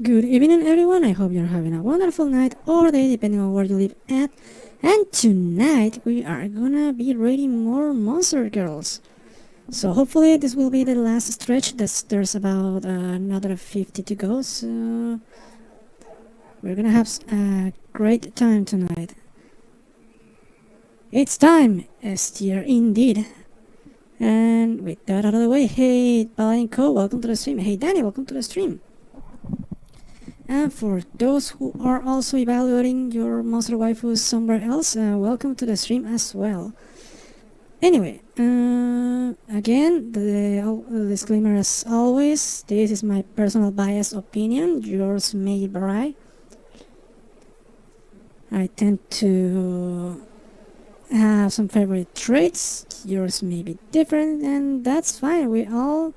Good evening, everyone. I hope you're having a wonderful night or day, depending on where you live at. And tonight we are gonna be reading more Monster Girls. So hopefully this will be the last stretch. There's about another 50 to go. So we're gonna have a great time tonight. It's time, S tier indeed. And with that out of the way, hey Paladin Co, welcome to the stream. Hey Danny, welcome to the stream. And for those who are also evaluating your monster waifus somewhere else, welcome to the stream as well. Anyway, again, the disclaimer as always, this is my personal biased opinion, yours may vary. I tend to have some favorite traits, yours may be different, and that's fine. We all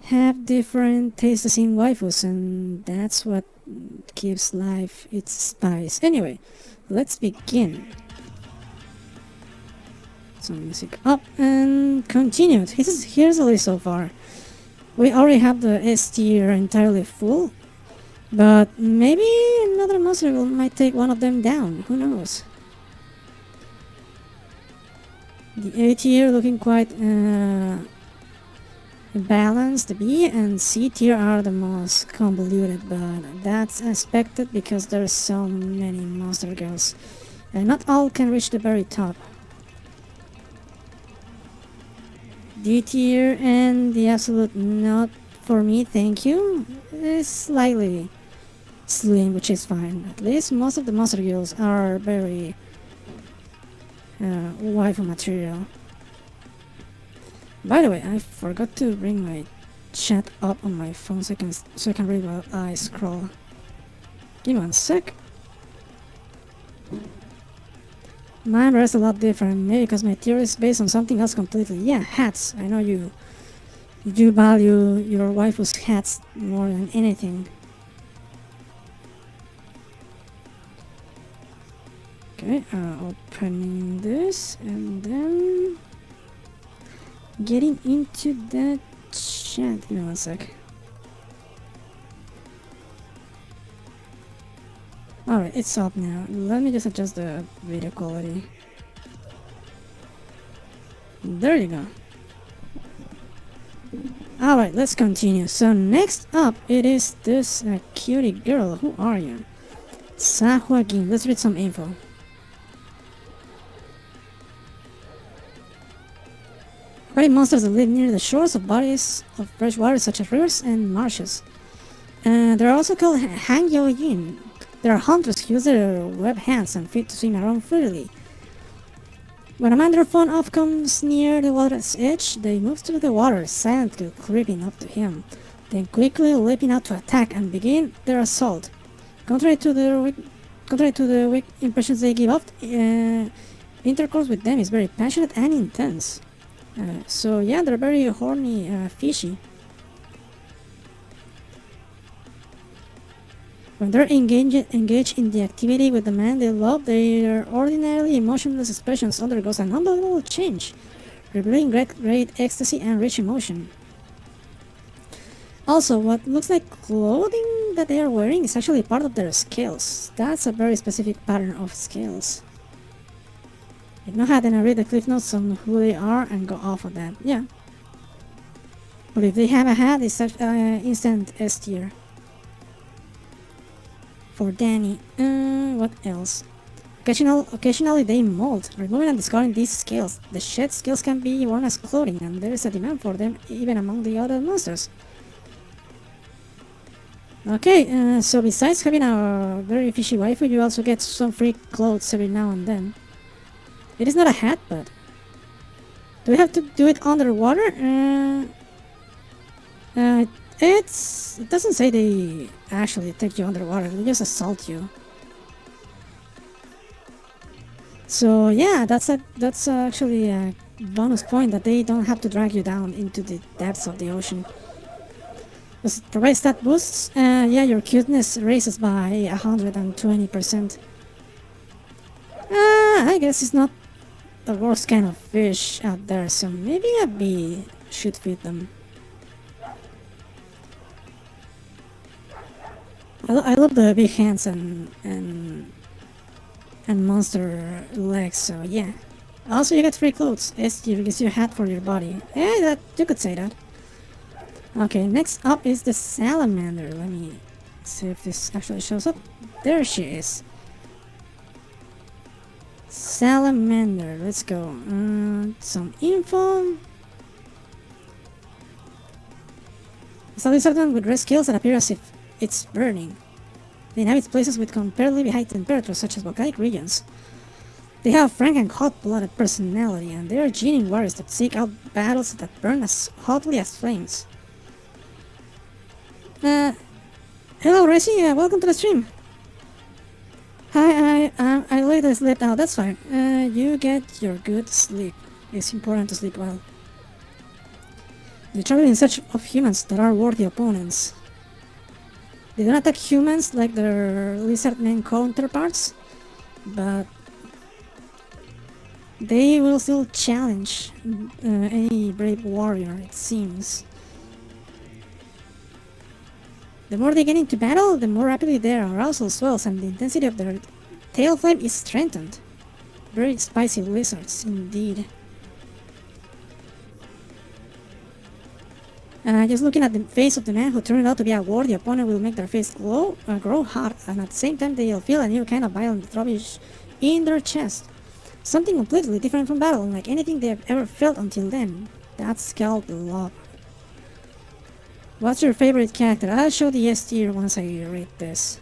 have different tastes in waifus, and that's what gives life its spice. Anyway, let's begin. Some music up and continued. Here's the list so far. We already have the S tier entirely full, but maybe another monster might take one of them down. Who knows? The A tier looking quite balanced. The B and C tier are the most convoluted, but that's expected because there's so many monster girls, and not all can reach the very top. D tier and the absolute not for me, thank you, is slightly slim, which is fine. At least most of the monster girls are very waifu material. By the way, I forgot to bring my chat up on my phone so I can read while I scroll. Give me one sec. Mine is a lot different, maybe because my theory is based on something else completely. Yeah, hats. I know you value your waifu's hats more than anything. Okay, opening this and then getting into that chat. Give me one sec. Alright, it's up now. Let me just adjust the video quality. There you go. Alright, let's continue. So next up, it is this cutie girl. Who are you? Sahuagin. Let's read some info. Aquatic monsters that live near the shores of bodies of fresh water such as rivers and marshes. They're also called Hangyo-yin. They are hunters who use their web hands and feet to swim around freely. When a man they're fond of comes near the water's edge, they move through the water, silently creeping up to him, then quickly leaping out to attack and begin their assault. Contrary to the weak impressions they give off, intercourse with them is very passionate and intense. So yeah, they're very horny, fishy. When they're engaged in the activity with the man they love, their ordinarily emotionless expressions undergoes an unbelievable change, revealing great ecstasy and rich emotion. Also, what looks like clothing that they are wearing is actually part of their scales. That's a very specific pattern of scales. If not, then I read the cliff notes on who they are and go off of that. Yeah. But if they have a hat, it's instant S tier. For Danny. What else? Occasionally they mold, removing and discarding these scales. The shed scales can be worn as clothing, and there is a demand for them even among the other monsters. Okay, so besides having a very fishy waifu, you also get some free clothes every now and then. It is not a hat, but do we have to do it underwater? It doesn't say they actually take you underwater, they just assault you. So yeah, that's actually a bonus point that they don't have to drag you down into the depths of the ocean. Because it provides stat boosts, yeah, your cuteness raises by 120%. I guess it's not the worst kind of fish out there, so maybe a bee should feed them. I love the big hands and monster legs. So yeah. Also, you get free clothes. S tier gives you a hat for your body. Yeah, that you could say that. Okay, next up is the Salamander. Let me see if this actually shows up. There she is. Salamander, let's go. Some info. It's a lizard with red scales that appear as if it's burning. They inhabit places with comparatively high temperatures, such as volcanic regions. They have a frank and hot-blooded personality, and they are genuine warriors that seek out battles that burn as hotly as flames. Hello, Resi. Welcome to the stream. Hi, I later slept out. That's fine. You get your good sleep. It's important to sleep well. They travel in search of humans that are worthy opponents. They don't attack humans like their lizard-men counterparts, but they will still challenge any brave warrior, it seems. The more they get into battle, the more rapidly their arousal swells and the intensity of their tail flame is strengthened. Very spicy lizards, indeed. Just looking at the face of the man who turned out to be a worthy opponent will make their face grow hot, and at the same time they'll feel a new kind of violent throbbage in their chest. Something completely different from battle, unlike anything they've ever felt until then. That's called love. What's your favorite character? I'll show the S tier once I read this.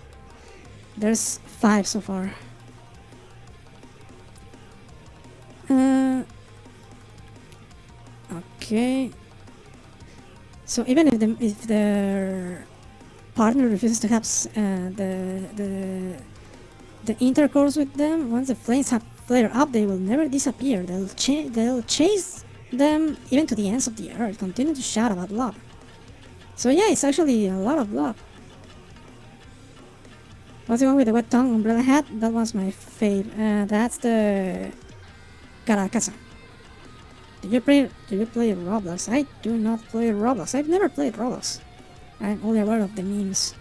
There's 5 so far. Okay. So even if their partner refuses to have the intercourse with them, once the flames have flared up, they will never disappear. They'll chase them even to the ends of the earth, continue to shout about love. So yeah, it's actually a lot of love. What's the one with the wet tongue umbrella hat? That was my fave. That's the Caracasa. Do you play Roblox? I do not play Roblox. I've never played Roblox. I'm only aware of the memes.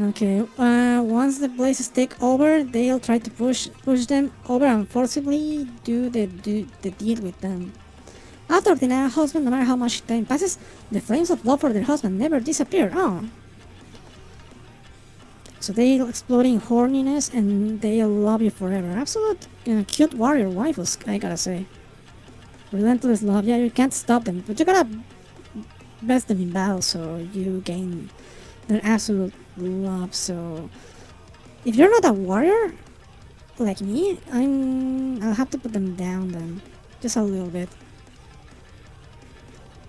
Okay, once the blazes take over, they'll try to push them over and forcibly do the deed with them. After the husband, no matter how much time passes, the flames of love for their husband never disappear. Oh. So they'll explode in horniness and they'll love you forever. Absolute cute warrior waifus, I gotta say. Relentless love, yeah, you can't stop them, but you gotta best them in battle so you gain their absolute love. So if you're not a warrior like me, I'll have to put them down then, just a little bit.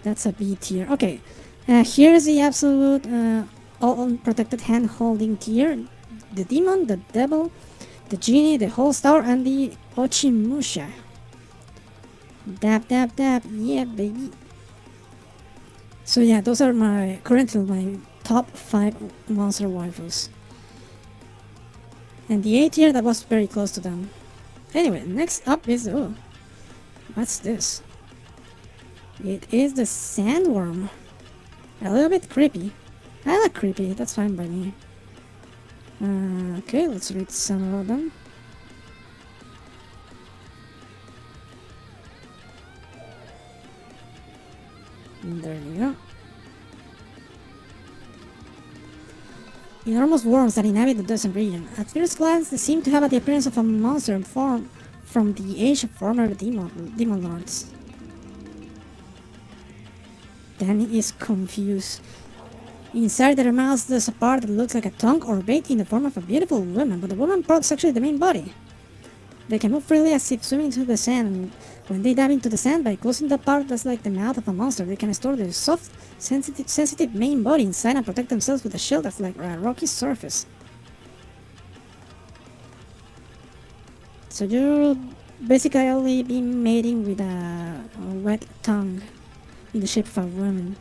That's a B tier. Okay, here's the absolute all unprotected hand holding tier. The demon, the devil, the genie, the whole star, and the Ochimusha. Dab dab dab, yeah baby. So yeah, those are currently my top 5 monster waifus. And the A tier, that was very close to them. Anyway, next up is, oh, what's this? It is the sandworm. A little bit creepy. I like creepy, that's fine by me. Okay, let's read some of them. There you go. Enormous worms that inhabit the desert region. At first glance, they seem to have the appearance of a monster form from the age of former demon lords. Danny is confused. Inside their mouths there's a part that looks like a tongue or bait in the form of a beautiful woman, but the woman part is actually the main body. They can move freely as if swimming through the sand, and when they dive into the sand, by closing the part that's like the mouth of a monster, they can store their soft, sensitive main body inside and protect themselves with a shell that's like a rocky surface. So you'll basically be mating with a wet tongue in the shape of a woman.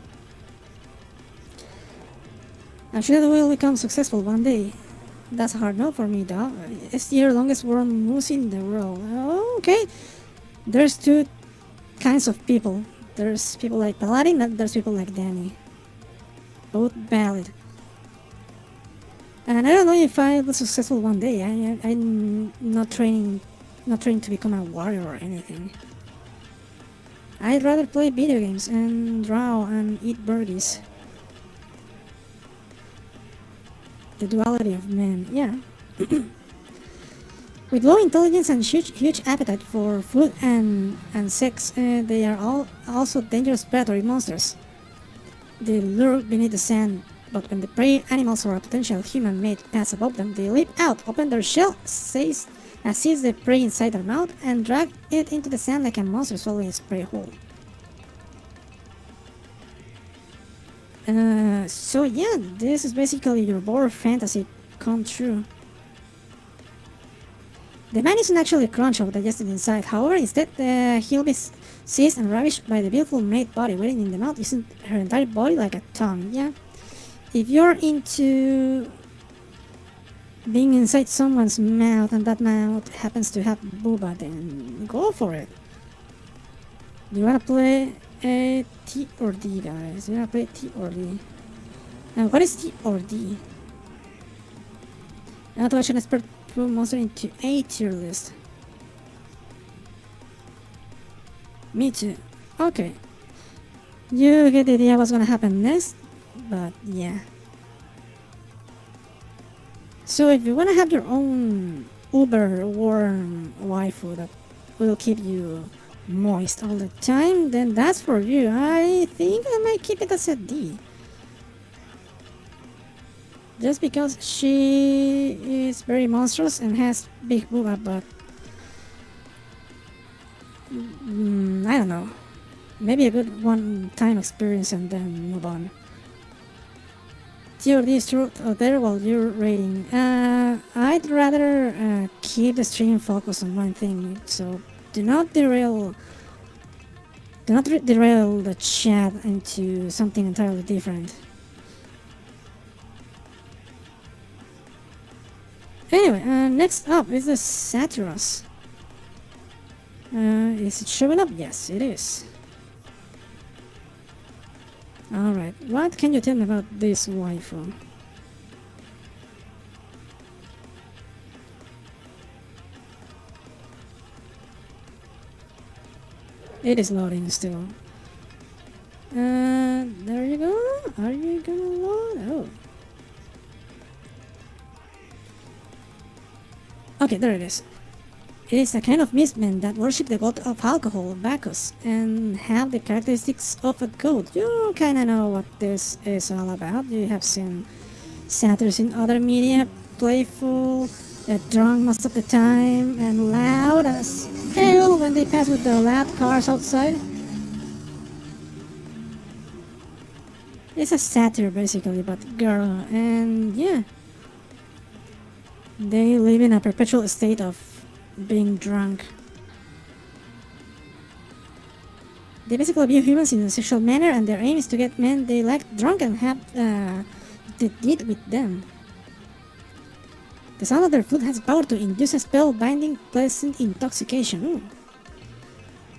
I'm sure they will become successful one day. That's a hard no for me, though. It's the longest worm moose in the world. Oh, okay. There's 2 kinds of people. There's people like Paladin and there's people like Danny. Both valid. And I don't know if I was successful one day. I'm not training to become a warrior or anything. I'd rather play video games and draw and eat burgers. The duality of man, yeah. With low intelligence and huge appetite for food and sex, they are all also dangerous predatory monsters. They lurk beneath the sand, but when the prey animals or a potential human mate pass above them, they leap out, open their shell, seize the prey inside their mouth, and drag it into the sand like a monster swallowing its prey whole. So yeah, this is basically your bored fantasy come true. The man isn't actually crunched or digested inside, however, instead he'll be seized and ravished by the beautiful maid body waiting in the mouth, using her entire body like a tongue, yeah? If you're into being inside someone's mouth and that mouth happens to have booba, then go for it. Do you wanna play T or D, guys? Do you wanna play T or D? What is T or D? Now to action expert put monster into a tier list. Me too. Okay. You get the idea what's gonna happen next, but yeah. So if you wanna have your own uber warm waifu that will keep you moist all the time, then that's for you. I think I might keep it as a D. Just because she is very monstrous and has big booba, but I don't know. Maybe a good one-time experience and then move on. Tier D is truth out there while you're rating. I'd rather keep the stream focused on one thing, so do not derail the chat into something entirely different. Anyway, next up is the Satyros. Is it showing up? Yes, it is. Alright, what can you tell me about this waifu? It is loading still. There you go. Are you gonna load? Oh. Okay, there it is. It is a kind of mistmen that worship the god of alcohol, Bacchus, and have the characteristics of a goat. You kinda know what this is all about. You have seen satyrs in other media, playful, drunk most of the time, and loud as hell when they pass with the loud cars outside. It's a satyr basically, but girl, and yeah. They live in a perpetual state of being drunk. They basically view humans in a sexual manner, and their aim is to get men they like drunk and have the deed with them. The sound of their flute has power to induce a spell-binding, pleasant intoxication. Ooh.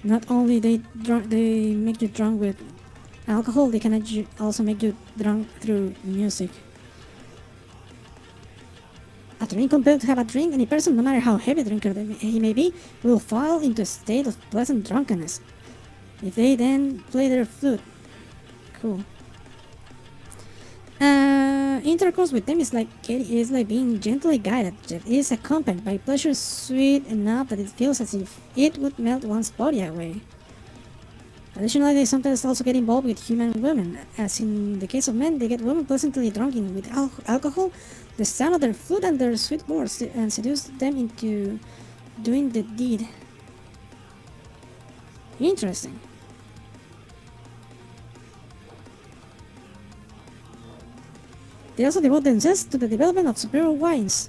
Not only they make you drunk with alcohol, they can also make you drunk through music. After being compelled to have a drink, any person, no matter how heavy a drinker he may be, will fall into a state of pleasant drunkenness. If they then play their flute. Cool. Intercourse with them is like being gently guided. It is accompanied by pleasure sweet enough that it feels as if it would melt one's body away. Additionally, they sometimes also get involved with human women. As in the case of men, they get women pleasantly drunk with alcohol, the sound of their flute and their sweet words, and seduce them into doing the deed. Interesting. They also devote themselves to the development of superior wines.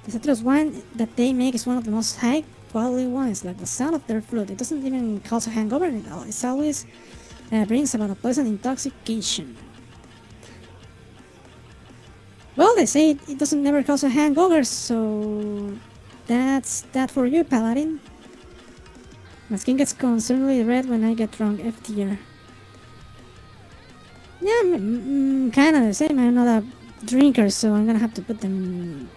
The Satyros wine that they make is one of the most high quality wines, like the sound of their flute. It doesn't even cause a hangover, it always brings about a pleasant intoxication. Well, they say it doesn't never cause a hangover, so that's that for you, Paladin. My skin gets constantly red when I get drunk. F tier. Yeah, kind of the same. I'm not a drinker, so I'm gonna have to put them.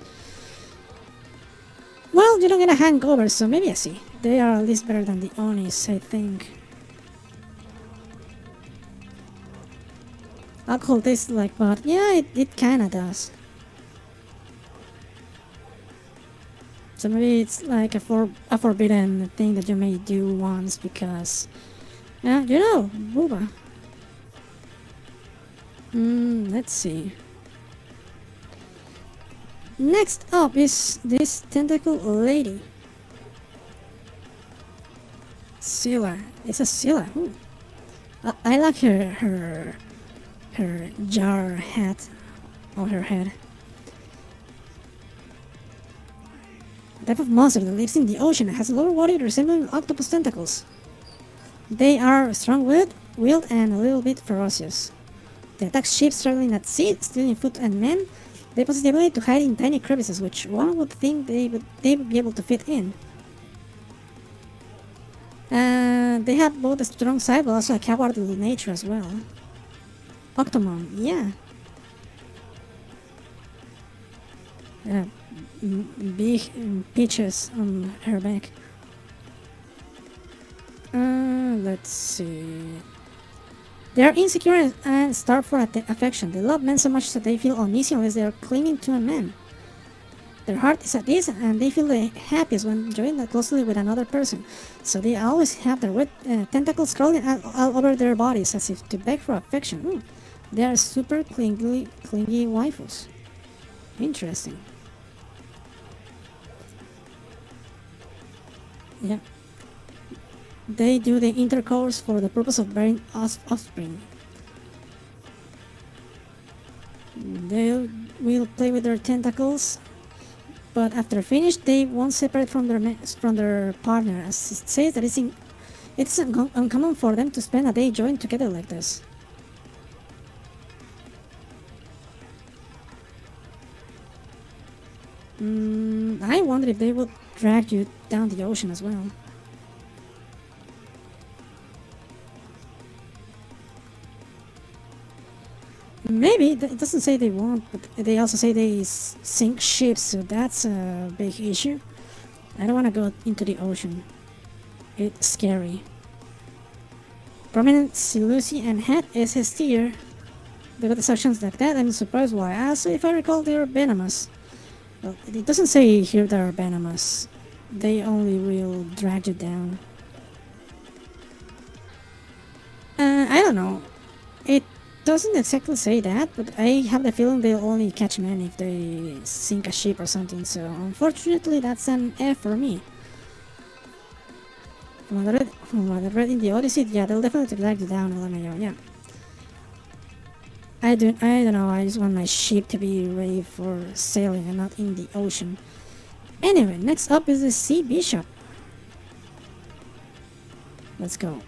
Well, you don't get a hangover, so maybe a C. They are at least better than the Onis, I think. Alcohol tastes like pot. Yeah, it kinda does. So maybe it's like a forbidden thing that you may do once because... Yeah, you know, booba. Let's see. Next up is this tentacle lady. Scylla. It's a Scylla. Ooh. I like her jar hat on her head. A type of monster that lives in the ocean and has lower body resembling octopus tentacles. They are strong-willed and a little bit ferocious. They attack ships traveling at sea, stealing food and men. They possess the ability to hide in tiny crevices, which one would think they would be able to fit in. They have both a strong side but also a cowardly nature as well. Octomom, yeah. Big peaches on her back. Let's see. They are insecure and starve for affection. They love men so much that they feel uneasy unless they are clinging to a man. Their heart is at ease and they feel the happiest when joined closely with another person. So they always have their wet tentacles crawling all over their bodies as if to beg for affection. They are super clingy waifus. Interesting. Yeah. They do the intercourse for the purpose of bearing offspring. They will play with their tentacles, but after finished, they won't separate from their partner, as it says that it's uncommon for them to spend a day joined together like this. I wonder if they would drag you down the ocean as well. Maybe, it doesn't say they won't, but they also say they sink ships, so that's a big issue. I don't want to go into the ocean. It's scary. Prominent Silusi and Hat is his tier. They got sections like that, I'm surprised why. Also, if I recall, they are venomous. Well, it doesn't say here they are venomous. They only will drag you down. I don't know. It doesn't exactly say that, but I have the feeling they'll only catch men if they sink a ship or something, so unfortunately that's an F for me. From what I read in the Odyssey, yeah, they'll definitely drag you down, LMAO, yeah. I don't know, I just want my ship to be ready for sailing and not in the ocean. Anyway, next up is the Sea Bishop. Let's go.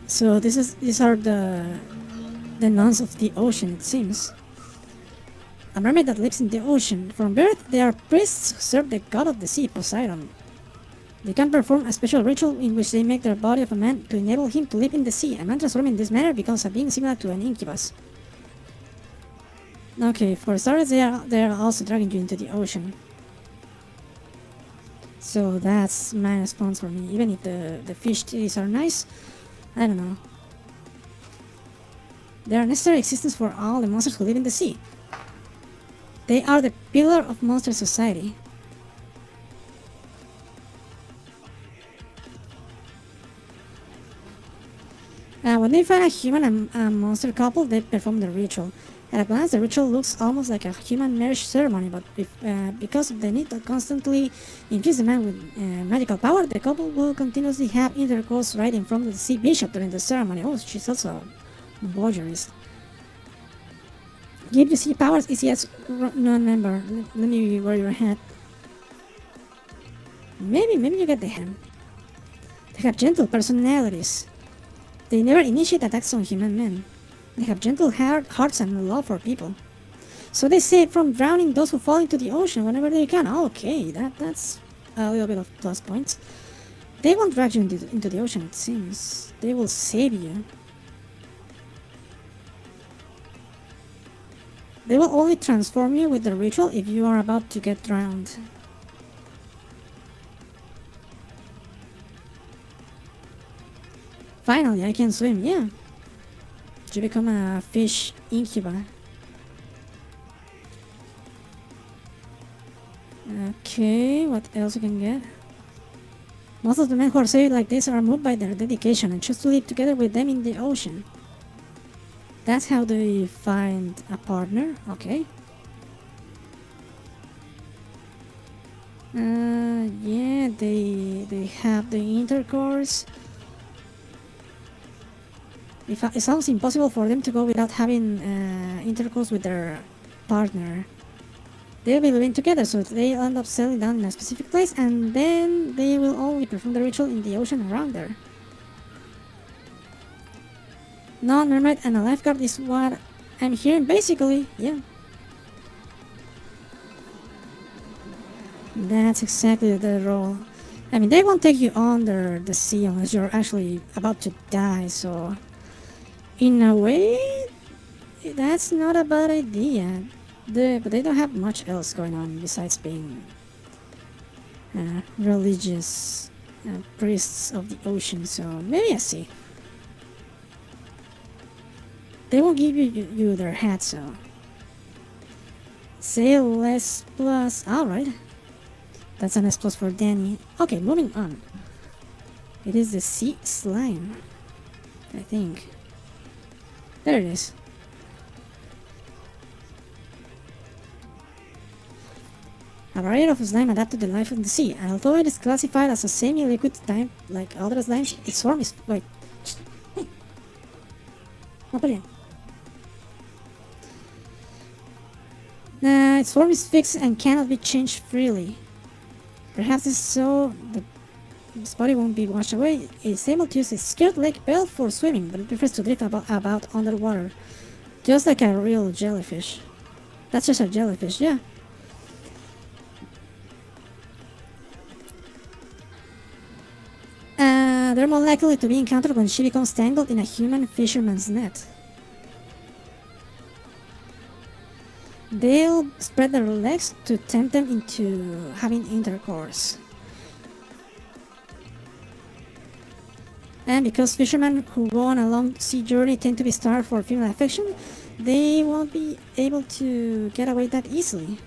So these are the nuns of the ocean, it seems. A mermaid that lives in the ocean. From birth, they are priests who serve the god of the sea, Poseidon. They can perform a special ritual in which they make their body of a man to enable him to live in the sea. A man transformed in this manner becomes a being similar to an incubus. Okay, for starters, they are also dragging you into the ocean. So that's minus points for me. Even if the fish titties are nice, I don't know. They are necessary existence for all the monsters who live in the sea. They are the pillar of monster society. When they find a human and a monster couple, they perform the ritual. At a glance, the ritual looks almost like a human marriage ceremony, but because of the need to constantly infuse the man with magical power, the couple will continuously have intercourse right in front of the sea bishop during the ceremony. Oh, she's also a voyeurist. Give you sea powers, ECS non-member. Let me wear your hat. Maybe you get the hint. They have gentle personalities. They never initiate attacks on human men. They have gentle hearts and love for people. So they save from drowning those who fall into the ocean whenever they can. Okay, that's a little bit of plus points. They won't drag you into the ocean, it seems. They will save you. They will only transform you with the ritual if you are about to get drowned. Finally, I can swim, yeah. You become a fish incuba. Okay, what else you can get? Most of the men who are saved like this are moved by their dedication and choose to live together with them in the ocean. That's how they find a partner, okay. Yeah, they have the intercourse. It sounds impossible for them to go without having intercourse with their partner. They'll be living together, so they'll end up settling down in a specific place, and then they will only perform the ritual in the ocean around there. Non-mermaid and a lifeguard is what I'm hearing, basically, yeah. That's exactly the role. I mean, they won't take you under the sea unless you're actually about to die, so... In a way, that's not a bad idea. But they don't have much else going on besides being religious priests of the ocean, so maybe I see. They won't give you their hat, so... Sail S plus, alright. That's an S plus for Danny. Okay, moving on. It is the sea slime, I think. There it is. A variety of slime adapted to the life of the sea. Although it is classified as a semi-liquid type like other slimes, its form is... Wait. Hey. Napoleon. Its form is fixed and cannot be changed freely. Perhaps this is so its body won't be washed away. It's able to use its skirt leg belt for swimming, but it prefers to drift about underwater. Just like a real jellyfish. That's just a jellyfish, yeah. They're more likely to be encountered when she becomes tangled in a human fisherman's net. They'll spread their legs to tempt them into having intercourse. And because fishermen who go on a long sea journey tend to be starved for female affection, they won't be able to get away that easily.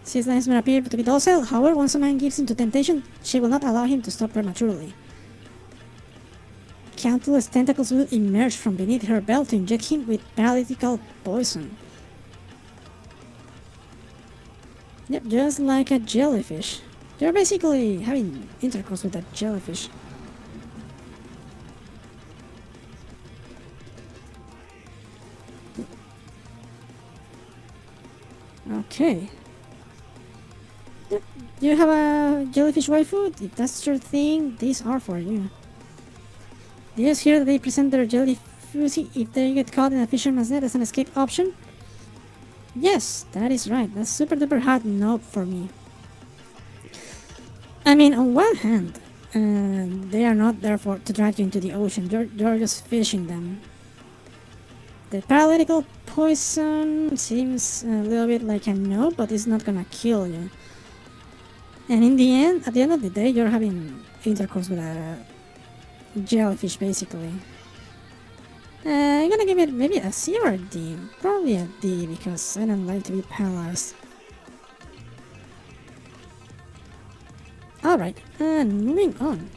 Sea slimes may appear to be docile, however, once a man gives in to temptation, she will not allow him to stop prematurely. Countless tentacles will emerge from beneath her belt to inject him with paralytical poison. Yep, just like a jellyfish. You're basically having intercourse with a jellyfish. Okay. You have a jellyfish waifu? If that's your thing, these are for you. Do you hear that they present their jellyfish if they get caught in a fisherman's net as an escape option? Yes, that is right. That's super duper hard nope for me. I mean, on one hand, they are not there to drag you into the ocean. You're just fishing them. The paralytical poison seems a little bit like a no, but it's not gonna kill you. And at the end of the day, you're having intercourse with a jellyfish, basically. I'm gonna give it maybe a C or a D. Probably a D, because I don't like to be paralyzed. Alright, and moving on.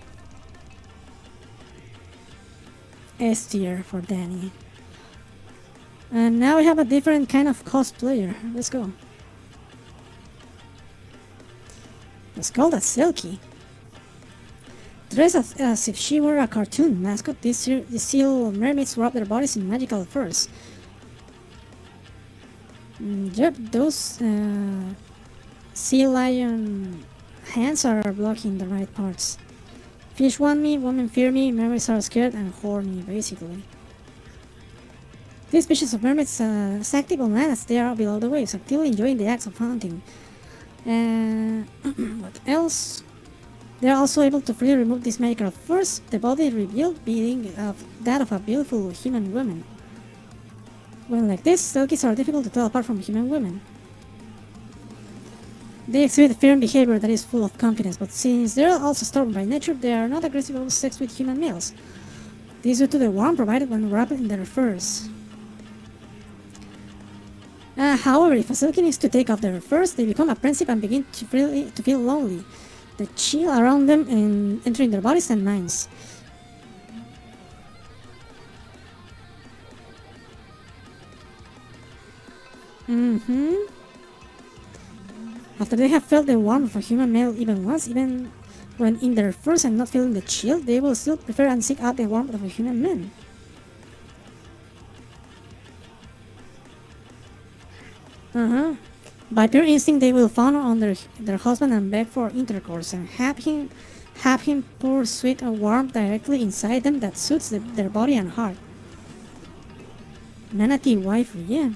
S tier for Danny. And now we have a different kind of cosplayer. Let's go. Let's call that Silky. Dressed as if she were a cartoon mascot, these seal mermaids wrap their bodies in magical furs. Yep, those sea lion hands are blocking the right parts. Fish want me, women fear me, mermaids are scared and horny, basically. These species of mermaids are active on land as they are below the waves, actively enjoying the acts of hunting. What else? They are also able to freely remove this magical force, the body revealed being that of a beautiful human woman. When like this, Silkies are difficult to tell apart from human women. They exhibit firm behavior that is full of confidence, but since they are also stubborn by nature, they are not aggressive over sex with human males. This is due to the warmth provided when wrapped in their furs. However, if a Silky needs to take off their furs, they become apprehensive and begin to feel lonely. The chill around them and entering their bodies and minds. After they have felt the warmth of a human male even once, even when in their furs and not feeling the chill, they will still prefer and seek out the warmth of a human man. By pure instinct, they will fawn on their husband and beg for intercourse, and have him pour sweet or warmth directly inside them that suits their body and heart. Manatee waifu, yeah,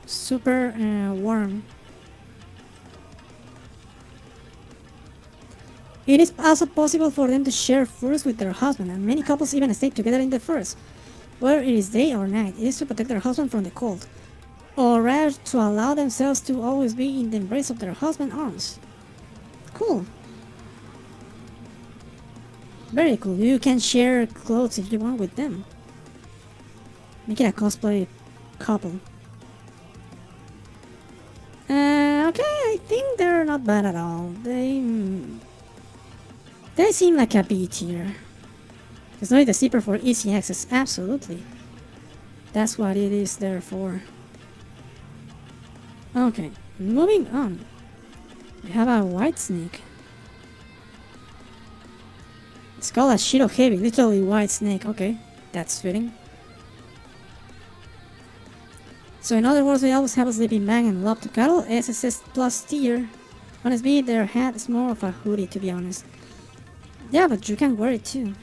super warm. It is also possible for them to share furs with their husband, and many couples even stay together in the furs, whether it is day or night. It is to protect their husband from the cold, or rather to allow themselves to always be in the embrace of their husband's arms. Cool. Very cool. You can share clothes if you want with them. Make it a cosplay couple. Okay, I think they're not bad at all. They seem like a B tier. There's no need to zipper for easy access, absolutely. That's what it is there for. Okay, moving on. We have a white snake. It's called a Shirohebi, literally white snake. Okay, that's fitting. So in other words, they always have a sleeping bag and love to cuddle. SSS plus tier. Honestly, their hat is more of a hoodie, to be honest. Yeah, but you can wear it too.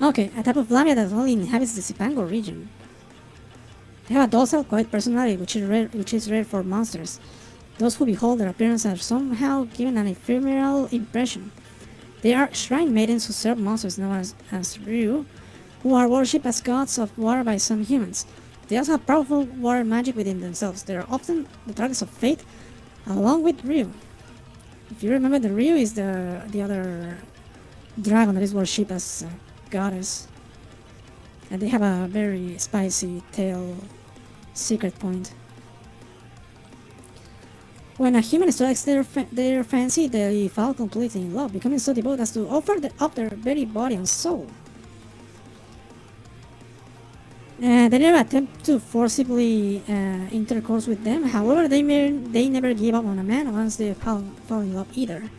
Okay, a type of lamia that only inhabits the Zipango region. They have a docile, quiet personality, which is rare for monsters. Those who behold their appearance are somehow given an ephemeral impression. They are shrine maidens who serve monsters known as Ryu, who are worshipped as gods of war by some humans. They also have powerful water magic within themselves. They are often the targets of fate, along with Ryu. If you remember, the Ryu is the other dragon that is worshipped as a goddess. And they have a very spicy tail secret point. When a human strikes their fancy, they fall completely in love, becoming so devoted as to offer up their very body and soul. They never attempt to forcibly intercourse with them. However, they never give up on a man once they fall in love either.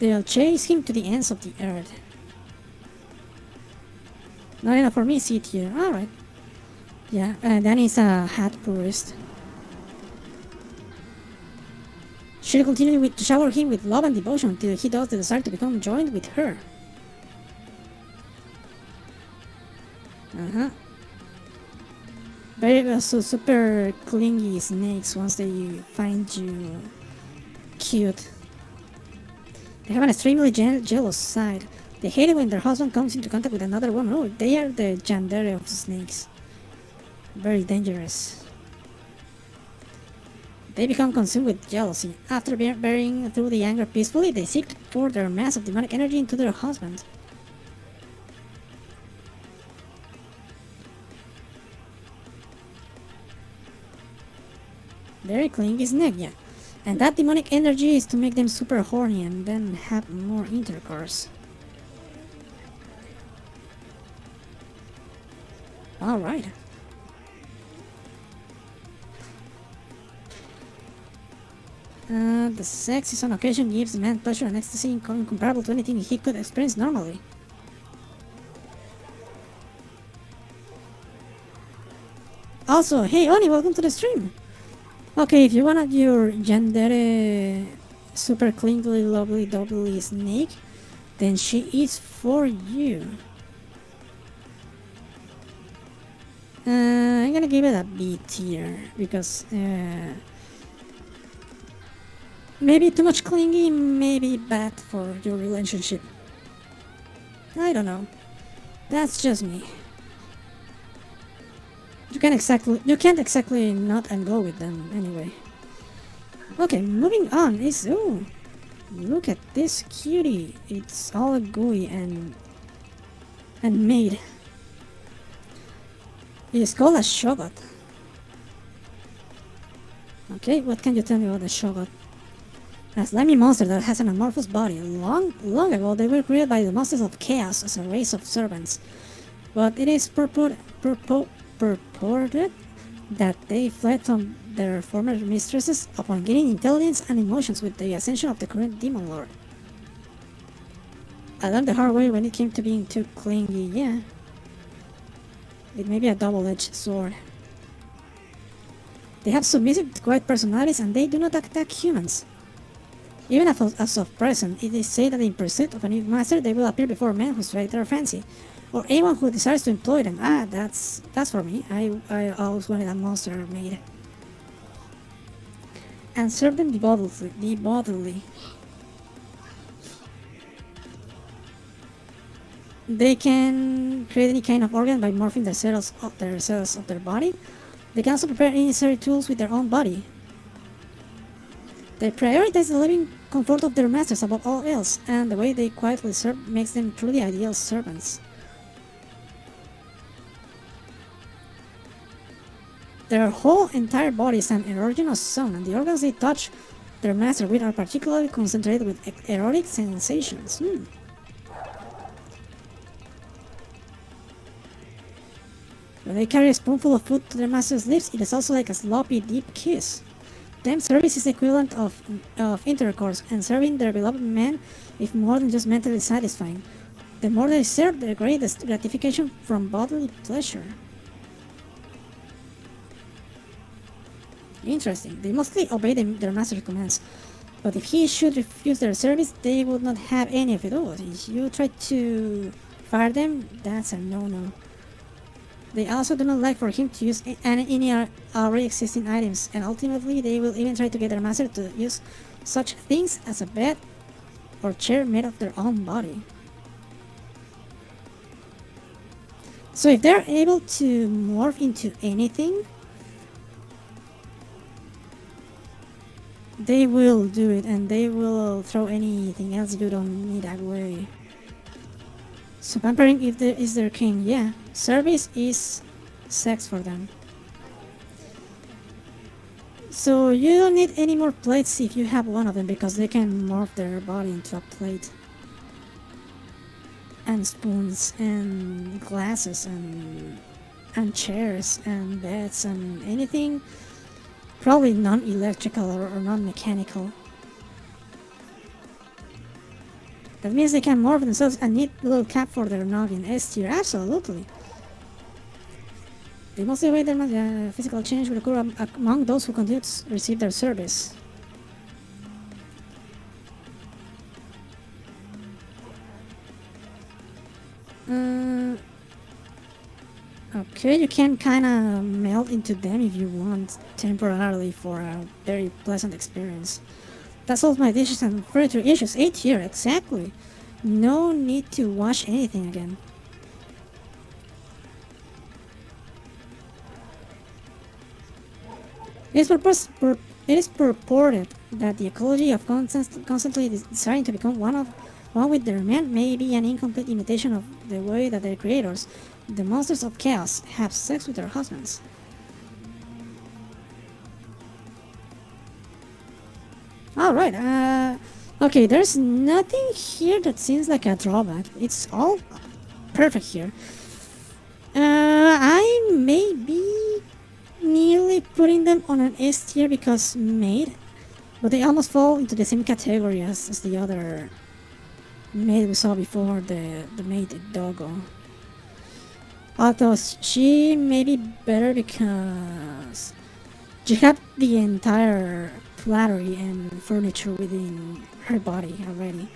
They'll chase him to the ends of the earth. Not enough for me, C tier. Alright. Yeah, Danny's a hat purist. She'll continue to shower him with love and devotion until he does the desire to become joined with her. Very so super clingy snakes once they find you cute. They have an extremely jealous side. They hate it when their husband comes into contact with another woman. Oh, they are the Yandere of snakes. Very dangerous. They become consumed with jealousy. After bearing through the anger peacefully, they seek to pour their mass of demonic energy into their husband. Very clingy snake, yeah. And that demonic energy is to make them super horny and then have more intercourse. Alright. The sex is on occasion gives the man pleasure and ecstasy incomparable to anything he could experience normally. Also, hey Oni, welcome to the stream! Okay, if you want your Yandere super clingy, lovely, doubly snake, then she is for you. I'm gonna give it a B tier because maybe too much clingy, maybe bad for your relationship. I don't know. That's just me. You can't exactly not and go with them anyway. Okay, moving on is look at this cutie. It's all gooey and made. It is called a Shogot. Okay, what can you tell me about the Shogot? A slimy monster that has an amorphous body. Long ago, they were created by the Monsters of Chaos as a race of servants. But it is purported that they fled from their former mistresses upon gaining intelligence and emotions with the ascension of the current Demon Lord. I learned the hard way when it came to being too clingy, yeah. It may be a double-edged sword. They have submissive, quiet personalities and they do not attack humans. Even as of present, it is said that in pursuit of a new master, they will appear before men who strike their fancy, or anyone who desires to employ them. Ah, that's for me. I always wanted a monster made. And serve them devotedly. They can create any kind of organ by morphing the cells of their body. They can also prepare any necessary tools with their own body. They prioritize the living comfort of their masters above all else, and the way they quietly serve makes them truly ideal servants. Their whole entire body is an erogenous zone, and the organs they touch their master with are particularly concentrated with erotic sensations. When they carry a spoonful of food to their master's lips, it is also like a sloppy, deep kiss. Them service is the equivalent of intercourse, and serving their beloved man is more than just mentally satisfying. The more they serve, the greater the gratification from bodily pleasure. Interesting. They mostly obey their master's commands, but if he should refuse their service, they would not have any of it all. If you try to fire them, that's a no-no. They also do not like for him to use any already existing items, and ultimately they will even try to get their master to use such things as a bed or chair made of their own body. So if they're able to morph into anything, they will do it, and they will throw anything else you don't need away. So pampering is their king, yeah. Service is sex for them. So you don't need any more plates if you have one of them, because they can morph their body into a plate. And spoons and glasses and chairs and beds and anything probably non-electrical or non-mechanical. That means they can morph themselves and need a little cap for their noggin. S tier, absolutely. They mostly await their physical change will occur among those who continue to receive their service. Okay, you can kinda melt into them if you want, temporarily, for a very pleasant experience. That solves my dishes and furniture issues. 8 tier, exactly. No need to wash anything again. It is purported that the ecology of constantly desiring to become one with their men may be an incomplete imitation of the way that their creators, the monsters of chaos, have sex with their husbands. Alright, okay, there's nothing here that seems like a drawback. It's all perfect here. I may be nearly putting them on an S tier because maid, but they almost fall into the same category as the other maid we saw before, the maid doggo. Although she may be better because she had the entire flattery and furniture within her body already.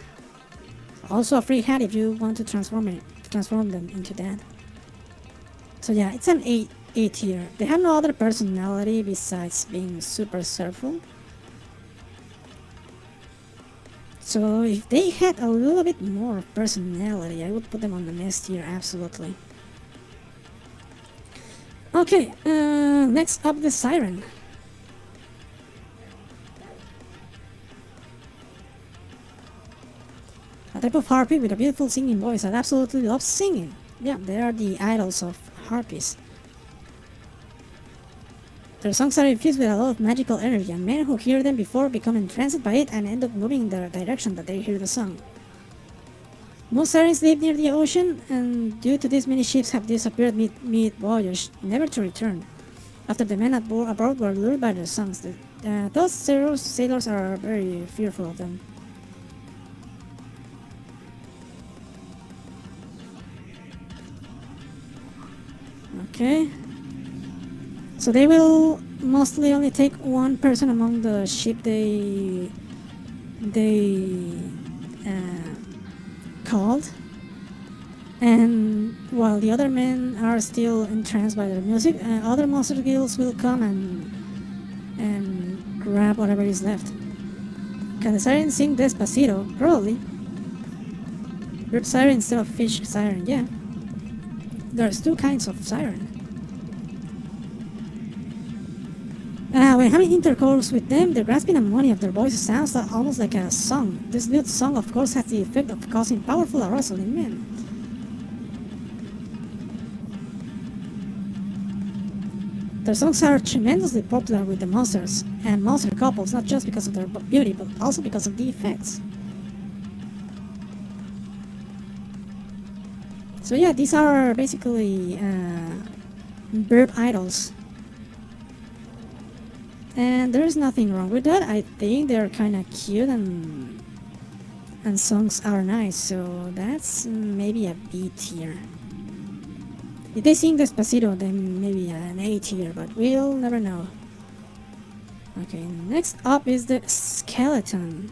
Also a free hat if you want to transform them into that. So yeah, it's an A tier. They have no other personality besides being super surful. So if they had a little bit more personality, I would put them on the S tier, absolutely. Okay, next up the Siren. A type of harpy with a beautiful singing voice that absolutely loves singing. Yeah, they are the idols of harpies. Their songs are infused with a lot of magical energy, and men who hear them before become entranced by it and end up moving in the direction that they hear the song. Most sirens live near the ocean, and due to this, many ships have disappeared mid-voyage, never to return. After the men aboard were lured by their songs, those sailors are very fearful of them. Okay. So they will mostly only take one person among the ship they called, and while the other men are still entranced by their music, other monster guilds will come and grab whatever is left. Can the siren sing Despacito? Probably. Bird siren instead of fish siren, yeah. There's two kinds of siren. When having intercourse with them, the grasping and moaning of their voices sounds almost like a song. This lute song, of course, has the effect of causing powerful arousal in men. Their songs are tremendously popular with the monsters and monster couples, not just because of their beauty, but also because of the effects. So yeah, these are basically bird idols. And there's nothing wrong with that. I think they're kind of cute and songs are nice, so that's maybe a B tier. If they sing Despacito, then maybe an A tier, but we'll never know. Okay, next up is the skeleton.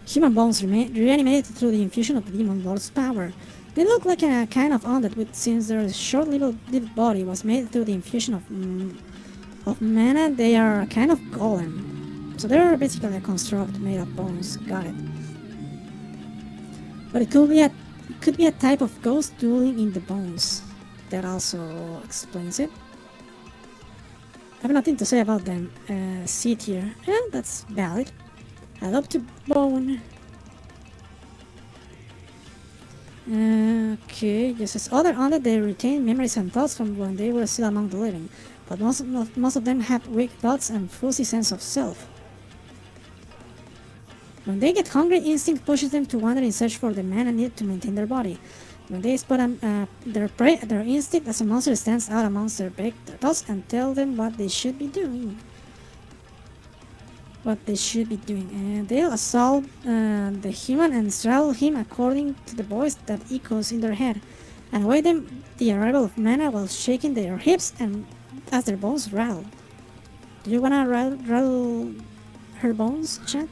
Human bones reanimated through the infusion of the demon lord's power. They look like a kind of undead, since their short little body was made through the infusion of mana. They are a kind of golem. So they're basically a construct made of bones. Got it. But it could be a type of ghost dwelling in the bones. That also explains it. I have nothing to say about them. C tier. Yeah, that's valid. I love to bone. Okay, just as other undead, they retain memories and thoughts from when they were still among the living, but most of them have weak thoughts and fuzzy sense of self. When they get hungry, instinct pushes them to wander in search for the mana needed to maintain their body. When they spot their prey, their instinct as a monster stands out amongst their thoughts and tell them what they should be doing. And they'll assault the human and straddle him according to the voice that echoes in their head, and await them the arrival of mana while shaking their hips and as their bones rattle. Do you wanna rattle her bones, chat?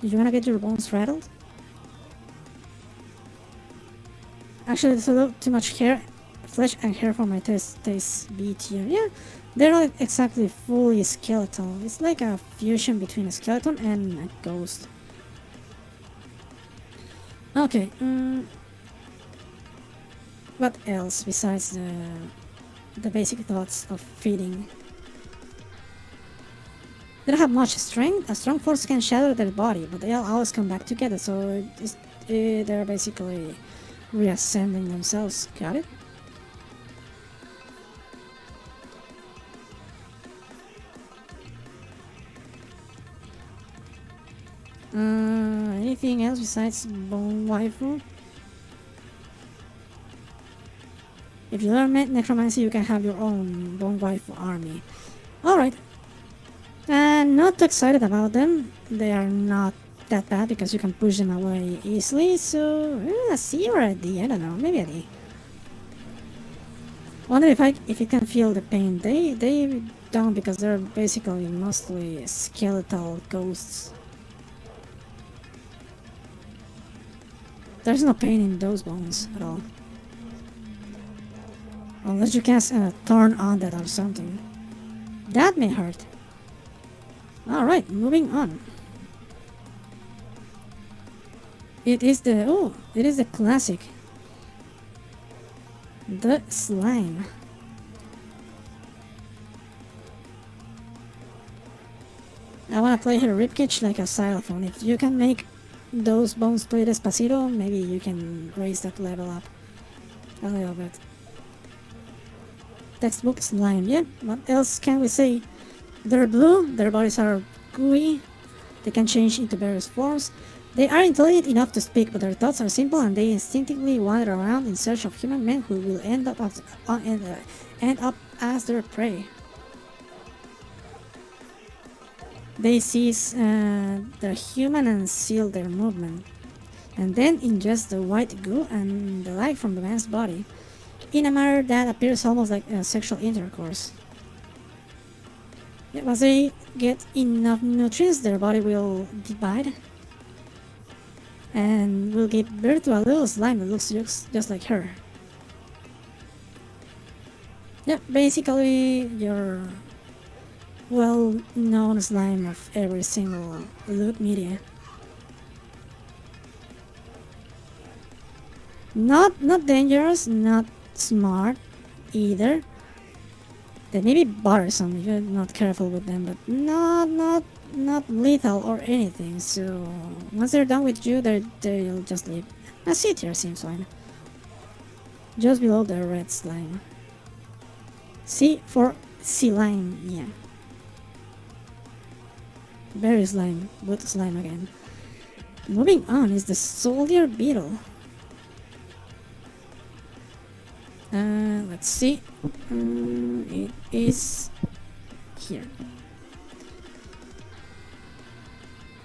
Do you wanna get your bones rattled? Actually, there's a little too much flesh and hair for my taste B tier. Yeah. They're not exactly fully skeletal. It's like a fusion between a skeleton and a ghost. Okay, what else besides the basic thoughts of feeding? They don't have much strength. A strong force can shatter their body, but they'll always come back together, so they're basically reassembling themselves. Got it? Anything else besides Bone Waifu? If you learn Necromancy, you can have your own Bone Waifu army. Alright. Not too excited about them. They are not that bad because you can push them away easily, so a C or a D, I don't know, maybe a D. Wonder if it can feel the pain. They don't because they're basically mostly skeletal ghosts. There's no pain in those bones at all. Unless you cast a Turn Undead or something. That may hurt. Alright, moving on. It is the classic. The slime. I wanna play her ribcage like a xylophone. If you can make those bones play Despacito, maybe you can raise that level up a little bit. Textbook slime, yeah. What else can we say? They're blue, their bodies are gooey, they can change into various forms. They are intelligent enough to speak, but their thoughts are simple and they instinctively wander around in search of human men who will end up as their prey. They seize the human and seal their movement, and then ingest the white goo and the life from the man's body, in a manner that appears almost like sexual intercourse. Once they get enough nutrients, their body will divide and will give birth to a little slime that looks just like her. Yeah, basically your well-known slime of every single loot media. Not dangerous, not smart either. They may be bothersome if you're not careful with them, but not lethal or anything. So once they're done with you, they'll just leave. A C tier seems fine. Just below the red slime. C for sea lime, yeah. Berry slime, wood slime again. Moving on is the soldier beetle. Let's see. It is here.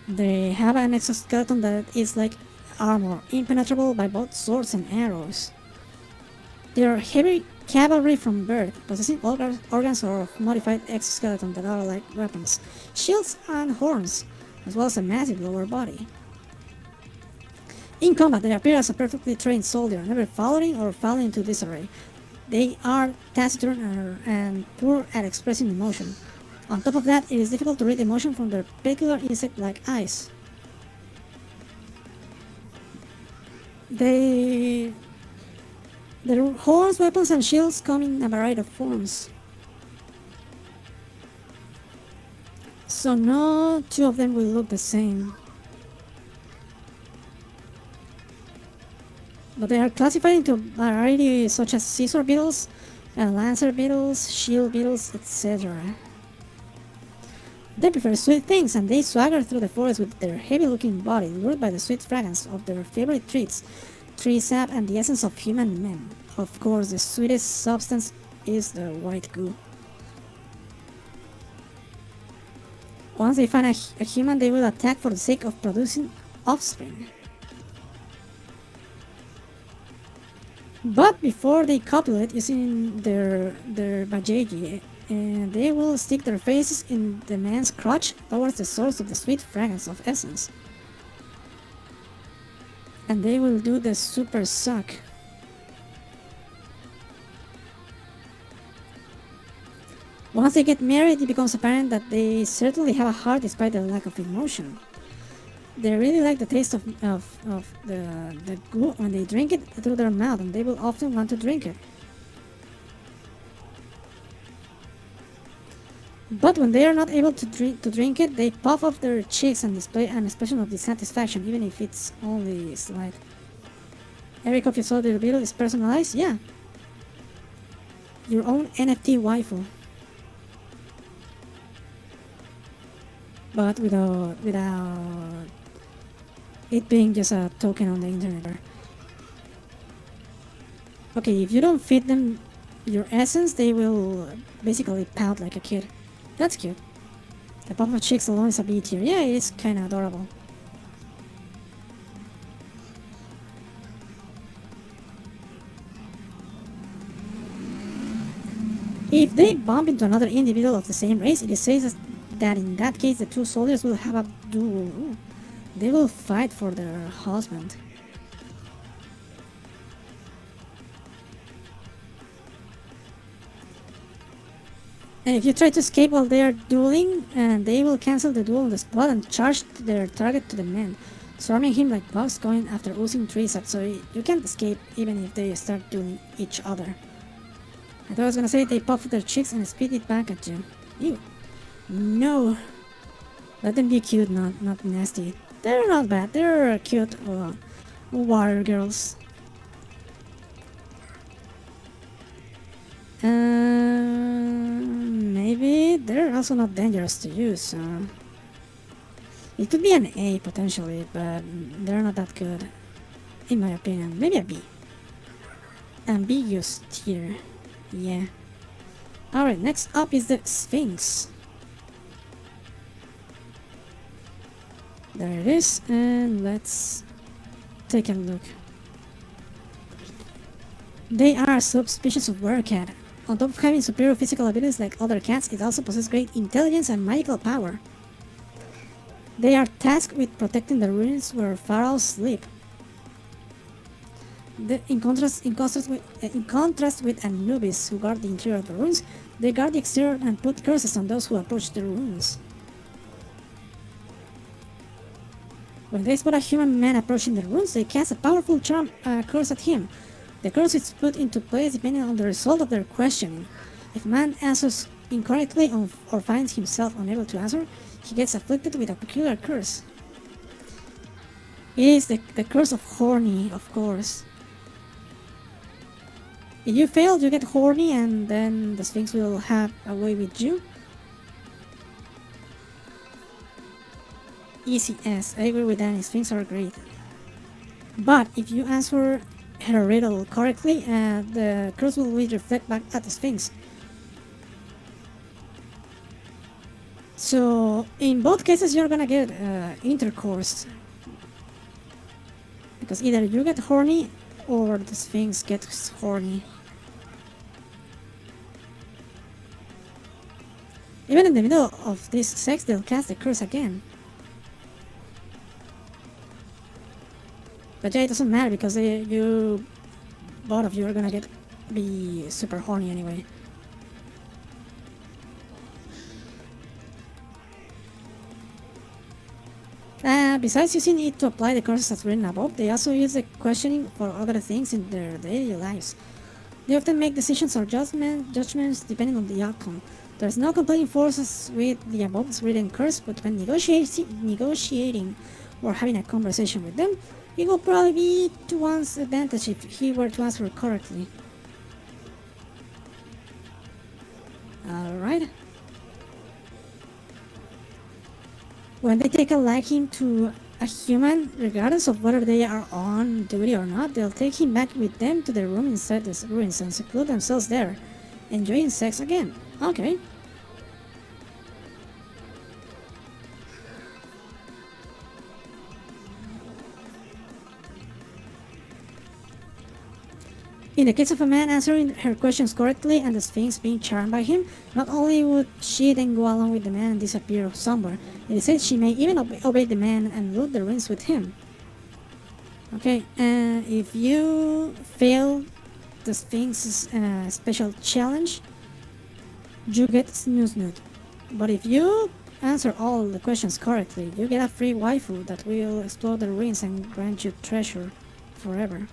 They have an exoskeleton that is like armor, impenetrable by both swords and arrows. They are heavy cavalry from birth, possessing organs or modified exoskeleton that are like weapons, shields and horns, as well as a massive lower body. In combat, they appear as a perfectly trained soldier, never faltering or falling into disarray. They are taciturn and poor at expressing emotion. On top of that, it is difficult to read emotion from their peculiar insect-like eyes. Their horns, weapons, and shields come in a variety of forms. So no two of them will look the same. But they are classified into a variety such as scissor beetles, lancer beetles, shield beetles, etc. They prefer sweet things and they swagger through the forest with their heavy-looking body, lured by the sweet fragrance of their favorite treats, tree sap, and the essence of human men. Of course, the sweetest substance is the white goo. Once they find a human, they will attack for the sake of producing offspring. But before they copulate using their vajayjay, and they will stick their faces in the man's crotch towards the source of the sweet fragrance of essence. And they will do the super suck. Once they get married, it becomes apparent that they certainly have a heart despite their lack of emotion. They really like the taste of the goo when they drink it through their mouth, and they will often want to drink it. But when they are not able to drink it, they puff off their cheeks and display an expression of dissatisfaction, even if it's only slight. Every copy of Soldier Beetle is personalized? Yeah. Your own NFT waifu. But without it being just a token on the internet. Okay, if you don't feed them your essence, they will basically pout like a kid. That's cute. The puff of cheeks alone is a B tier. Yeah, it's kinda adorable. If they bump into another individual of the same race, it is said that in that case the two soldiers will have a duel. They will fight for their husband. And if you try to escape while they are dueling, they will cancel the duel on the spot and charge their target to the man, swarming him like bugs going after oozing trees up, so you can't escape even if they start dueling each other. I thought I was gonna say they puff their cheeks and spit it back at you. Ew. No. Let them be cute, not nasty. They're not bad. They're cute water girls. Maybe they're also not dangerous to use, so it could be an A potentially, but they're not that good, in my opinion. Maybe a B. Ambiguous tier. Yeah. Alright, next up is the Sphinx. There it is, and let's take a look. They are a subspecies of werecat. On top of having superior physical abilities like other cats, it also possesses great intelligence and magical power. They are tasked with protecting the ruins where pharaohs sleep. In contrast with Anubis, who guard the interior of the ruins, they guard the exterior and put curses on those who approach the ruins. When they spot a human man approaching the ruins, they cast a powerful charm curse at him. The curse is put into place depending on the result of their questioning. If man answers incorrectly or finds himself unable to answer, he gets afflicted with a peculiar curse. It is the curse of horny, of course. If you fail, you get horny and then the Sphinx will have a way with you. Easy as. I agree with Danny, Sphinx are great. But if you answer her riddle correctly, the curse will reflect back at the Sphinx. So in both cases you're gonna get intercourse, because either you get horny or the Sphinx gets horny. Even in the middle of this sex, they'll cast the curse again. But yeah, it doesn't matter because both of you are gonna be super horny anyway. Besides using it to apply the curses as written above, they also use the questioning for other things in their daily lives. They often make decisions or judgments depending on the outcome. There's no compelling forces with the above written curse, but when negotiating or having a conversation with them, it will probably be to one's advantage if he were to answer correctly. Alright. When they take a liking to a human, regardless of whether they are on duty or not, they'll take him back with them to the room inside the ruins and seclude themselves there, enjoying sex again. Okay. In the case of a man answering her questions correctly and the Sphinx being charmed by him, not only would she then go along with the man and disappear somewhere, it is said she may even obey the man and loot the ruins with him. Okay, if you fail the Sphinx's special challenge, you get snoo. But if you answer all the questions correctly, you get a free waifu that will explore the ruins and grant you treasure forever.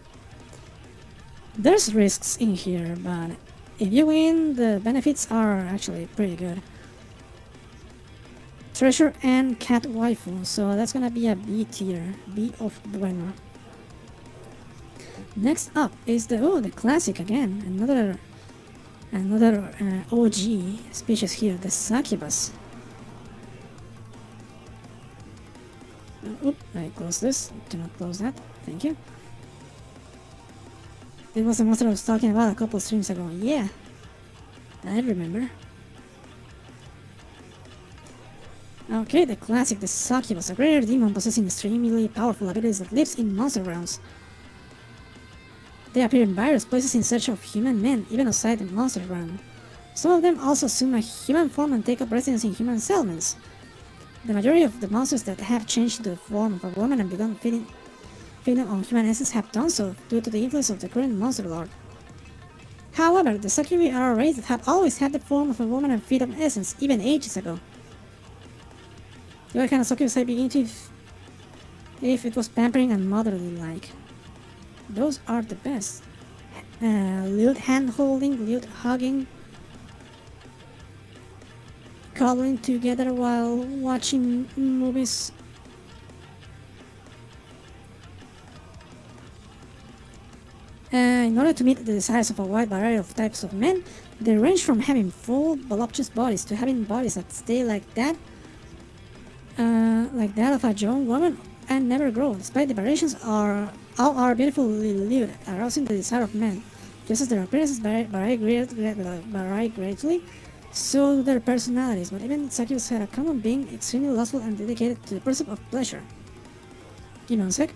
There's risks in here, but if you win, the benefits are actually pretty good. Treasure and cat waifu, so that's gonna be a B tier, B of bueno. Next up is the classic again, another OG species here, the Succubus. Oop, I close this, do not close that, thank you. It was the monster I was talking about a couple streams ago. Yeah, I remember. Okay, the classic, the Succubus, a rare demon possessing extremely powerful abilities that lives in monster realms. They appear in various places in search of human men, even outside the monster realm. Some of them also assume a human form and take up residence in human settlements. The majority of the monsters that have changed into the form of a woman and begun feeding on human essence have done so due to the influence of the current monster lord. However, the Succubi are a race that have always had the form of a woman and feed on essence, even ages ago. The other kind of Succubus I'd be into if it was pampering and motherly like. Those are the best. Lewd hand holding, lewd hugging, cuddling together while watching movies. In order to meet the desires of a wide variety of types of men, they range from having full, voluptuous bodies to having bodies that stay like that of a young woman and never grow. Despite the variations, all are beautifully lewd, arousing the desire of men. Just as their appearances vary greatly, so do their personalities. But even Succubus had a common being extremely lustful and dedicated to the pursuit of pleasure. Give me one sec.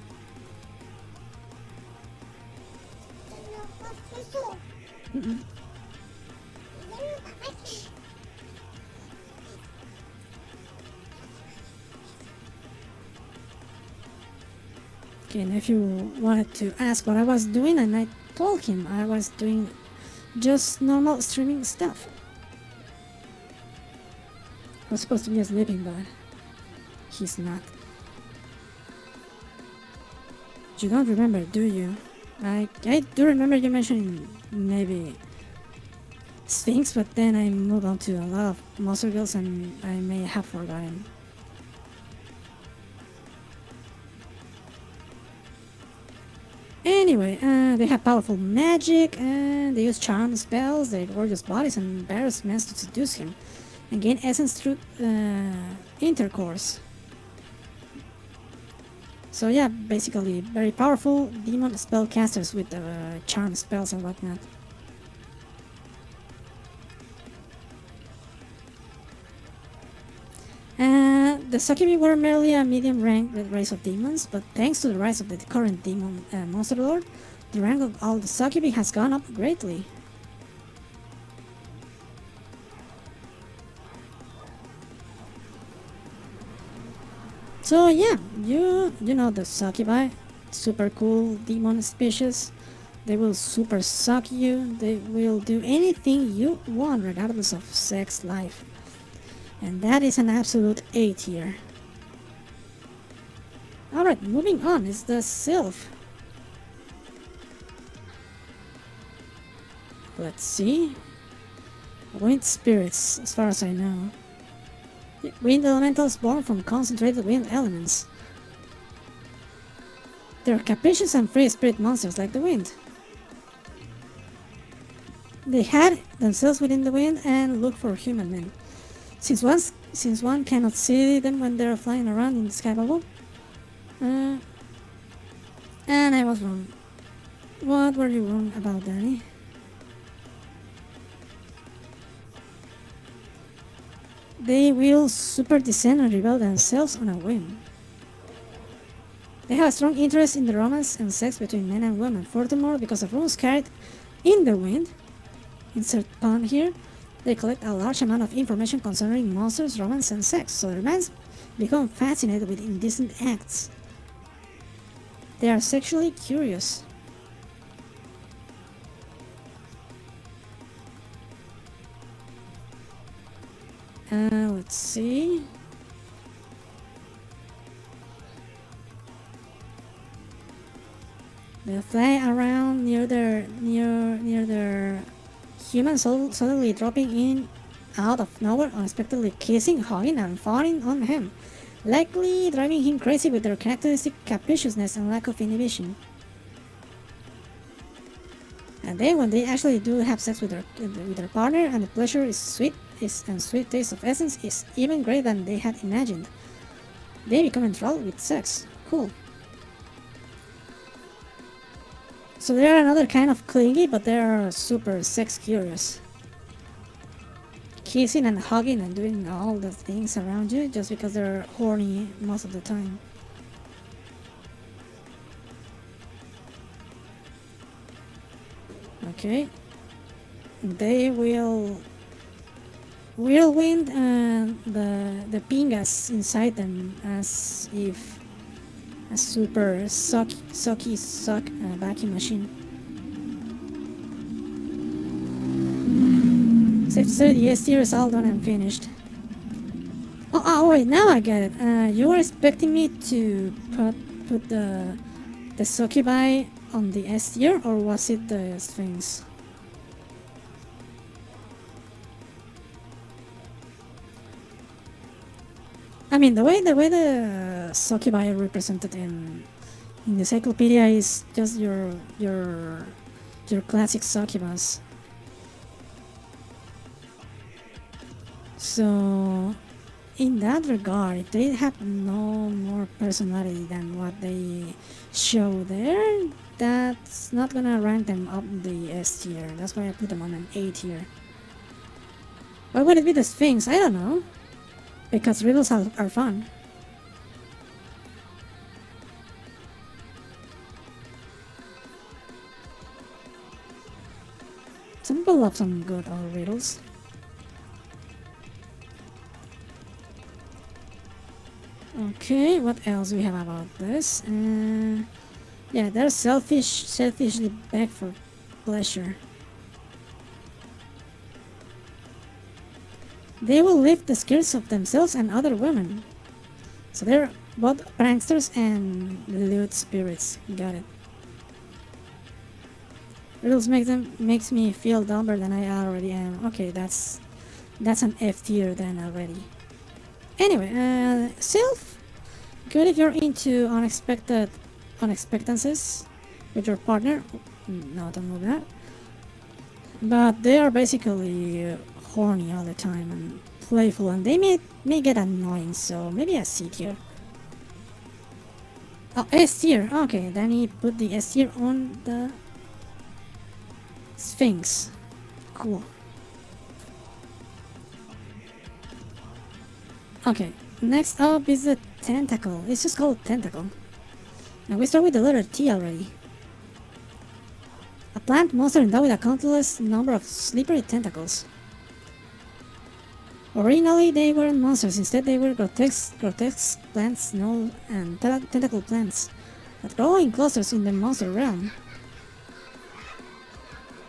Okay, nephew wanted to ask what I was doing, and I told him I was doing just normal streaming stuff. I was supposed to be sleeping, but he's not. You don't remember, do you? I do remember you mentioning maybe Sphinx, but then I moved on to a lot of monster girls and I may have forgotten. Anyway, they have powerful magic and they use charm spells, their gorgeous bodies and various means to seduce him and gain essence through intercourse. So yeah, basically very powerful demon spellcasters with charm spells and whatnot. The Succubi were merely a medium-ranked race of demons, but thanks to the rise of the current demon monster lord, the rank of all the Succubi has gone up greatly. So yeah, you know the Succubi, super cool demon species. They will super suck you. They will do anything you want regardless of sex life. And that is an absolute A tier. Alright, moving on is the Sylph. Let's see. Wind spirits, as far as I know. Wind elementals born from concentrated wind elements. They're capricious and free spirit monsters like the wind. They hide themselves within the wind and look for human men. Since one cannot see them when they're flying around in the sky bubble. And I was wrong. What were you wrong about, Danny? They will super descend and rebel themselves on a whim. They have a strong interest in the romance and sex between men and women. Furthermore, because of runes carried in the wind, insert pun here, they collect a large amount of information concerning monsters, romance, and sex, so their minds become fascinated with indecent acts. They are sexually curious. Let's see. They fly around near their humans, suddenly dropping in out of nowhere, unexpectedly kissing, hugging, and fawning on him, likely driving him crazy with their characteristic capriciousness and lack of inhibition. And then when they actually do have sex with their partner and the pleasure is sweet taste of essence is even greater than they had imagined, they become enthralled with sex. Cool. So they are another kind of clingy, but they are super sex curious. Kissing and hugging and doing all the things around you just because they're horny most of the time. Okay. They will whirlwind and the pingas inside them as if a super sucky vacuum machine. Safe to say the STR is all done and finished. Oh wait, now I get it. You were expecting me to put the Succubi on the S tier, or was it the Sphinx? I mean, the way the Succubi are represented in the Encyclopedia is just your classic Succubus. So in that regard, they have no more personality than what they show there. That's not gonna rank them up the S tier. That's why I put them on an A tier. Why would it be the Sphinx? I don't know. Because riddles are fun. Some people love some good riddles. Okay, what else we have about this? Yeah, they're selfishly beg for pleasure. They will lift the skirts of themselves and other women. So they're both pranksters and lewd spirits. Got it. Riddles makes me feel dumber than I already am. Okay, that's an F tier then already. Anyway, self, good if you're into unexpectancies with your partner. No, don't move that. But they are basically horny all the time and playful, and they may get annoying. So maybe a C tier. Oh, S tier. Okay, then he put the S tier on the Sphinx. Cool. Okay, next up is the Tentacle. It's just called Tentacle. Now we start with the letter T already. A plant monster endowed with a countless number of slippery tentacles. Originally they weren't monsters, instead they were grotesque plants, and tentacle plants that grow in clusters in the monster realm.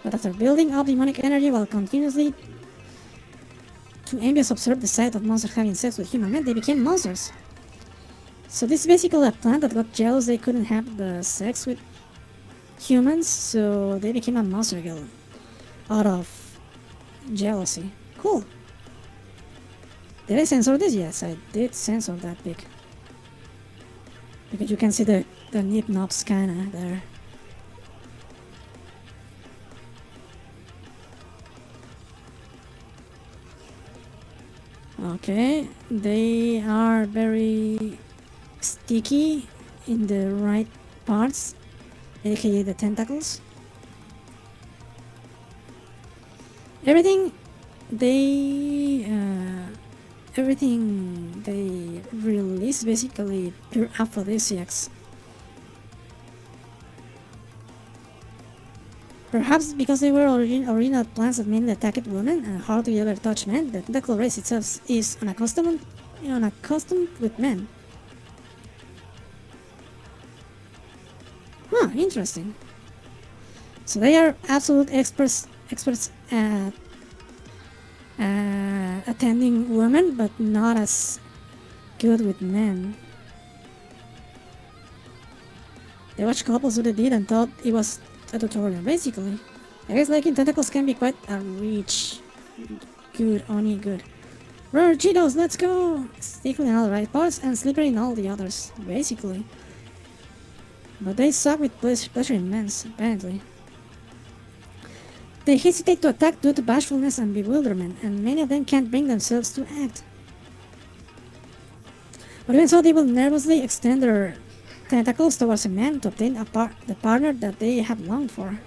But after building up demonic energy while continuously to envious observe the sight of monsters having sex with human men, they became monsters. So this is basically a plant that got jealous they couldn't have the sex with humans, so they became a monster guild out of jealousy. Cool. Did I censor this? Yes, I did censor that pic. Because you can see the nip knobs kinda there. Okay, they are very sticky in the right parts, aka the tentacles. Everything they release basically pure aphrodisiacs. Perhaps because they were original plants that mainly attacked women and hardly ever touched men, the tentacle race itself is unaccustomed with men. Huh, interesting. So they are absolute experts at attending women, but not as good with men. They watched couples who they did and thought it was a tutorial, basically. I guess liking tentacles can be quite a reach. Good, only good. Rare Cheetos, let's go! Stickly in all the right parts and slippery in all the others, basically. But they suck with pleasure immense, apparently. They hesitate to attack due to bashfulness and bewilderment, and many of them can't bring themselves to act. But even so, they will nervously extend their tentacles towards a man to obtain the partner that they have longed for.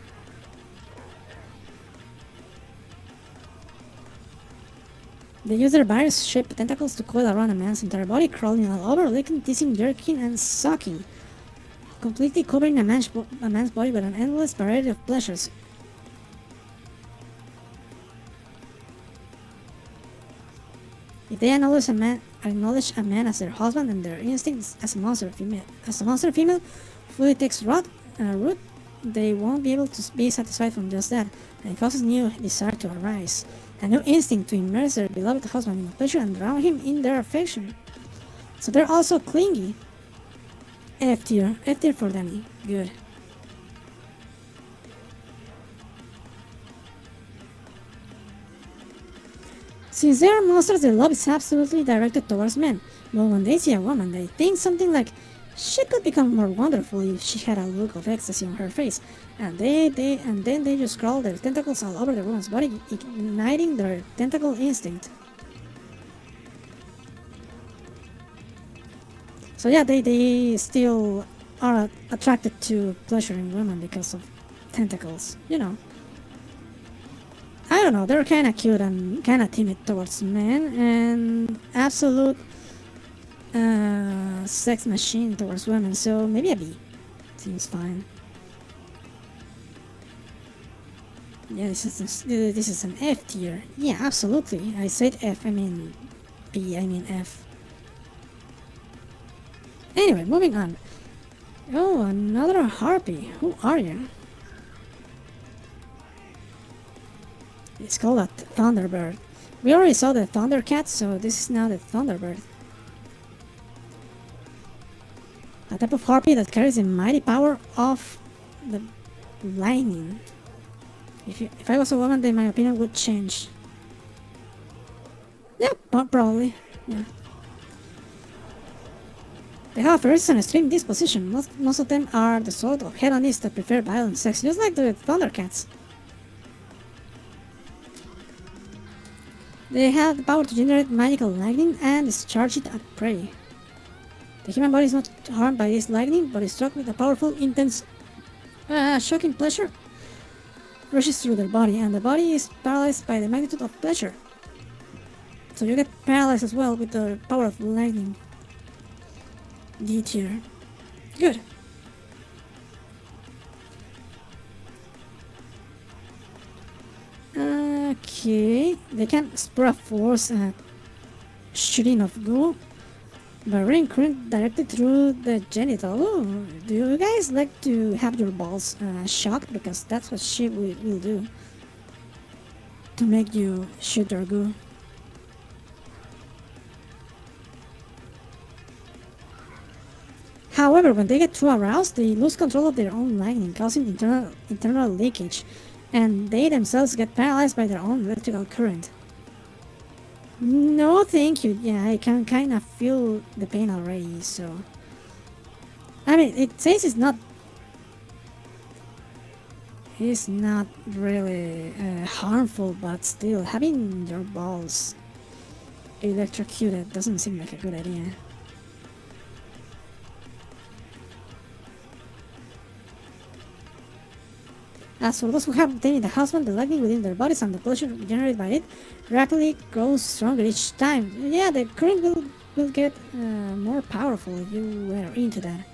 They use their virus-shaped tentacles to coil around a man's entire body, crawling all over, licking, teasing, jerking, and sucking, completely covering a man's body with an endless variety of pleasures. They acknowledge a man as their husband and their instincts as a monster female. As a monster female fully takes root, they won't be able to be satisfied from just that, and it causes new desire to arise, a new instinct to immerse their beloved husband in pleasure and drown him in their affection. So they're also clingy. F tier for Danny. Good. Since they are monsters, their love is absolutely directed towards men, but when they see a woman, they think something like, she could become more wonderful if she had a look of ecstasy on her face, and then they just crawl their tentacles all over the woman's body, igniting their tentacle instinct. So yeah, they still are attracted to pleasure in women because of tentacles, you know. I don't know, they're kinda cute and kinda timid towards men, and absolute sex machine towards women, so maybe a B. Seems fine. Yeah, this is an F tier. Yeah, absolutely. I said F, I mean B, I mean F. Anyway, moving on. Oh, another harpy. Who are you? It's called a Thunderbird. We already saw the Thundercat, so this is now the Thunderbird. A type of harpy that carries the mighty power of the lightning. If I was a woman, then my opinion would change. Yeah, probably. Yeah. They have a fierce and extreme disposition. Most of them are the sort of hedonists that prefer violent sex, just like the Thundercats. They have the power to generate magical lightning and discharge it at prey. The human body is not harmed by this lightning, but is struck with a powerful, intense, shocking pleasure rushes through their body, and the body is paralyzed by the magnitude of pleasure. So you get paralyzed as well with the power of lightning. D tier. Good. Okay, they can spur a force shooting of goo, but ring current directed through the genital. Ooh, do you guys like to have your balls shocked? Because that's what she will do to make you shoot your goo. However, when they get too aroused, they lose control of their own lightning, causing internal leakage, and they themselves get paralyzed by their own electrical current. No, thank you. Yeah, I can kind of feel the pain already, so... I mean, it says it's not really harmful, but still, having your balls electrocuted doesn't seem like a good idea. As for those who have obtained the husband, the lightning within their bodies and the pleasure generated by it rapidly grows stronger each time. Yeah, the current will get more powerful if you were into that.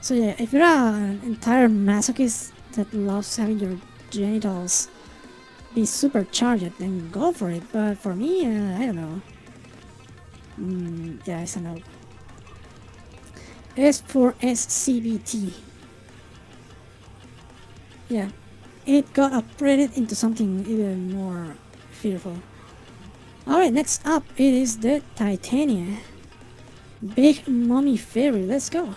So yeah, if you're an entire masochist that loves having your genitals be supercharged, then go for it. But for me, I don't know. Yeah, it's a no. S for SCBT. Yeah, it got upgraded into something even more fearful. Alright, next up it is the Titania. Big Mommy Fairy, let's go.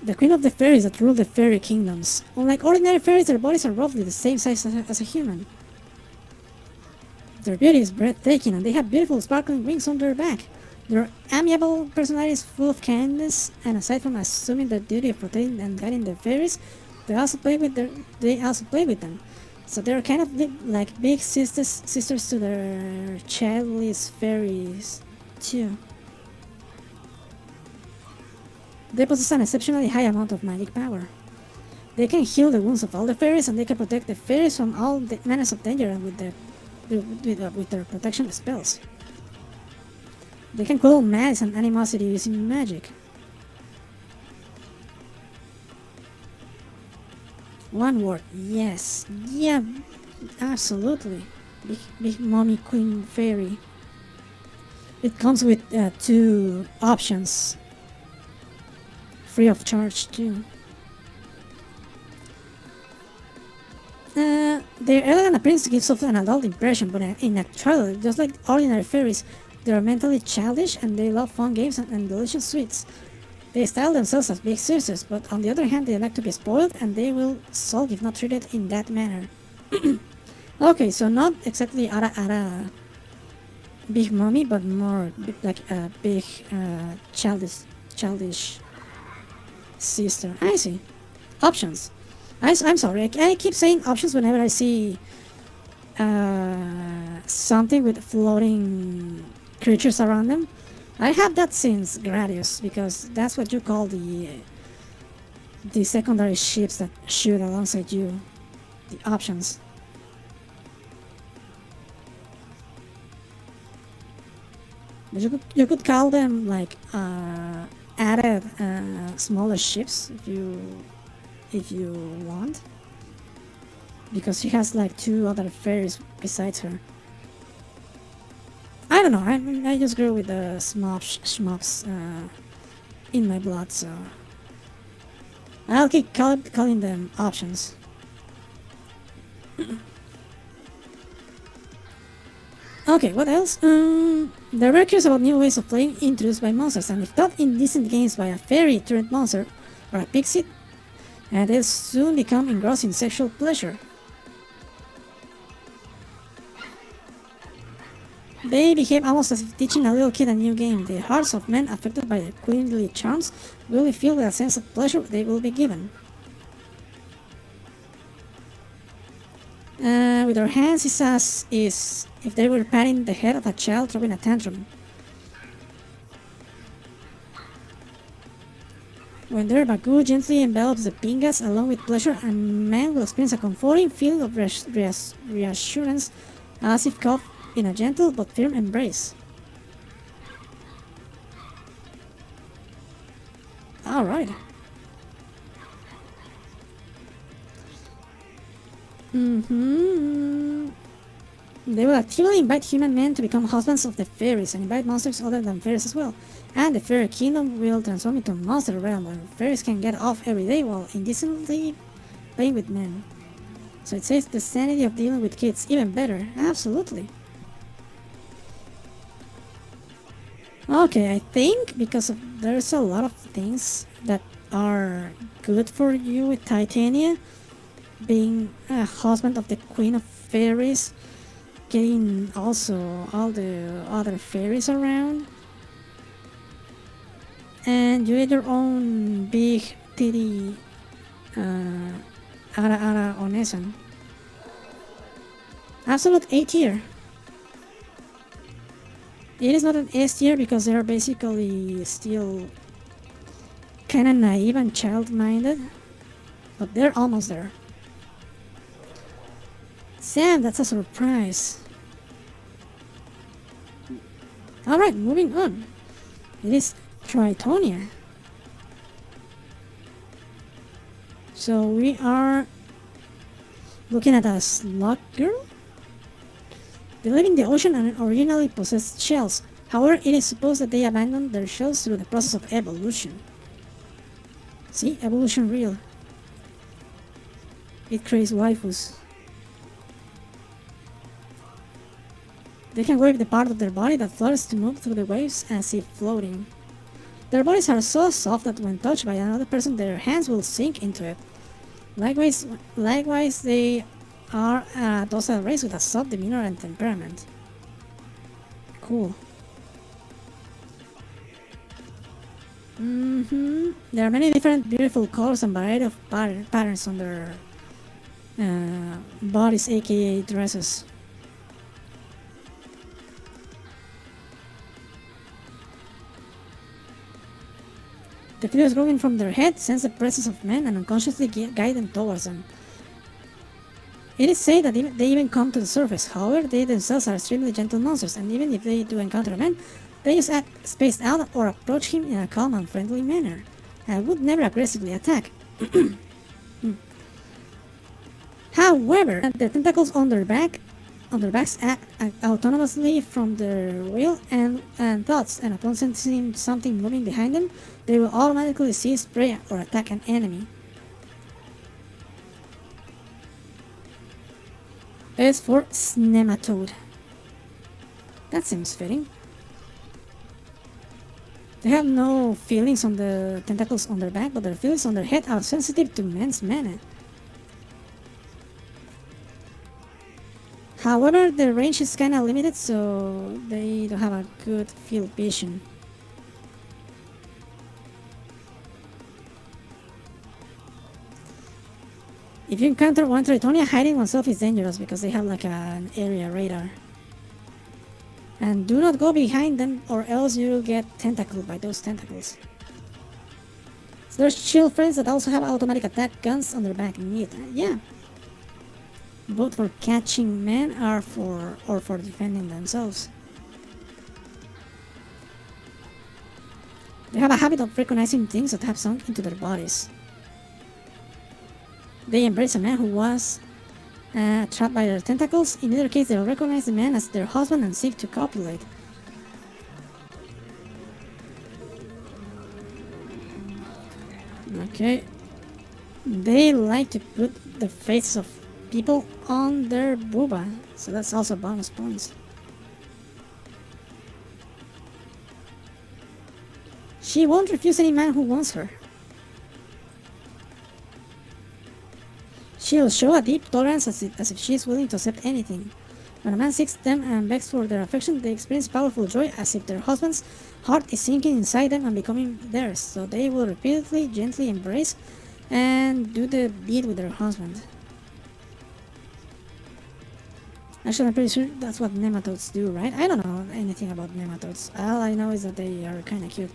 The queen of the fairies that rule the fairy kingdoms. Unlike ordinary fairies, their bodies are roughly the same size as a human. Their beauty is breathtaking and they have beautiful sparkling wings on their back. Their amiable personalities full of kindness, and aside from assuming the duty of protecting and guiding the fairies, they also play with them. So they're kind of like big sisters to their childless fairies too. They possess an exceptionally high amount of magic power. They can heal the wounds of all the fairies, and they can protect the fairies from all the menace of danger with their protection spells. They can quell malice and animosity using magic. One word, yes. Yeah, absolutely. Big Mommy Queen Fairy. It comes with 2 options, free of charge too. Their elegant appearance gives off an adult impression, but in actuality, just like ordinary fairies, they are mentally childish and they love fun games and delicious sweets. They style themselves as big sisters, but on the other hand, they like to be spoiled and they will sulk if not treated in that manner. Okay, so not exactly Ara Big Mommy, but more like a big childish sister. I see. Options. I'm sorry, I keep saying options whenever I see something with floating creatures around them. I have that since Gradius, because that's what you call the secondary ships that shoot alongside you. The options. But you could call them like added smaller ships if you want, because she has like 2 other fairies besides her. I don't know. I just grew with the schmops in my blood, so I'll keep calling them options. Okay, what else? There were curious about new ways of playing introduced by monsters, and if taught in decent games by a fairy turned monster or a pixie, and they'll soon become engrossed in sexual pleasure. They behave almost as if teaching a little kid a new game. The hearts of men affected by their queenly charms will be filled with a sense of pleasure they will be given. With their hands, his as is if they were patting the head of a child throwing a tantrum. When their bagoo gently envelops the pingas along with pleasure, a man will experience a comforting feeling of reassurance as if caught in a gentle but firm embrace. Alright. They will actively invite human men to become husbands of the fairies and invite monsters other than fairies as well. And the fairy kingdom will transform into a monster realm where fairies can get off every day while indecently playing with men. So it says the sanity of dealing with kids even better. Absolutely. Okay, I think because there's a lot of things that are good for you with Titania, being a husband of the Queen of Fairies, getting also all the other fairies around, and you get your own big titty Ara Onesan. Absolute A tier. It is not an S tier because they are basically still kinda naive and child-minded, but they're almost there. Sam, that's a surprise. Alright, moving on. It is Tritonia. So we are looking at a slug girl. They live in the ocean and originally possessed shells. However, it is supposed that they abandoned their shells through the process of evolution. See, evolution real. It creates waifus. They can wave the part of their body that flutters to move through the waves as if floating. Their bodies are so soft that when touched by another person, their hands will sink into it. Likewise, they are a docile race with a soft demeanor and temperament. Cool. There are many different beautiful colors and variety of patterns on their bodies, aka dresses. The figures growing from their head sense the presence of men and unconsciously guide them towards them. It is said that they even come to the surface. However, they themselves are extremely gentle monsters, and even if they do encounter a man, they just act spaced out or approach him in a calm and friendly manner, and would never aggressively attack. However, the tentacles on their back on their backs act autonomously from their will and thoughts, and upon sensing something moving behind them, they will automatically seize prey or attack an enemy. S for Nematode. That seems fitting. They have no feelings on the tentacles on their back, but their feelings on their head are sensitive to men's mana. However, the range is kinda limited, so they don't have a good field vision. If you encounter one Tritonia, hiding oneself is dangerous because they have like an area radar. And do not go behind them or else you'll get tentacled by those tentacles. So there's shield friends that also have automatic attack guns on their back. Neat. Yeah. Both for catching men or for defending themselves. They have a habit of recognizing things that have sunk into their bodies. They embrace a man who was trapped by their tentacles. In either case, they'll recognize the man as their husband and seek to copulate. Okay. They like to put the faces of people on their booba, so that's also bonus points. She won't refuse any man who wants her. She'll show a deep tolerance as if she is willing to accept anything. When a man seeks them and begs for their affection, they experience powerful joy as if their husband's heart is sinking inside them and becoming theirs, so they will repeatedly, gently embrace and do the deed with their husband. Actually, I'm pretty sure that's what nematodes do, right? I don't know anything about nematodes. All I know is that they are kinda cute.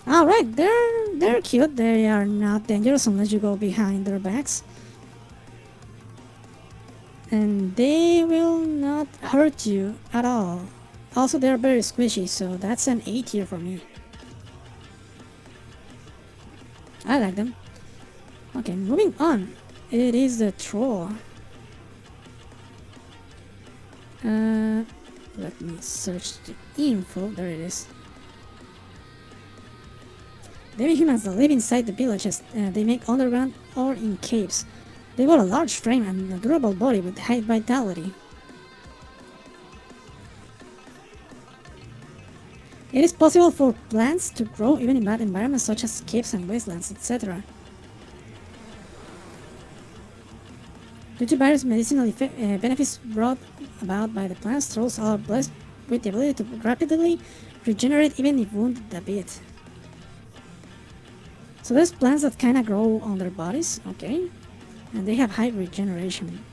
Alright, they're cute. They are not dangerous unless you go behind their backs. And they will not hurt you at all. Also, they're very squishy, so that's an A tier for me. I like them. Okay, moving on. It is the troll. Let me search the info. There it is. Demi-humans that live inside the villages, they make underground or in caves. They got a large frame and a durable body with high vitality. It is possible for plants to grow even in bad environments such as caves and wastelands, etc. Due to various medicinal benefits brought about by the plants, trolls are blessed with the ability to rapidly regenerate even if wounded a bit. So there's plants that kinda grow on their bodies, okay, and they have high regeneration.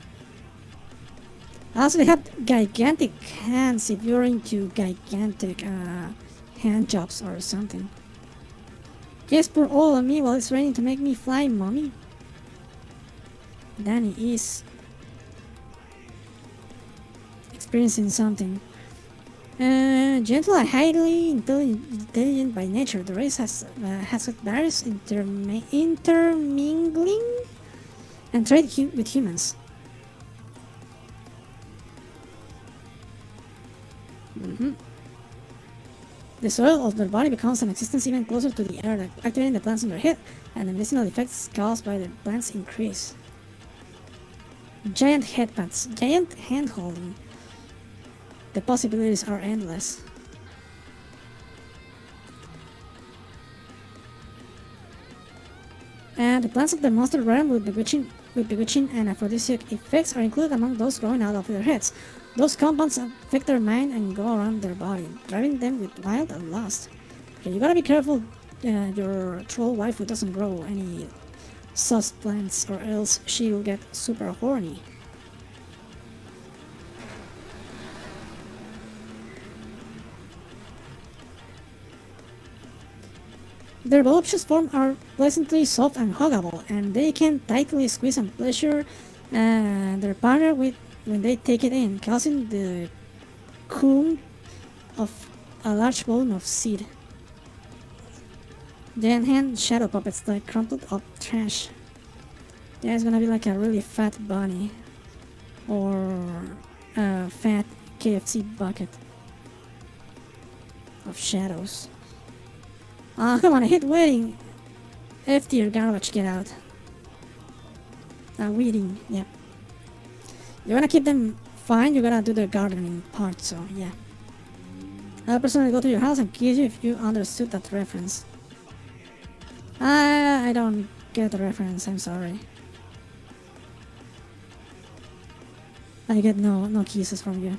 Also, they have gigantic hands if you're into gigantic hand jobs or something. Yes, pour all on me while it's raining to make me fly, mommy. Danny is experiencing something. Gentle and highly intelligent by nature, the race has various intermingling and trade with humans. The soil of their body becomes an existence even closer to the earth, activating the plants on their head, and the medicinal effects caused by the plants increase. Giant headpats, giant hand-holding. The possibilities are endless. And the plants of the monster realm with bewitching and aphrodisiac effects are included among those growing out of their heads. Those compounds affect their mind and go around their body, driving them with wild and lust. Okay, you gotta be careful your troll waifu doesn't grow any sus plants or else she will get super horny. Their voluptuous form are pleasantly soft and huggable, and they can tightly squeeze and pleasure their partner when they take it in, causing the cum of a large volume of seed. Giant hand shadow puppets like crumpled up trash. There's gonna be like a really fat bunny. or a fat KFC bucket of shadows. Ah, come on, I hate waiting. F tier garbage, get out. Weeding, yeah. You wanna keep them fine, you gotta do the gardening part, so yeah. I'll personally go to your house and kill you if you understood that reference. I don't get the reference, I'm sorry. I get no kisses from you.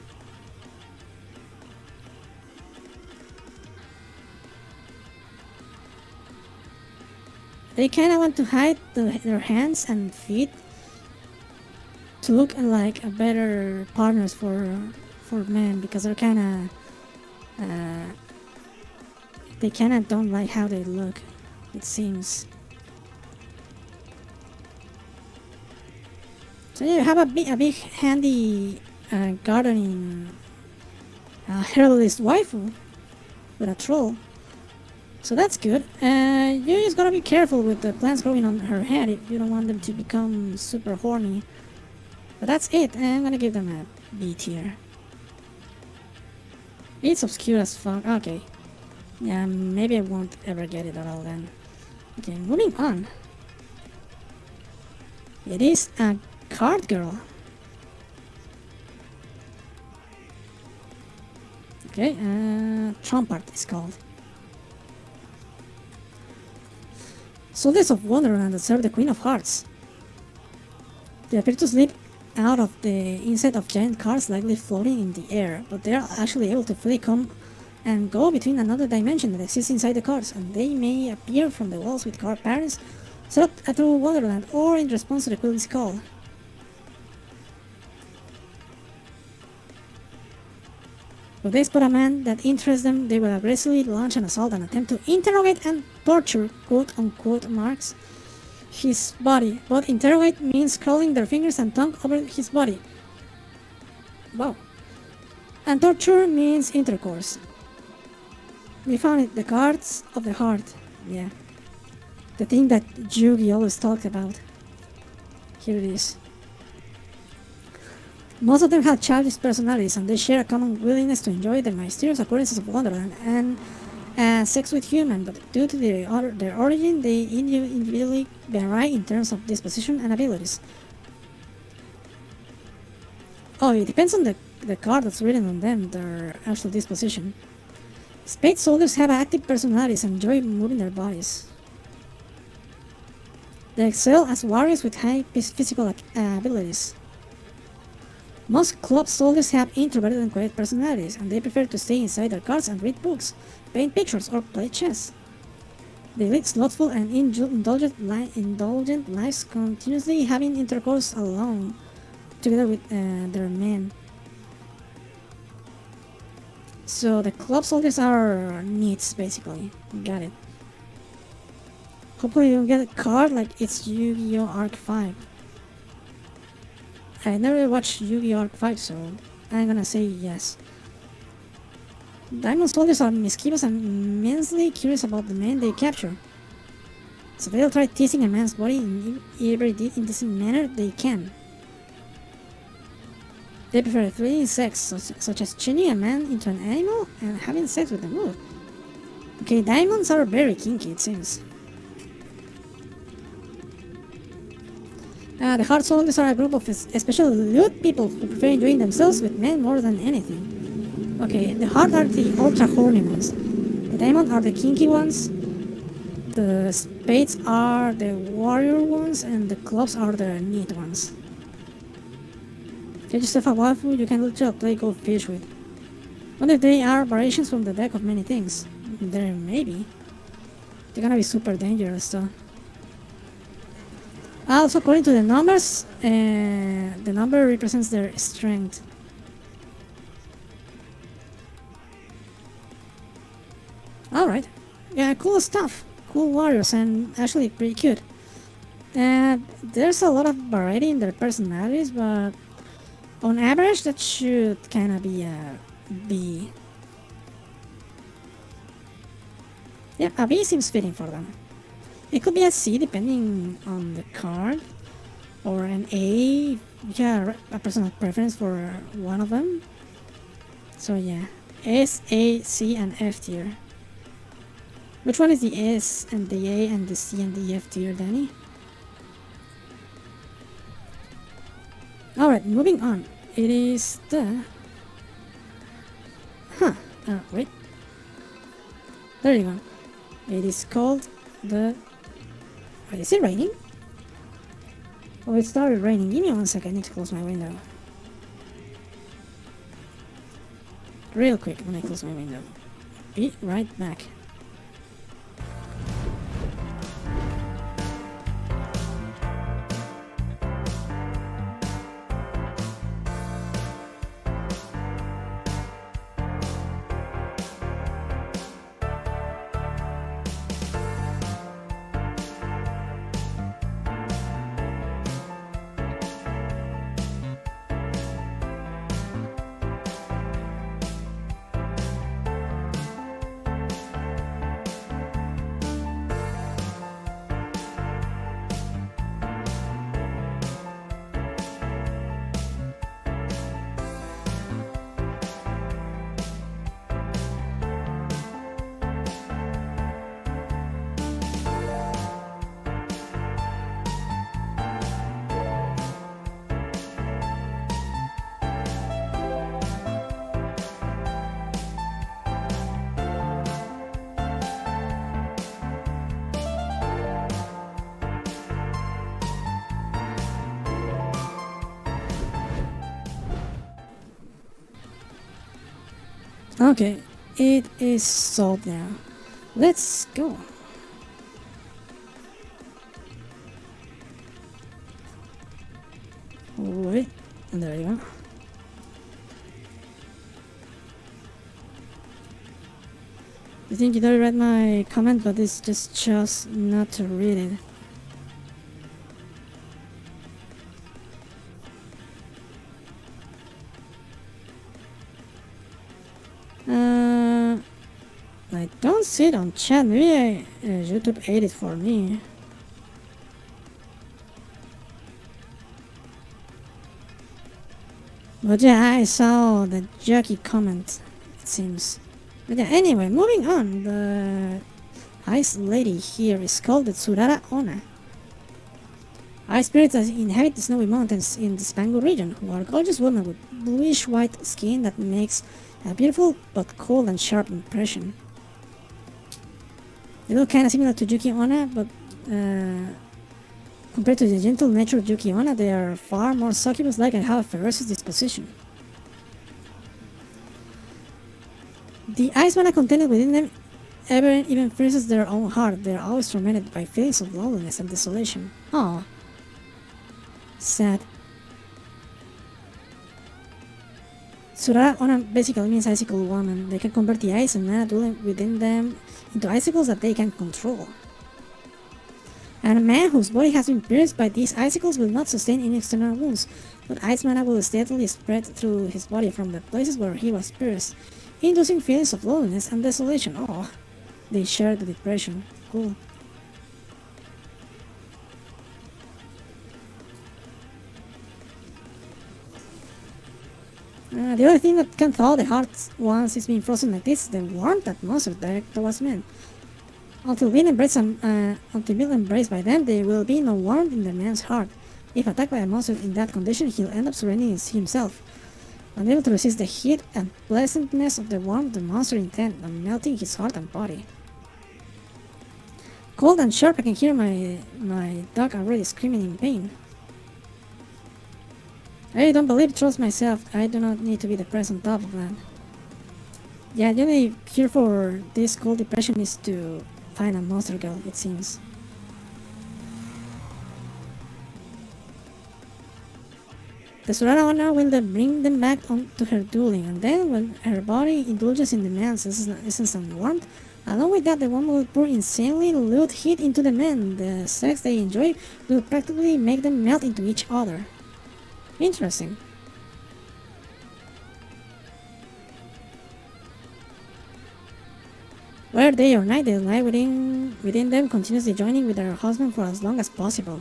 They kinda want to hide their hands and feet to look like a better partners for men, because they're kinda they kinda don't like how they look, it seems. So yeah, you have a big handy gardening heraldist waifu with a troll. So that's good. You just gotta be careful with the plants growing on her head if you don't want them to become super horny. But that's it. I'm gonna give them a B tier. It's obscure as fuck. Okay. Yeah, maybe I won't ever get it at all then. Okay, moving on. It is a card girl. Okay, Trumpart is called. Soldiers of Wonderland that serve the Queen of Hearts. They appear to slip out of the inside of giant cards likely floating in the air, but they are actually able to freely come and go between another dimension that exists inside the cards, and they may appear from the walls with card parents set up through Wonderland or in response to the Queen's call. If they spot a man that interests them, they will aggressively launch an assault and attempt to interrogate and torture, quote-unquote marks, his body. But interrogate means crawling their fingers and tongue over his body. Wow. And torture means intercourse. We found it, the cards of the heart. Yeah. The thing that Yugi always talked about. Here it is. Most of them have childish personalities, and they share a common willingness to enjoy the mysterious occurrences of Wonderland and sex with humans, but due to their origin, they individually vary in terms of disposition and abilities. Oh, it depends on the card that's written on them, their actual disposition. Spade soldiers have active personalities and enjoy moving their bodies. They excel as warriors with high physical abilities. Most club soldiers have introverted and quiet personalities, and they prefer to stay inside their cards and read books, paint pictures, or play chess. They lead slothful and indulgent lives, continuously having intercourse alone, together with their men. So the club soldiers are neats, basically. Got it. Hopefully you'll get a card like it's Yu-Gi-Oh! Arc 5. I never watched Yu-Gi-Oh! Arc 5, so I'm gonna say yes. Diamond soldiers are mischievous and immensely curious about the men they capture. So they'll try teasing a man's body in every indecent manner they can. They prefer thrilling sex, such as changing a man into an animal and having sex with them. Ooh. Okay, diamonds are very kinky, it seems. The heart soldiers are a group of especially lewd people who prefer enjoying themselves with men more than anything. Okay, the heart are the ultra horny ones. The diamond are the kinky ones. The spades are the warrior ones, and the clubs are the neat ones. Get yourself a waifu you can literally play goldfish with. Wonder if they are variations from the deck of many things. There may be. They're gonna be super dangerous though. Also, according to the numbers, the number represents their strength. Alright. Yeah, cool stuff. Cool warriors and actually pretty cute. There's a lot of variety in their personalities, but on average that should kinda be a B. Yeah, a B seems fitting for them. It could be a C depending on the card. or an A. Yeah, a personal preference for one of them. So yeah, S, A, C, and F tier. Which one is the S and the A and the C and the F tier, Danny? Alright, moving on. It is the... wait. There you go. It is called the... Wait, is it raining? Oh, it started raining. Give me 1 second. I need to close my window. Real quick when I close my window. Be right back. Okay, it is solved now. Let's go. Wait, and there you go. I think you already read my comment, but it's just chose not to read it. I don't see it on chat. Maybe YouTube ate it for me. But yeah, I saw the jerky comment, it seems. But yeah, anyway, moving on. The ice lady here is called the Tsurara Ona. Ice spirits that inhabit the snowy mountains in the Spangle region, who are gorgeous women with bluish-white skin that makes a beautiful but cold and sharp impression. They look kinda similar to Yuki Onna, but compared to the gentle nature of Yuki Onna, they are far more succubus-like and have a ferocious disposition. The ice mana contained within them even freezes their own heart. They are always tormented by feelings of loneliness and desolation. Oh, sad. Tsurara Onna basically means icicle woman. They can convert the ice and mana dwelling within them into icicles that they can control. And a man whose body has been pierced by these icicles will not sustain any external wounds, but ice mana will steadily spread through his body from the places where he was pierced, inducing feelings of loneliness and desolation. Oh, they share the depression. Cool. The only thing that can thaw the heart once it's been frozen like this is the warmth that monsters direct towards men. Until being embraced by them, there will be no warmth in the man's heart. If attacked by a monster in that condition, he'll end up surrendering himself, unable to resist the heat and pleasantness of the warmth the monster intends, and melting his heart and body. Cold and sharp, I can hear my dog already screaming in pain. I don't believe, trust myself. I do not need to be depressed on top of that. Yeah, the only cure for this cold depression is to find a monster girl, it seems. The Tsurara Onna will then bring them back to her dueling, and then when her body indulges in the man's essence and warmth, along with that the woman will pour insanely lewd heat into the men. The sex they enjoy will practically make them melt into each other. Interesting. Whether day or night, they lie within them, continuously joining with their husband for as long as possible.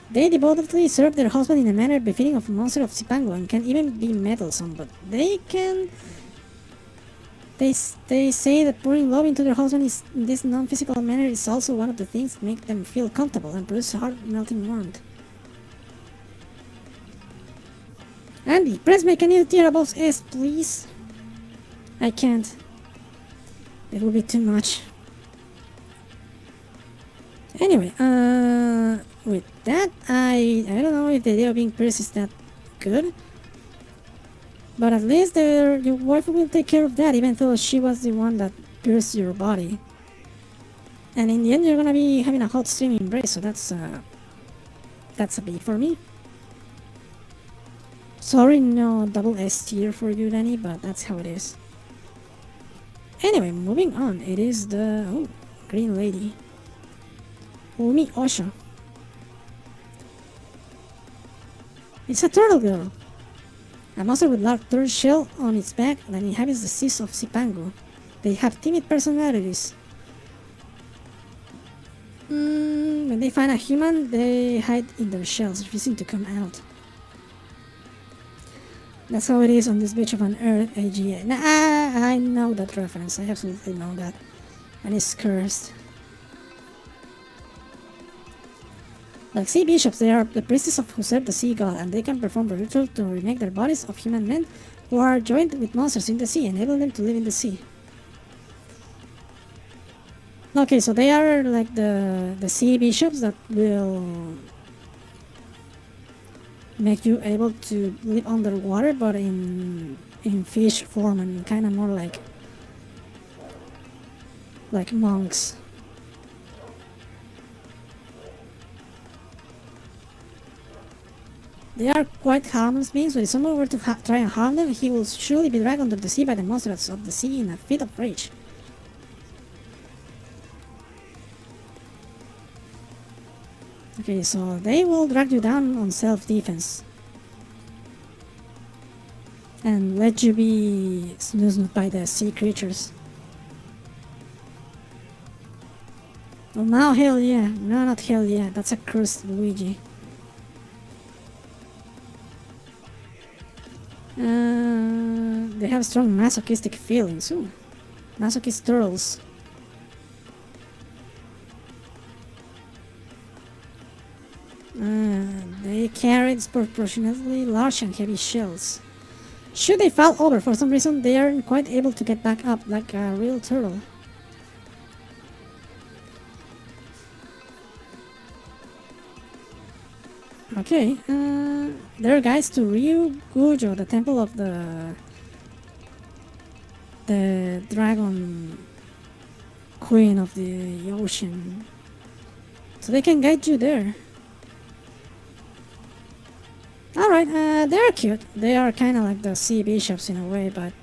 They devotedly serve their husband in a manner befitting of a monster of Zipango and can even be meddlesome, but they can. They say that pouring love into their husband in this non-physical manner is also one of the things that make them feel comfortable and produce heart-melting warmth. Andy, press my can you tear above S, please? I can't. It will be too much. Anyway, with that, I don't know if the idea of being pierced is that good. But at least your wife will take care of that, even though she was the one that pierced your body. And in the end, you're gonna be having a hot stream embrace, so that's a B for me. Sorry, no double S tier for you, Danny, but that's how it is. Anyway, moving on, it is the green lady, Umi Osho. It's a turtle girl. A monster with large turtle shell on its back that inhabits the seas of Zipango. They have timid personalities. When they find a human, they hide in their shells, refusing to come out. That's how it is on this beach of an Earth AGA. Nah, I know that reference, I absolutely know that. And it's cursed. Like sea bishops, they are the priestess of who serve the sea god, and they can perform the ritual to remake their bodies of human men who are joined with monsters in the sea, enabling them to live in the sea. Okay, so they are like the sea bishops that will make you able to live underwater, but in fish form and kind of more like monks. They are quite harmless beings, so if someone were to try and harm them, he will surely be dragged under the sea by the monsters of the sea in a fit of rage. Okay, so they will drag you down on self-defense and let you be snoozed by the sea creatures. Well, now hell yeah. No, not hell yeah. That's a cursed Luigi. They have strong masochistic feelings. Ooh. Masochist turtles. They carry disproportionately large and heavy shells. Should they fall over for some reason, they aren't quite able to get back up like a real turtle. Okay, there are guides to Ryu Gujo, the temple of the dragon queen of the ocean. So they can guide you there. Alright, they're cute. They are kinda like the sea bishops in a way, but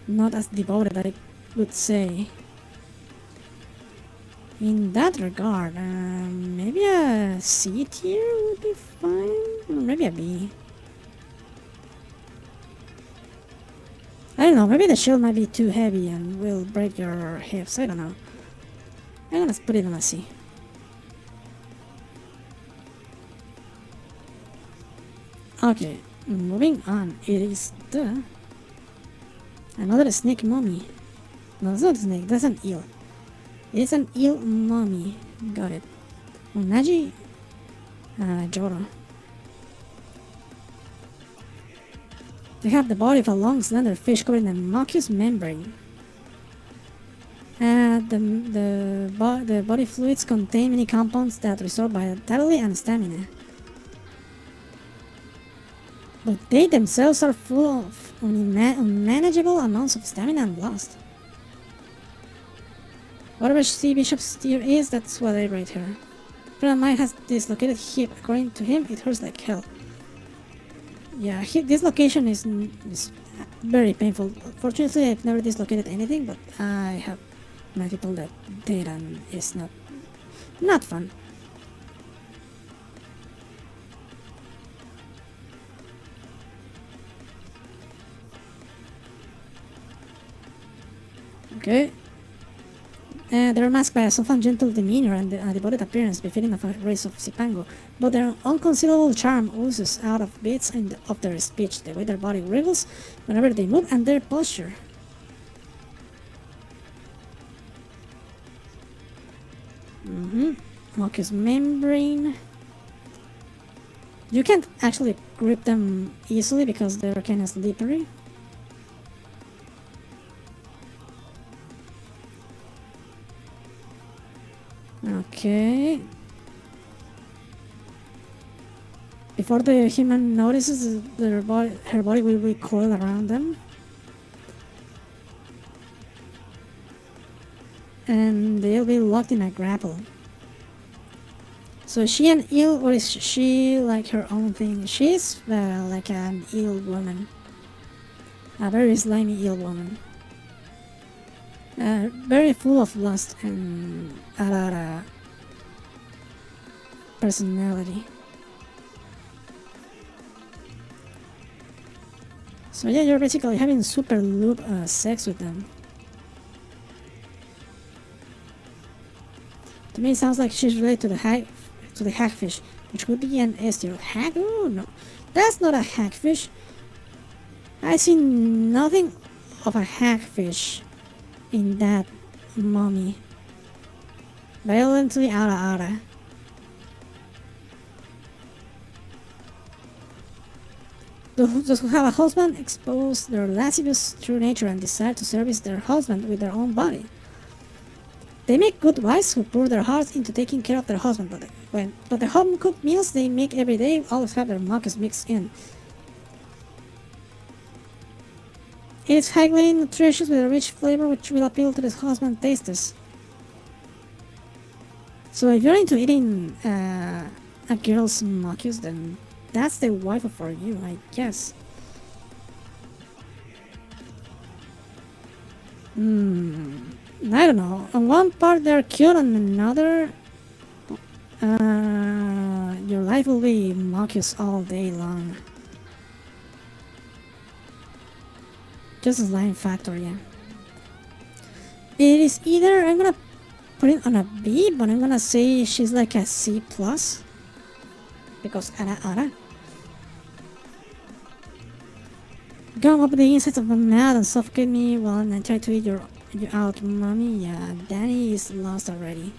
not as devoted as I would say. In that regard, maybe a C tier would be fine, or maybe a B. I don't know, maybe the shell might be too heavy and will break your hips, I don't know. I'm gonna put it on a C. Okay, moving on, it is another snake mummy. No, it's not a snake, that's an eel. It is an eel mummy. Got it. Unaji Joro. They have the body of a long, slender fish covered in a mucus membrane. The body fluids contain many compounds that restore vitality and stamina. But they themselves are full of unmanageable amounts of stamina and lust. Whatever sea bishop's tier is, that's what I write here. Friend of mine has dislocated hip. According to him, it hurts like hell. Yeah, dislocation is very painful. Fortunately, I've never dislocated anything, but I have met people that did, and it's not fun. Okay. They're masked by a soft and gentle demeanor and a devoted appearance befitting of a race of Zipango, but their unconcealable charm oozes out of bits of their speech, the way their body wriggles whenever they move, and their posture. Mucus membrane. You can't actually grip them easily because they're kind of slippery. Okay. Before the human notices, her body will recoil around them. And they'll be locked in a grapple. So is she an eel or is she like her own thing? She's like an eel woman. A very slimy eel woman. Very full of lust and a lot of personality. So yeah, you're basically having super loop sex with them. To me, it sounds like she's related to the hagfish, which would be an S-tier. Hag? Oh no, that's not a hagfish. I see nothing of a hagfish in that mummy. Violently ara. Those who have a husband expose their lascivious true nature and desire to service their husband with their own body. They make good wives who pour their hearts into taking care of their husband, but the home-cooked meals they make every day always have their mucus mixed in. It is highly nutritious with a rich flavor which will appeal to the husband's tastes. So if you're into eating a girl's mucus, then that's the wife for you, I guess. I don't know. On one part they're cute, on another, your life will be mucus all day long. Just a slime factor, yeah. It is either, I'm gonna put it on a B, but I'm gonna say she's like a C+. Because ara. Gum up the insides of my mouth and suffocate me while I try to eat you out, mommy. Yeah, Danny is lost already.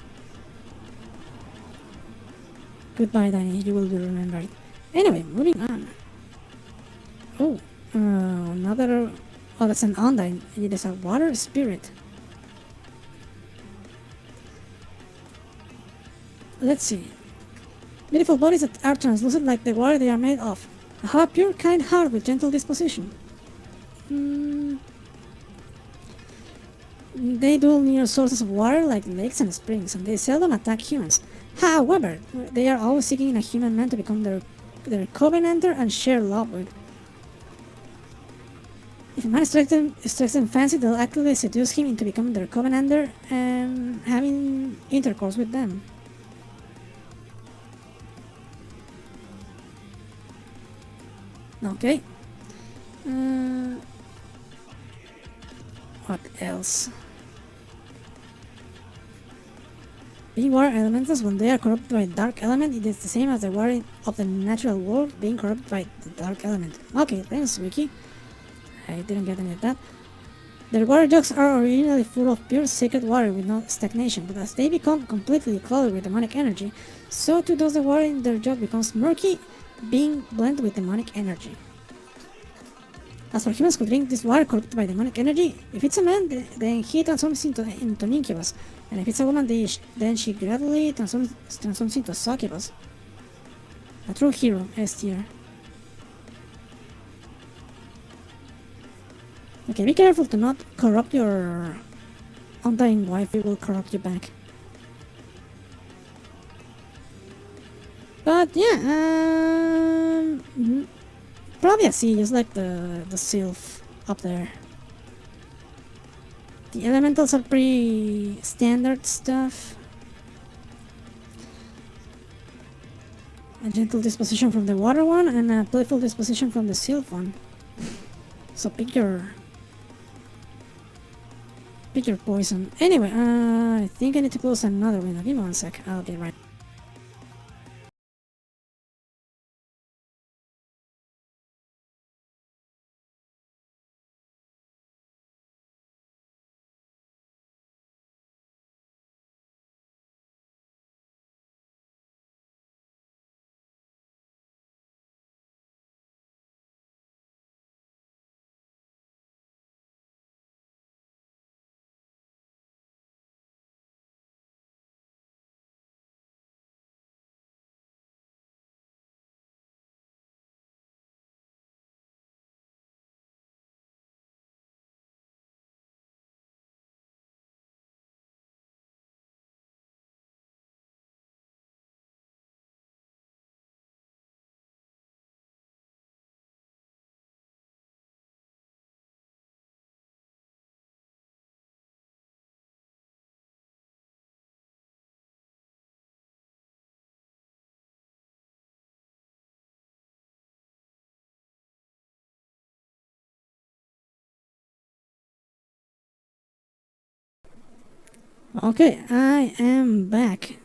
Goodbye, Danny. You will be remembered. Anyway, moving on. Oh, another. Oh, that's an Undyne. It is a water spirit. Let's see. Beautiful bodies that are translucent like the water they are made of. Have a pure, kind heart with gentle disposition. They dwell near sources of water like lakes and springs, and they seldom attack humans. However, they are always seeking a human man to become their covenanter and share love with. If a man strikes them fancy, they'll actively seduce him into becoming their covenanter and having intercourse with them. Okay. What else? Being water elementals, when they are corrupted by dark element, it is the same as the water of the natural world being corrupted by the dark element. Okay, thanks, Wiki. I didn't get any of that. Their water jugs are originally full of pure sacred water with no stagnation, but as they become completely clouded with demonic energy, so too does the water in their jug becomes murky, being blended with demonic energy. As for humans who drink this water corrupted by demonic energy, if it's a man, then he transforms into an incubus, and if it's a woman, then she gradually transforms into a succubus. A true hero, S tier. Okay, be careful to not corrupt your undying wife, it will corrupt you back. But yeah, probably a C, just like the sylph up there. The elementals are pretty standard stuff. A gentle disposition from the water one and a playful disposition from the sylph one. So pick your Pick your poison. Anyway, I think I need to close another window. Give me 1 sec. I'll be right. Okay, I am back.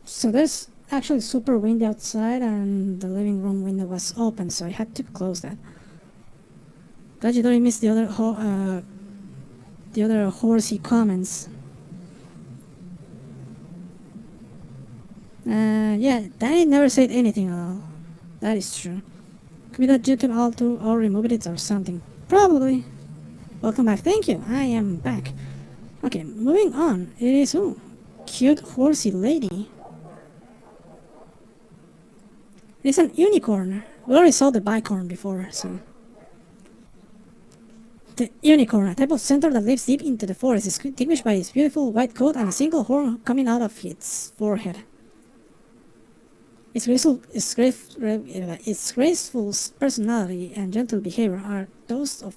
So there's actually super windy outside, and the living room window was open, so I had to close that. Glad you don't miss the other horsey comments. Yeah, Danny never said anything at all. That is true. Could be that YouTube alter or removed it or something. Probably. Welcome back. Thank you. I am back. Okay, moving on. It is cute horsey lady. It's an unicorn. We already saw the bicorn before, so. The unicorn, a type of centaur that lives deep into the forest, is distinguished by its beautiful white coat and a single horn coming out of its forehead. Its graceful personality and gentle behavior are those of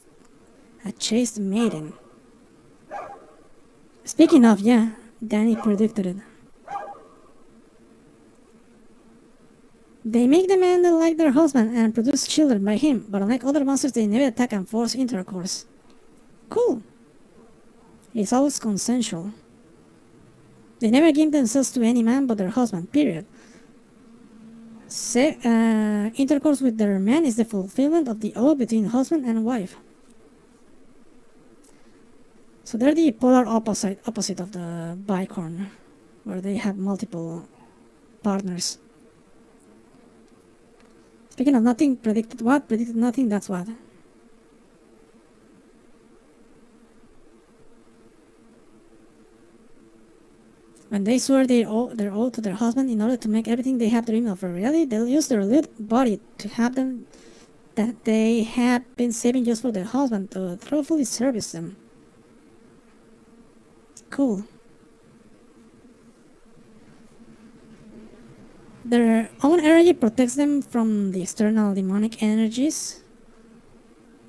a chaste maiden. Speaking of, yeah, Danny predicted it. They make the man like their husband and produce children by him, but unlike other monsters, they never attack and force intercourse. Cool. It's always consensual. They never give themselves to any man but their husband, period. Intercourse with their man is the fulfillment of the oath between husband and wife. So they're the polar opposite of the bicorn, where they have multiple partners. Speaking of nothing, predicted what? Predicted nothing, that's what. When they swear their oath to their husband in order to make everything they have dreamed of a reality, they'll use their little body to have them that they had been saving just for their husband to thoroughly service them. Cool. Their own energy protects them from the external demonic energies,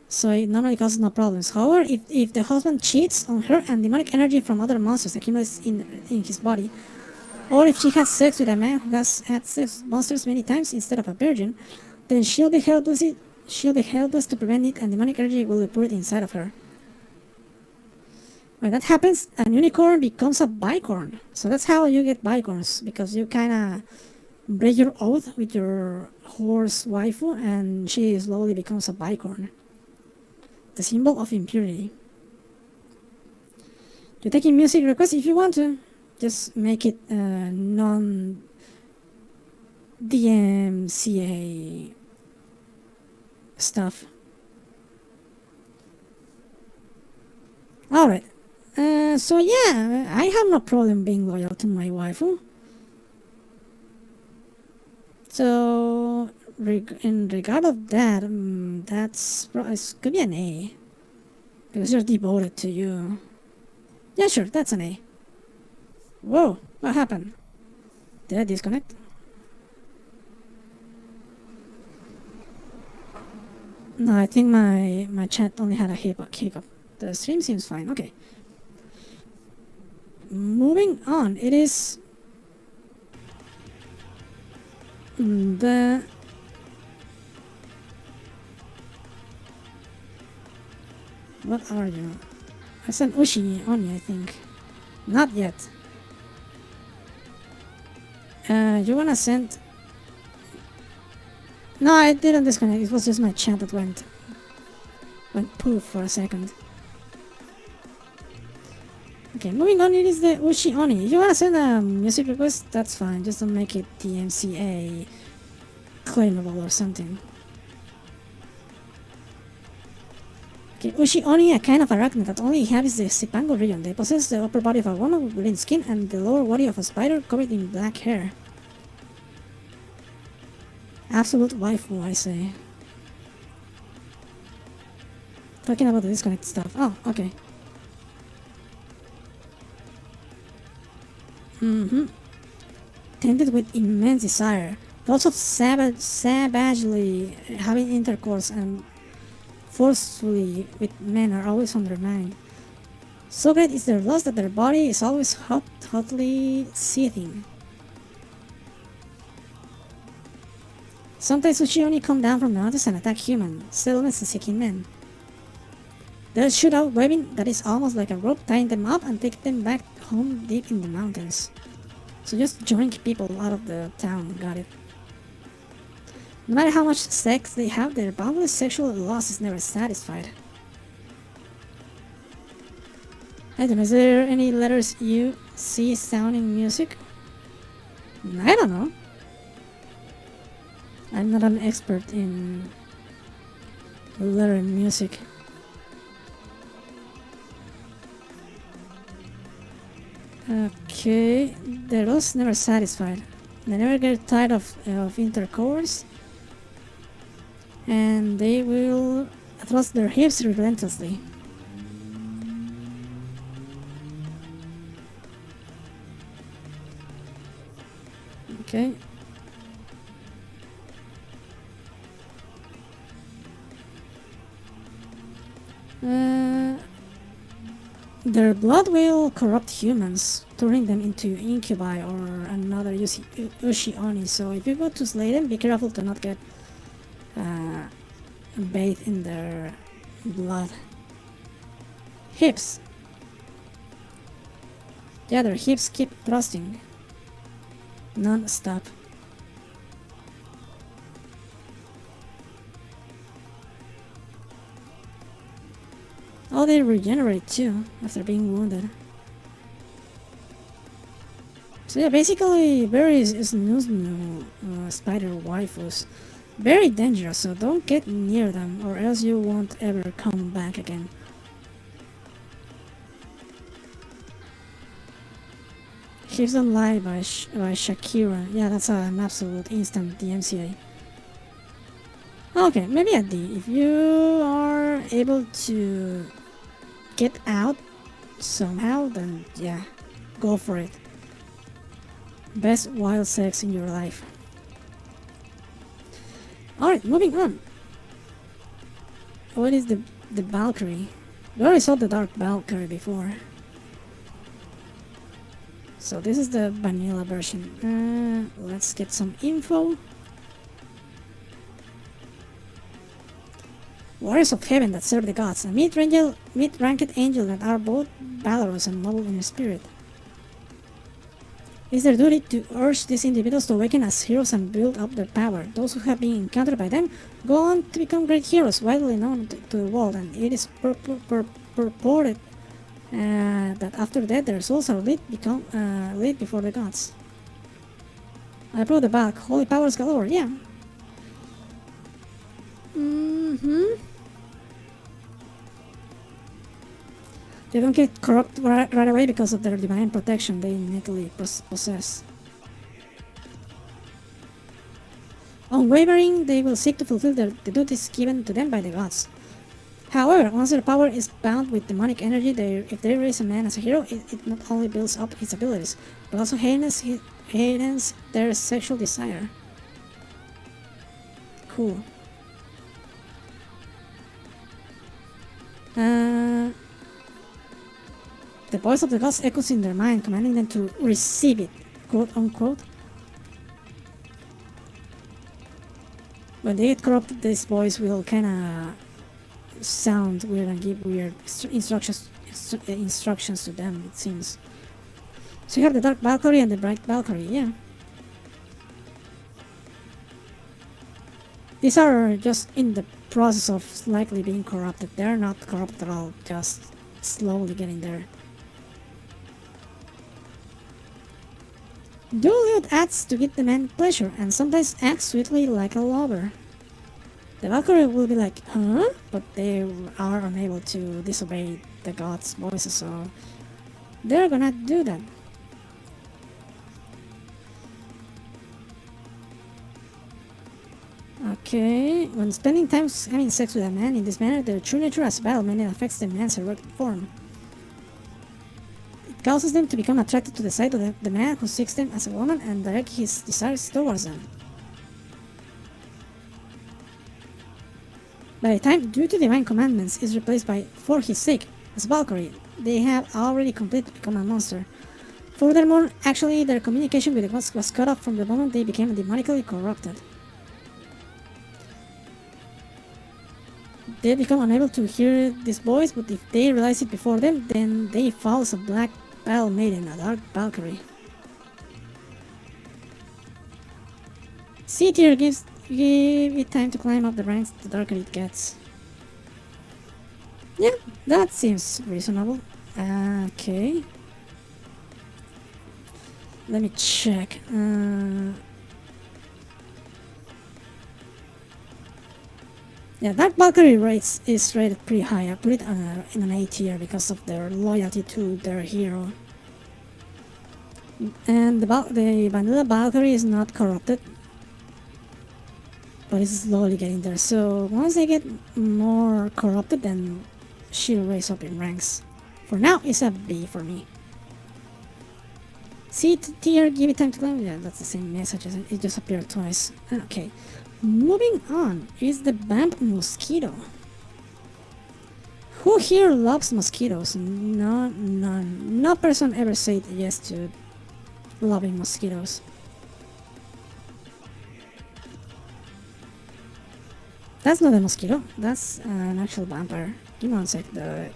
so it normally causes no problems. However, if the husband cheats on her and demonic energy from other monsters accumulates in his body, or if she has sex with a man who has had sex with monsters many times instead of a virgin, then she'll be helpless to prevent it, and demonic energy will be poured inside of her. When that happens, an unicorn becomes a bicorn. So that's how you get bicorns, because you kinda break your oath with your horse waifu, and she slowly becomes a bicorn. The symbol of impurity. You're taking music requests if you want to. Just make it non-DMCA stuff. Alright. So yeah, I have no problem being loyal to my waifu. So, in regard of that, it could be an A. Because you're devoted to you. Yeah, sure, that's an A. Whoa, what happened? Did I disconnect? No, I think my chat only had a hiccup. The stream seems fine, okay. Moving on, it is the what are you? I sent Ushi Oni, I think. Not yet. You wanna send... No, I didn't disconnect. It was just my chat that went poof for a second. Okay, moving on, it is the Ushi Oni. If you wanna send a music request, that's fine. Just don't make it DMCA claimable or something. Okay, Ushi Oni, a kind of arachnid that only inhabits the Zipango region. They possess the upper body of a woman with green skin and the lower body of a spider covered in black hair. Absolute waifu, I say. Talking about the disconnect stuff. Oh, okay. Tainted with immense desire. Thoughts of savagely having intercourse and forcefully with men are always on their mind. So great is their lust that their body is always hotly seething. Sometimes Uchi only come down from the mountains and attack humans, settlements and seeking men. They'll shoot out webbing that is almost like a rope, tying them up and take them back home deep in the mountains. So just joink people out of the town, got it. No matter how much sex they have, their boundless sexual lust is never satisfied. I don't know, is there any letters U, C sounding music? I don't know. I'm not an expert in letter music. Okay, their lust never satisfied. They never get tired of intercourse. And they will thrust their hips relentlessly. Okay. Their blood will corrupt humans, turning them into incubi or another Ushi Oni. So if you go to slay them, be careful to not get bathed in their blood. Hips. Yeah, their hips keep thrusting non-stop. Oh, they regenerate too after being wounded. So yeah, basically very snoo spider waifus. Very dangerous, so don't get near them or else you won't ever come back again. Hips Don't Lie by Shakira. Yeah, that's an absolute instant DMCA. Okay, maybe a D. If you are able to get out somehow, then yeah, go for it. Best wild sex in your life. Alright, moving on. What is the Valkyrie? We already saw the Dark Valkyrie before. So this is the vanilla version. Let's get some info. Warriors of heaven that serve the gods, a mid-ranked angel that are both valorous and noble in spirit. It is their duty to urge these individuals to awaken as heroes and build up their power. Those who have been encountered by them go on to become great heroes, widely known to the world, and it is purported that after death their souls are lit before the gods. I brought the back. Holy powers galore, yeah. They don't get corrupt right away because of their divine protection they innately possess. Unwavering, they will seek to fulfill the duties given to them by the gods. However, once their power is bound with demonic energy, if they raise a man as a hero, it not only builds up his abilities, but also hardens their sexual desire. Cool. The voice of the gods echoes in their mind, commanding them to receive it, quote unquote. When they get corrupted, this voice will kinda sound weird and give weird instructions instructions to them, it seems. So you have the Dark Valkyrie and the Bright Valkyrie, yeah. These are just in the process of slightly being corrupted. They're not corrupt at all, just slowly getting there. Dual-wield acts to give the man pleasure, and sometimes acts sweetly like a lover. The Valkyrie will be like, huh? But they are unable to disobey the gods' voices, so they're gonna do that. Okay, when spending time having sex with a man in this manner, their true nature as battle mainly affects the man's erotic form. It causes them to become attracted to the sight of the man who seeks them as a woman and direct his desires towards them. By the time due to divine commandments is replaced by for his sake as Valkyrie, they have already completely become a monster. Furthermore, actually their communication with the gods was cut off from the moment they became demonically corrupted. They become unable to hear this voice, but if they realize it before them, then they fall as a black battle maiden, a dark Valkyrie. C tier give it time to climb up the ranks, the darker it gets. Yeah, that seems reasonable. Okay. Let me check. Yeah, Dark Valkyrie rates is rated pretty high. I put it in an A tier because of their loyalty to their hero. And the vanilla Valkyrie is not corrupted, but it's slowly getting there. So once they get more corrupted, then she'll raise up in ranks. For now, it's a B for me. C tier, give it time to climb. Yeah, that's the same message. It just appeared twice. Okay. Moving on is the Vamp Mosquito. Who here loves mosquitoes? No person ever said yes to loving mosquitoes. That's not a mosquito, that's an actual vampire. Give me one sec, the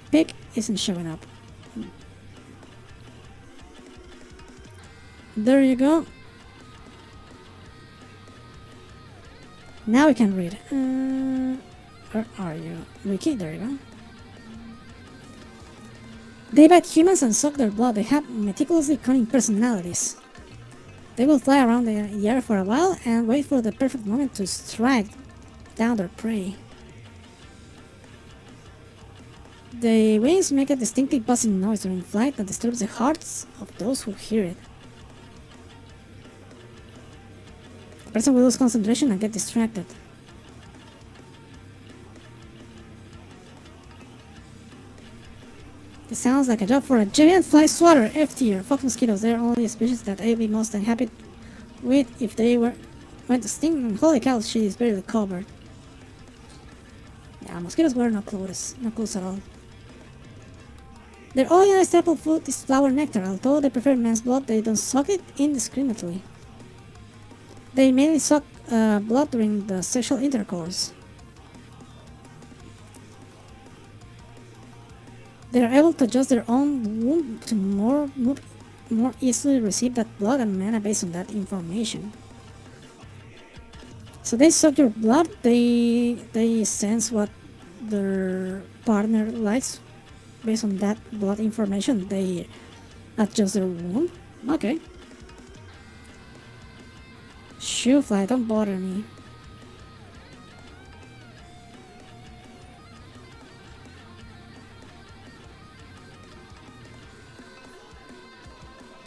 pig isn't showing up. There you go. Now we can read. Where are you? Wiki, there you go. They bite humans and suck their blood. They have meticulously cunning personalities. They will fly around the air for a while and wait for the perfect moment to strike down their prey. The wings make a distinctly buzzing noise during flight that disturbs the hearts of those who hear it. The person will lose concentration and get distracted. This sounds like a job for a giant fly swatter. F tier. Fuck mosquitoes. They're only a species that I'd be most unhappy with if they went to sting. And holy cow, she is barely covered. Yeah, mosquitoes wear no clothes at all. Their only staple food is flower nectar. Although they prefer man's blood, they don't suck it indiscriminately. They mainly suck blood during the sexual intercourse. They are able to adjust their own womb to more easily receive that blood and mana based on that information. So they suck your blood, they sense what their partner likes based on that blood information. They adjust their womb. Okay. Shoe fly, don't bother me.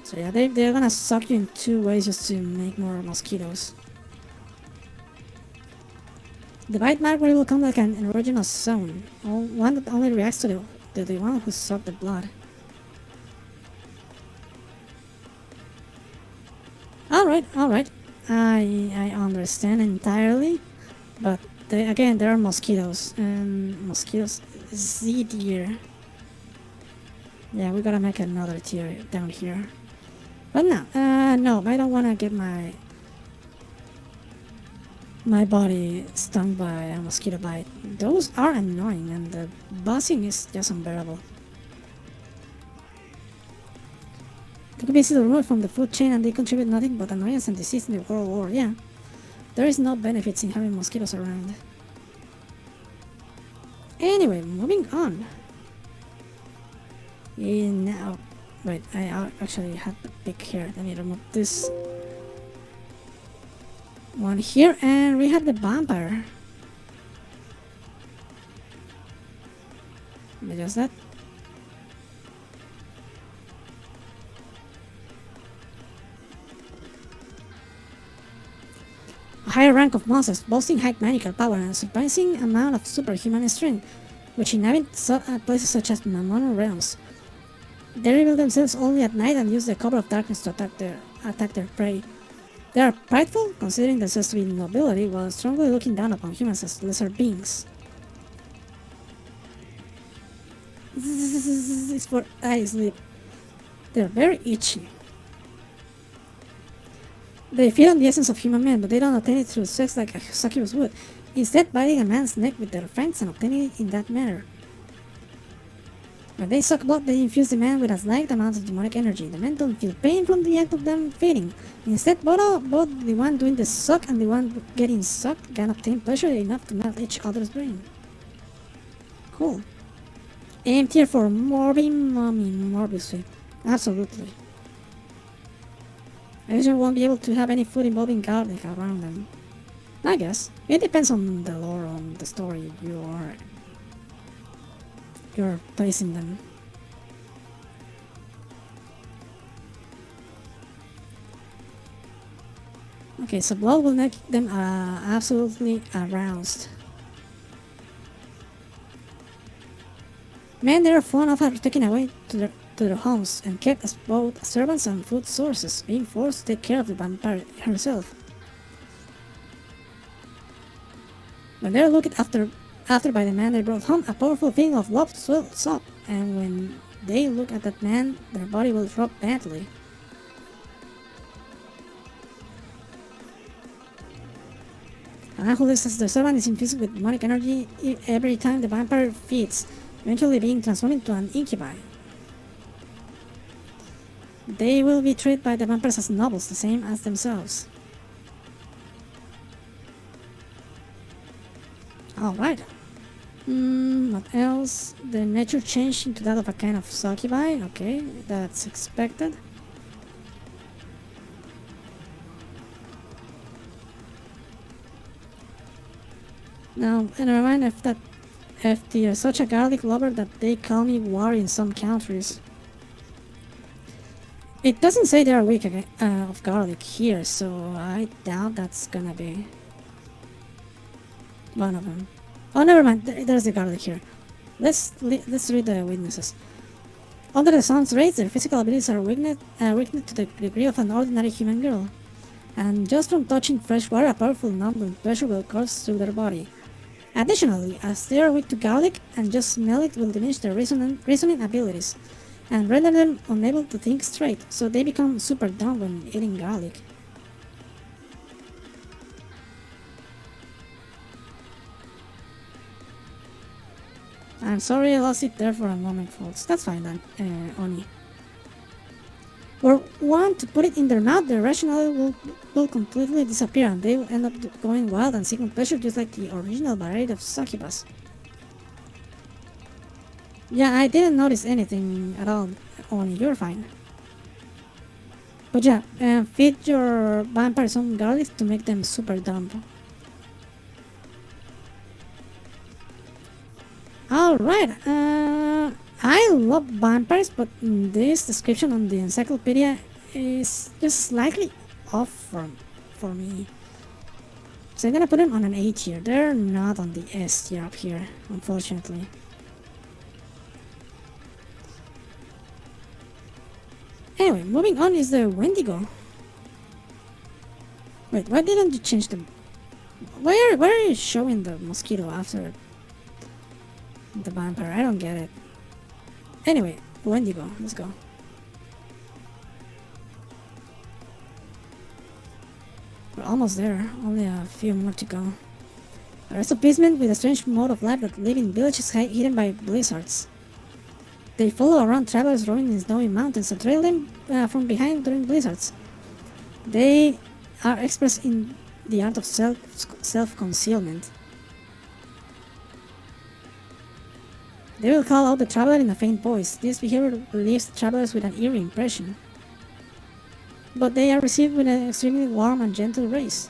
So yeah, they're gonna suck you in two ways just to make more mosquitoes. The bite mark will come like an erogenous zone, one that only reacts to the one who sucked the blood. Alright. I understand entirely, but again, there are mosquitoes, and mosquitoes Z tier. Yeah, we gotta make another tier down here. But no, I don't wanna get my my body stung by a mosquito bite. Those are annoying and the buzzing is just unbearable. They could be easily removed from the food chain and they contribute nothing but annoyance and disease in the World War, yeah. There is no benefits in having mosquitoes around. Anyway, moving on. Now, wait, I actually had to pick here. Let me remove this one here, and we have the vampire. Just that. A higher rank of monsters, boasting high magical power and a surprising amount of superhuman strength, which inhabit places such as Mammono realms. They reveal themselves only at night and use the cover of darkness to attack their prey. They are prideful, considering themselves to be nobility, while strongly looking down upon humans as lesser beings. This is for eye sleep. They're very itchy. They feed on the essence of human men, but they don't obtain it through sex like a succubus would, instead biting a man's neck with their fangs and obtaining it in that manner. When they suck blood, they infuse the man with a slight amount of demonic energy. The men don't feel pain from the act of them feeding. Instead, both the one doing the suck and the one getting sucked can obtain pleasure enough to melt each other's brain. Cool. Aim tier for morbidly. Absolutely. I usually won't be able to have any food involving garlic around them. I guess. It depends on the lore, on the story you're placing them. Okay, so blood will make them absolutely aroused. Men they are fond of are taken away to their homes and kept as both servants and food sources, being forced to take care of the vampire herself. When they are looked after by the man they brought home, a powerful feeling of love swells up, and when they look at that man, their body will drop badly. A man who lives as their servant is infused with demonic energy every time the vampire feeds, eventually being transformed into an incubi. They will be treated by the vampires as nobles, the same as themselves. Alright. What else? The nature changed into that of a kind of succubi. Okay, that's expected. Now, and I remind if they are such a garlic lover that they call me war in some countries. It doesn't say they are weak of garlic here, so I doubt that's gonna be one of them. Oh, never mind. There's the garlic here. Let's read the weaknesses. Under the sun's rays, their physical abilities are weakened to the degree of an ordinary human girl, and just from touching fresh water, a powerful numbing pleasure will course through their body. Additionally, as they are weak to garlic, and just smell it will diminish their reasoning abilities, and render them unable to think straight, so they become super dumb when eating garlic. I'm sorry I lost it there for a moment, folks. That's fine then, Oni. Or want to put it in their mouth, their rationality will completely disappear and they will end up going wild and seeking pleasure just like the original variety of succubus. Yeah, I didn't notice anything at all, Oni. You're fine. But yeah, feed your vampires some garlic to make them super dumb. Alright, I love vampires, but this description on the Encyclopedia is just slightly off for me. So I'm gonna put them on an A tier. They're not on the S tier up here, unfortunately. Anyway, moving on is the Wendigo. Wait, why didn't you change the... Why are you showing the mosquito after the vampire? I don't get it. Anyway, Wendigo, let's go. almost there. Only a few more to go. The rest of beastmen with a strange mode of life that live in villages hidden by blizzards. They follow around travelers roaming in snowy mountains and trail them from behind during blizzards. They are experts in the art of self-concealment. They will call out the traveler in a faint voice. This behavior leaves travelers with an eerie impression. But they are received with an extremely warm and gentle race.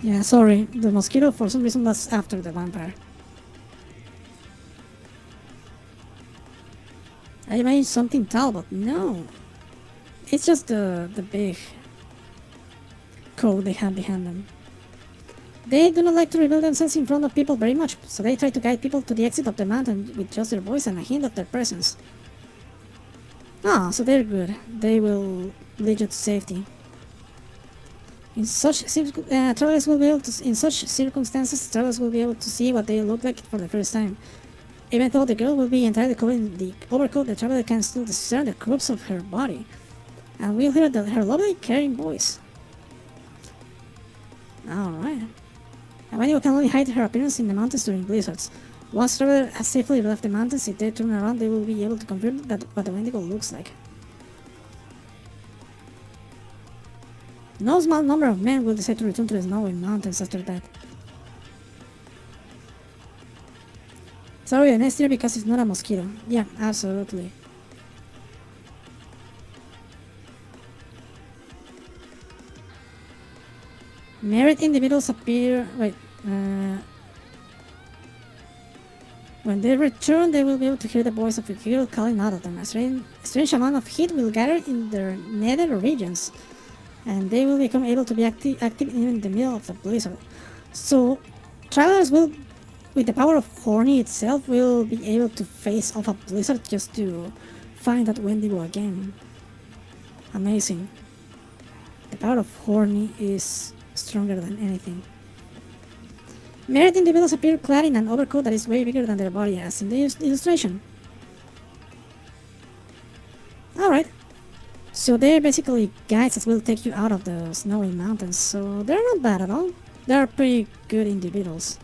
Yeah, sorry, the mosquito for some reason was after the vampire. I imagined something tall, but no. It's just the big code they have behind them. They do not like to reveal themselves in front of people very much, so they try to guide people to the exit of the mountain with just their voice and a hint of their presence. Ah, so they're good. They will lead you to safety. In such circumstances, travelers will be able to see what they look like for the first time. Even though the girl will be entirely covered in the overcoat, the traveler can still discern the curves of her body, and will hear her lovely, caring voice. Alright. And Wendigo can only hide her appearance in the mountains during blizzards. Once traveler has safely left the mountains, if they turn around, they will be able to confirm what the Wendigo looks like. No small number of men will decide to return to the snowy mountains after that. Sorry, an S tier because it's not a mosquito. Yeah, absolutely. Married individuals appear. When they return, they will be able to hear the voice of a girl calling out of them. A strange amount of heat will gather in their nether regions, and they will become able to be active even in the middle of the blizzard. So, travelers will, with the power of Horny itself, will be able to face off a blizzard just to find that Wendigo again. Amazing. The power of Horny is stronger than anything. Married individuals appear clad in an overcoat that is way bigger than their body, as in the illustration. Alright. So they're basically guides that will take you out of the snowy mountains, so they're not bad at all. They're pretty good individuals.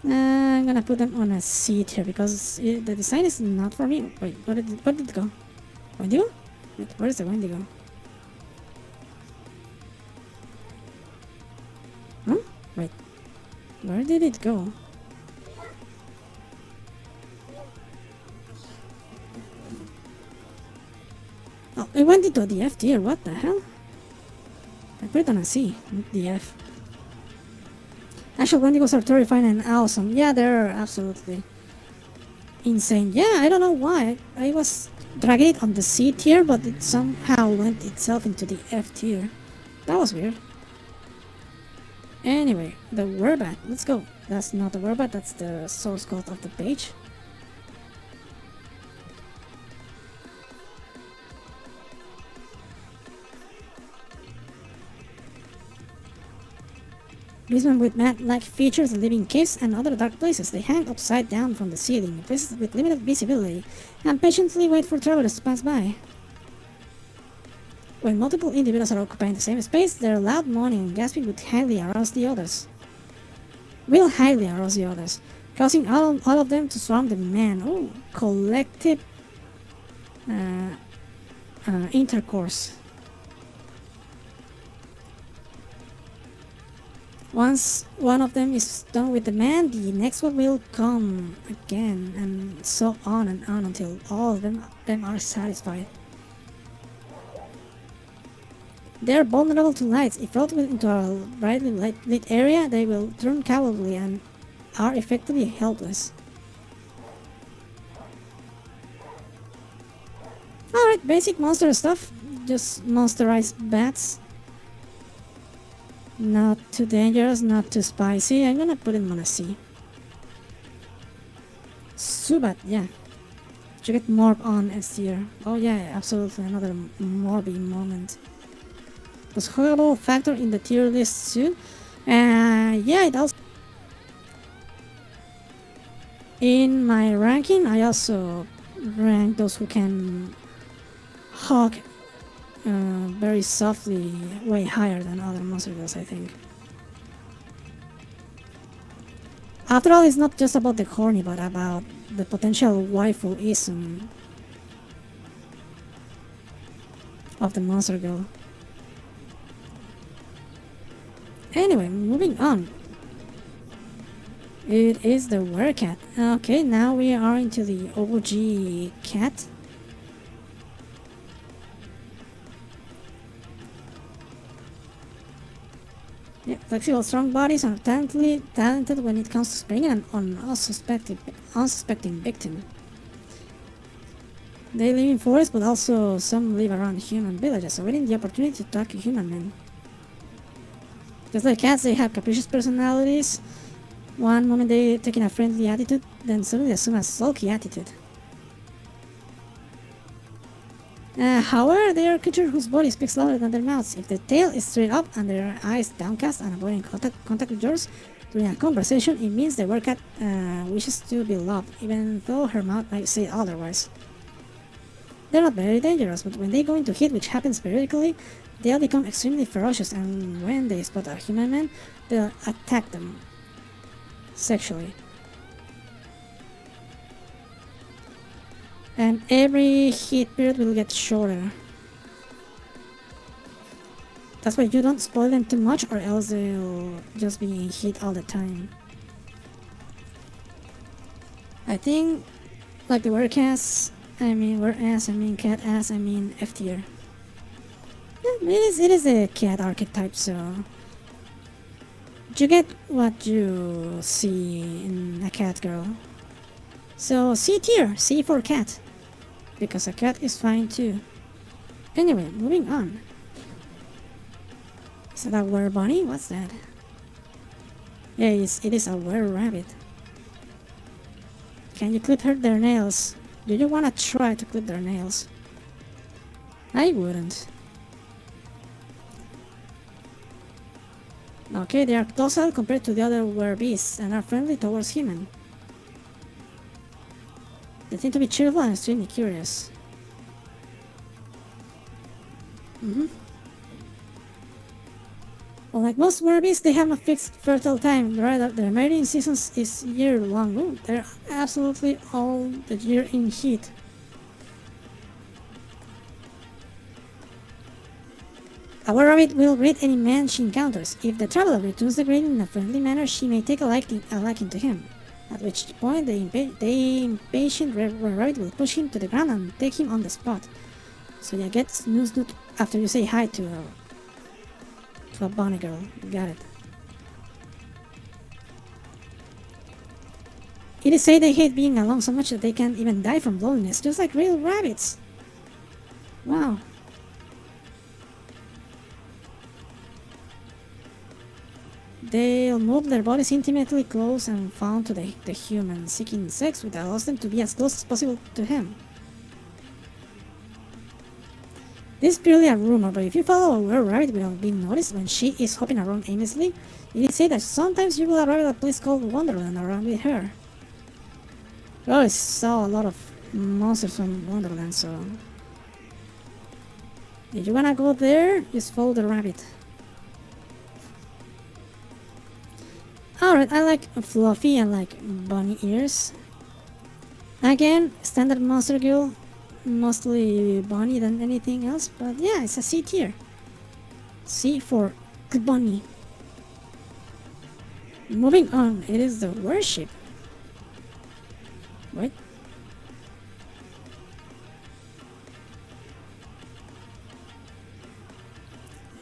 I'm gonna put them on a C tier because the design is not for me. Wait, where did it go? Wendigo? Wait, where is the Wendigo? Huh? Wait, where did it go? Oh, it went into the F tier, what the hell? I put it on a C, not the F. Actual Wendigos are terrifying and awesome. Yeah, they're absolutely insane. Yeah, I don't know why. I was dragging it on the C tier, but it somehow went itself into the F tier. That was weird. Anyway, the Werbat. Let's go. That's not the Werbat, that's the source code of the page. Beastmen with mat-like features live in caves and other dark places. They hang upside down from the ceiling in places with limited visibility and patiently wait for travelers to pass by. When multiple individuals are occupying the same space, their loud moaning and gasping will highly arouse the others, causing all of them to swarm the man. Oh, collective intercourse. Once one of them is done with the man, the next one will come again, and so on and on until all of them are satisfied. They are vulnerable to lights. If brought into a brightly lit area, they will turn cowardly and are effectively helpless. Alright, basic monster stuff. Just monsterized bats. Not too dangerous, not too spicy. I'm gonna put him on a C. Subat, yeah. Should get Morb on S tier. Oh yeah, absolutely, another Morby moment. Does horrible factor in the tier list too? Yeah, it also. In my ranking, I also rank those who can hug very softly way higher than other monster girls, I think. After all, it's not just about the horny, but about the potential waifu-ism of the monster girl. Anyway, moving on. It is the werecat. Okay, now we are into the OG cat. Yeah, flexible, strong bodies are talented when it comes to springing an unsuspecting victim. They live in forests, but also some live around human villages, awaiting the opportunity to attack human men. Just like cats, they have capricious personalities. One moment they take in a friendly attitude, then suddenly assume a sulky attitude. However, they are creatures whose body speaks louder than their mouths. If their tail is straight up and their eyes downcast and avoiding contact with yours during a conversation, it means the werecat wishes to be loved, even though her mouth might say otherwise. They're not very dangerous, but when they go into heat, which happens periodically, they'll become extremely ferocious, and when they spot a human man, they'll attack them sexually. And every heat period will get shorter. That's why you don't spoil them too much, or else they'll just be in heat all the time. I think, like the werecasts, cat ass, F tier. Yeah, it is a cat archetype, so you get what you see in a cat girl. So C tier, C for cat, because a cat is fine too. Anyway, moving on. Is that a were bunny? What's that? Yeah, it is a were rabbit. Can you clip their nails? Do you wanna try to clip their nails? I wouldn't. Okay, they are docile compared to the other were beasts and are friendly towards humans. They tend to be cheerful and extremely curious. Unlike most werbeasts, they have a fixed fertile time. Their mating season is year-long. Ooh, they're absolutely all the year in heat. A were-rabbit will greet any man she encounters. If the traveler returns the greeting in a friendly manner, she may take a liking to him. At which point, the impatient were-rabbit will push him to the ground and take him on the spot. So you get snooze after you say hi to a bunny girl. You got it. It is said they hate being alone so much that they can even die from loneliness, just like real rabbits. Wow. They'll move their bodies intimately close and found to the human, seeking sex, which allows them to be as close as possible to him. This is purely a rumor, but if you follow a were-rabbit without being noticed when she is hopping around aimlessly, it is said that sometimes you will arrive at a place called Wonderland around with her. We always saw a lot of monsters from Wonderland, so if you wanna go there, just follow the rabbit. Alright, I like fluffy and like bunny ears. Again, standard monster girl, mostly bunny than anything else, but yeah, it's a C tier. C for bunny. Moving on, it is the worship. Wait.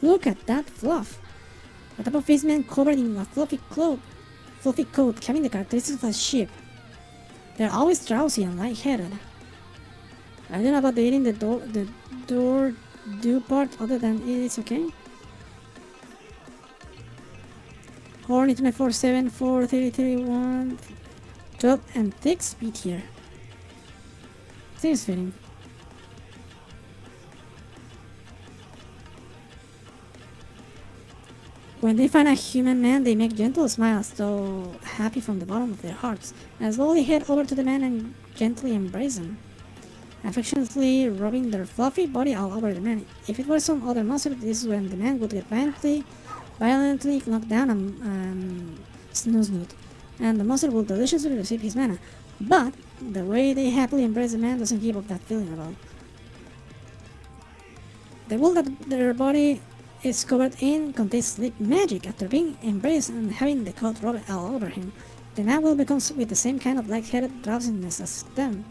Look at that fluff. A type of face man covered in a fluffy coat, having the characteristics of a sheep. They're always drowsy and lightheaded. I don't know about the eating the door do part, other than it's okay. Horny 24/7, 4, 30, 12, and thick speed here. Seems fitting. When they find a human man, they make gentle smiles, though happy from the bottom of their hearts, and slowly head over to the man and gently embrace him. affectionately rubbing their fluffy body all over the man. If it were some other monster, this is when the man would get violently knocked down and snoo-snoot, and the monster will deliciously receive his mana. But the way they happily embrace the man doesn't give up that feeling at all. The wool that their body is covered in contains sleep magic. After being embraced and having the coat rubbed all over him, the man will become with the same kind of light-headed drowsiness as them.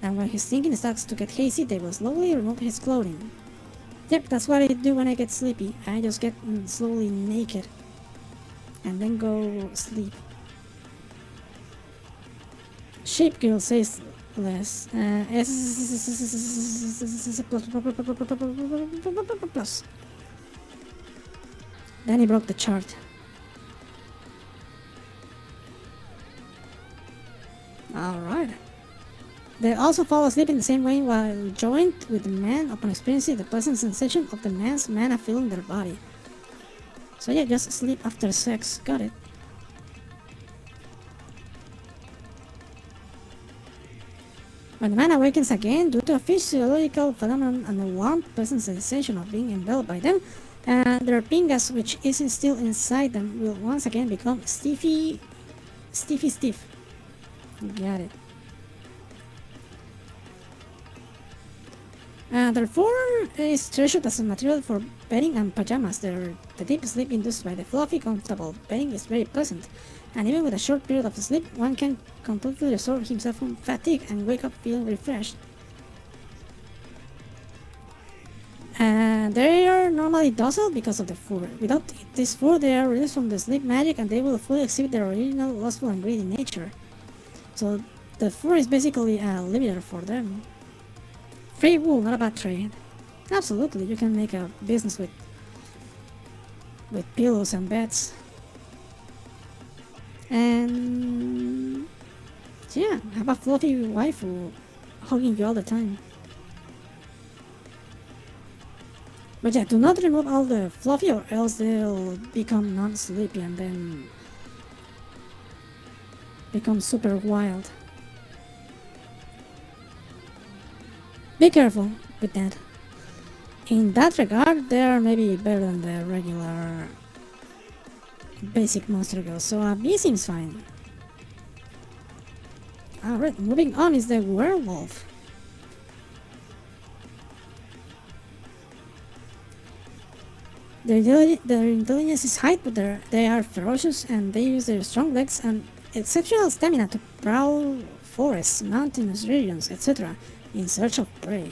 And when his thinking starts to get hazy, they will slowly remove his clothing. Yep, that's what I do when I get sleepy. I just get slowly naked and then go sleep. Shape Girl says less. Plus. Then he broke the chart. Alright. They also fall asleep in the same way while joined with the man upon experiencing the pleasant sensation of the man's mana filling their body. So yeah, just sleep after sex. Got it. When the man awakens again due to a physiological phenomenon and the warm, pleasant sensation of being enveloped by them, their pingas, which is still inside them, will once again become stiff. Got it. Their fur is treasured as a material for bedding and pajamas. The deep sleep induced by the fluffy, comfortable bedding is very pleasant, and even with a short period of sleep, one can completely restore himself from fatigue and wake up feeling refreshed. They are normally docile because of the fur. Without this fur, they are released from the sleep magic and they will fully exhibit their original lustful and greedy nature. So the fur is basically a limiter for them. Free wool, not a bad trade. Absolutely, you can make a business with pillows and beds. And yeah, have a fluffy waifu hugging you all the time. But yeah, do not remove all the fluffy or else they'll become non-sleepy and then become super wild. Be careful with that. In that regard, they are maybe better than the regular basic monster girls, so a bee seems fine. Alright, moving on is the werewolf. Their intelligence is high, but they are ferocious and they use their strong legs and exceptional stamina to prowl forests, mountainous regions, etc. in search of prey.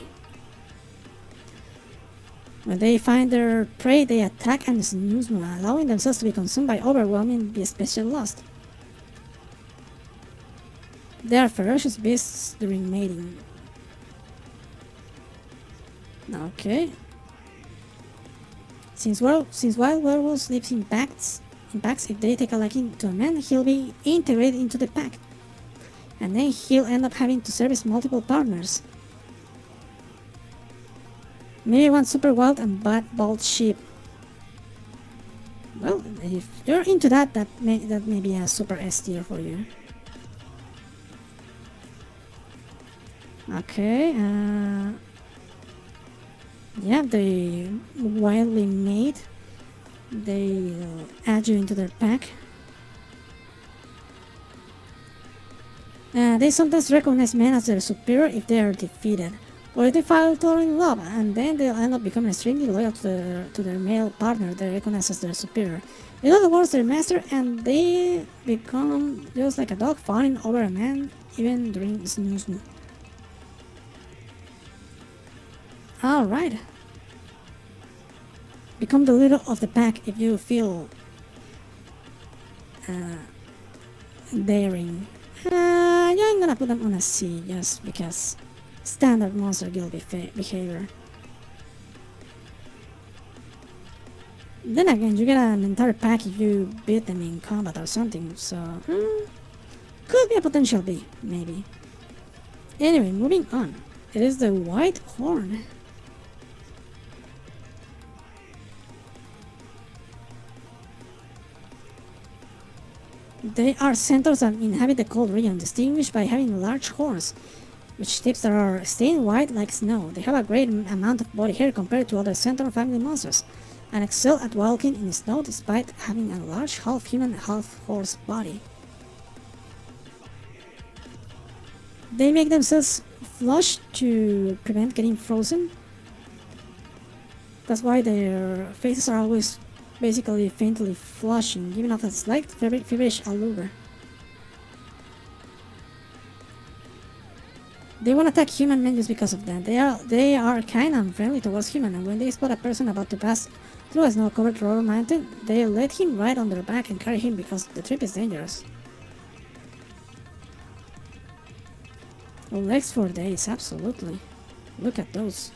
When they find their prey, they attack and snooze, allowing themselves to be consumed by overwhelming special lust. They are ferocious beasts during mating. Okay. Since wild werewolf sleeps in packs, if they take a liking to a man, he'll be integrated into the pack. And then he'll end up having to service multiple partners. Maybe one super wild and bad bald sheep. Well, if you're into that, that may be a super S tier for you. Okay, yeah, they wildly made. They add you into their pack. They sometimes recognize men as their superior if they are defeated, or if they fall in love, and then they'll end up becoming extremely loyal to their male partner they recognize as their superior. In other words, their master, and they become just like a dog fawning over a man, even during snooze. Alright. Become the leader of the pack if you feel daring. Yeah, I'm gonna put them on a C just because standard monster guild behavior. Then again, you get an entire pack if you beat them in combat or something, so could be a potential B, maybe. Anyway, moving on. It is the white horn. They are centaurs that inhabit the cold region, distinguished by having large horns. which tips that are stained white like snow. They have a great amount of body hair compared to other Centaur family monsters, and excel at walking in snow despite having a large half-human, half-horse body. They make themselves flush to prevent getting frozen. That's why their faces are always basically faintly flushing, giving off a slight feverish allure. They won't attack human men just because of that. They are kind and friendly towards humans, and when they spot a person about to pass through a snow-covered roller mountain, they let him ride on their back and carry him because the trip is dangerous. Legs for days, absolutely. Look at those.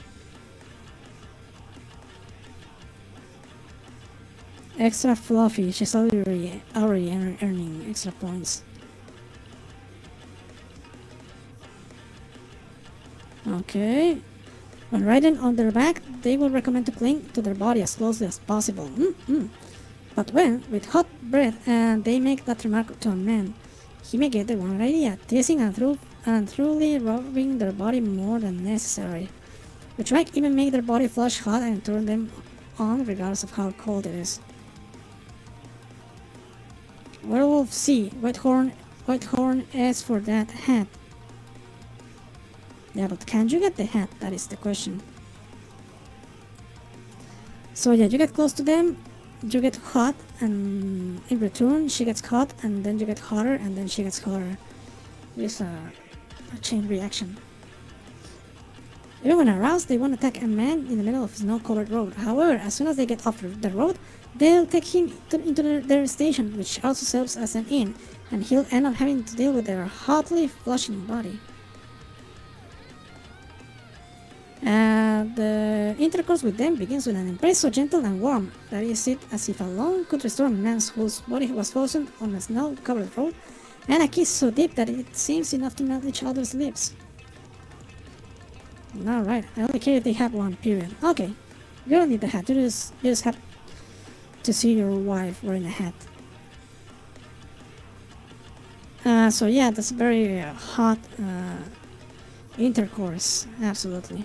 Extra fluffy, she's already earning extra points. Okay. When riding on their back, they will recommend to cling to their body as closely as possible. But when, with hot breath, and they make that remark to a man, he may get the wrong idea, teasing and truly rubbing their body more than necessary, which might even make their body flush hot and turn them on regardless of how cold it is. Werewolf C, Whitehorn S for that hat. Yeah, but can you get the hat? That is the question. So yeah, you get close to them, you get hot, and in return she gets hot, and then you get hotter, and then she gets hotter. It's a chain reaction. Even when aroused, they won't attack a man in the middle of a snow-covered road. However, as soon as they get off the road, they'll take him into their station, which also serves as an inn, and he'll end up having to deal with their hotly flushing body. The intercourse with them begins with an embrace so gentle and warm that is it as if alone could restore a man whose body was frozen on a snow-covered road, and a kiss so deep that it seems enough to melt each other's lips. Alright, I only care if they have one, period. Okay, you don't need the hat, you just have to see your wife wearing a hat. So yeah, that's very hot intercourse, absolutely.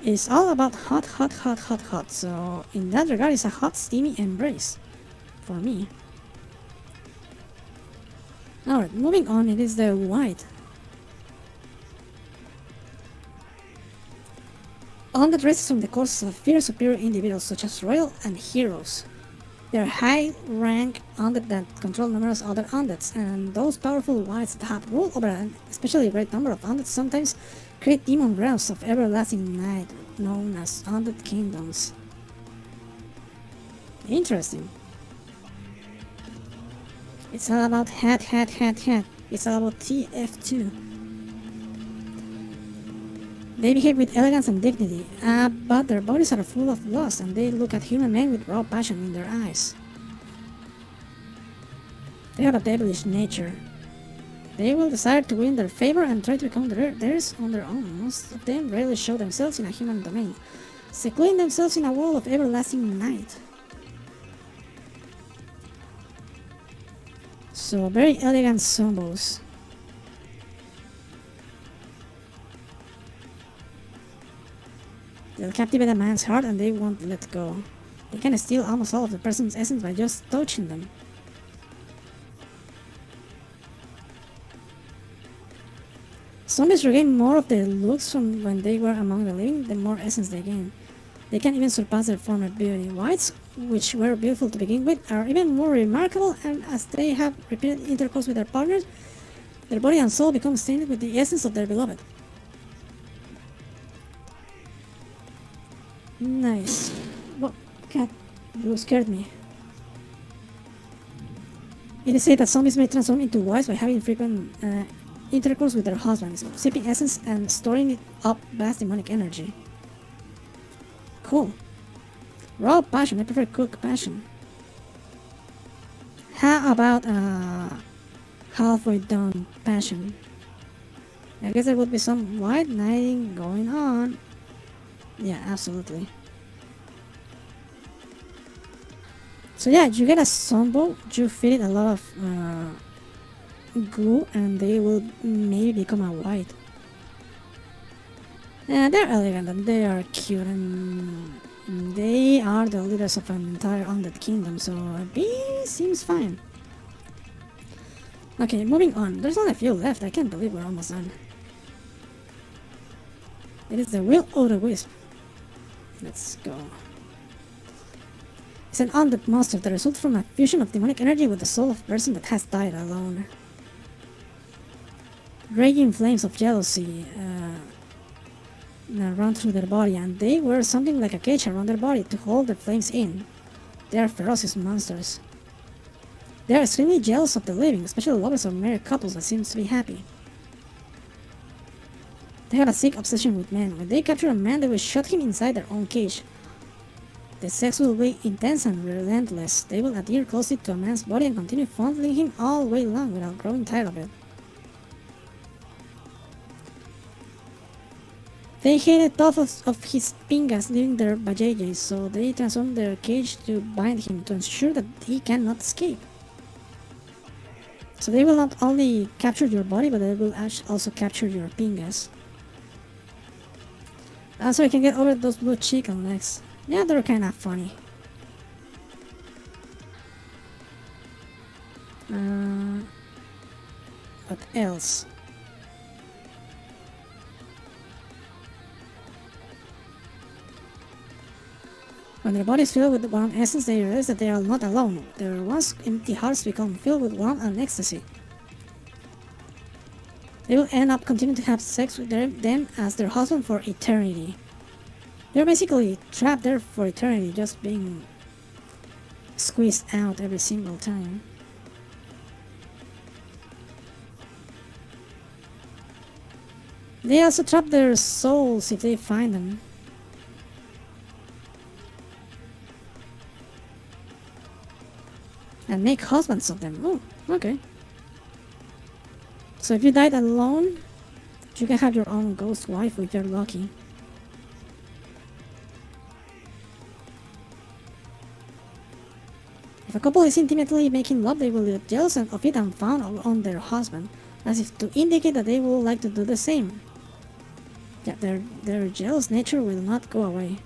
It's all about hot, hot, hot, hot, hot, so in that regard it's a hot, steamy embrace for me. Alright, moving on, it is the white. On that rests from the courses of fierce superior individuals such as royal and heroes. They are high-rank undead that control numerous other undeads, and those powerful whites that have rule over an especially great number of undeads sometimes create demon realms of everlasting night known as undead kingdoms. Interesting. It's all about hat. It's all about TF2. They behave with elegance and dignity, but their bodies are full of lust and they look at human men with raw passion in their eyes. They have a devilish nature. They will desire to win their favor and try to become theirs on their own. Most of them rarely show themselves in a human domain, secluding themselves in a world of everlasting night. So, very elegant zombos. They'll captivate a man's heart and they won't let go. They can steal almost all of the person's essence by just touching them. Zombies regain more of their looks from when they were among the living, the more essence they gain. They can even surpass their former beauty. Whites, which were beautiful to begin with, are even more remarkable, and as they have repeated intercourse with their partners, their body and soul become stained with the essence of their beloved. Nice. What? Cat, you scared me. It is said that zombies may transform into whites by having frequent intercourse with their husbands, sipping essence and storing it up vast demonic energy. Cool. Raw passion, I prefer cooked passion. How about halfway done passion? I guess there would be some white knighting going on. Yeah, absolutely. So yeah, you get a sunbow, you feed it a lot of goo, and they will maybe become a white. They're elegant and they are cute, and they are the leaders of an entire undead kingdom, so a bee seems fine. Okay, moving on. There's only a few left. I can't believe we're almost done. It is the Will o' the Wisp. Let's go. It's an undead monster that results from a fusion of demonic energy with the soul of a person that has died alone. Raging flames of jealousy run through their body, and they wear something like a cage around their body to hold the flames in. They are ferocious monsters. They are extremely jealous of the living, especially lovers or married couples that seem to be happy. They have a sick obsession with men. When they capture a man, they will shut him inside their own cage. The sex will be intense and relentless. They will adhere closely to a man's body and continue fondling him all way long without growing tired of it. They hate the thought of his pingas leaving their vajayjays, so they transform their cage to bind him to ensure that he cannot escape. So they will not only capture your body, but they will also capture your pingas. Also, you can get over those blue chicken legs. Yeah, they're kinda funny. What else? When their body is filled with the warm essence, they realize that they are not alone. Their once empty hearts become filled with warmth and ecstasy. They will end up continuing to have sex with them as their husband for eternity. They're basically trapped there for eternity, just being squeezed out every single time. They also trap their souls if they find them. And make husbands of them. Oh, okay. So if you died alone, you can have your own ghost wife if you're lucky. If a couple is intimately making love, they will get jealous of it and fawn on their husband, as if to indicate that they would like to do the same. Yeah, their jealous nature will not go away.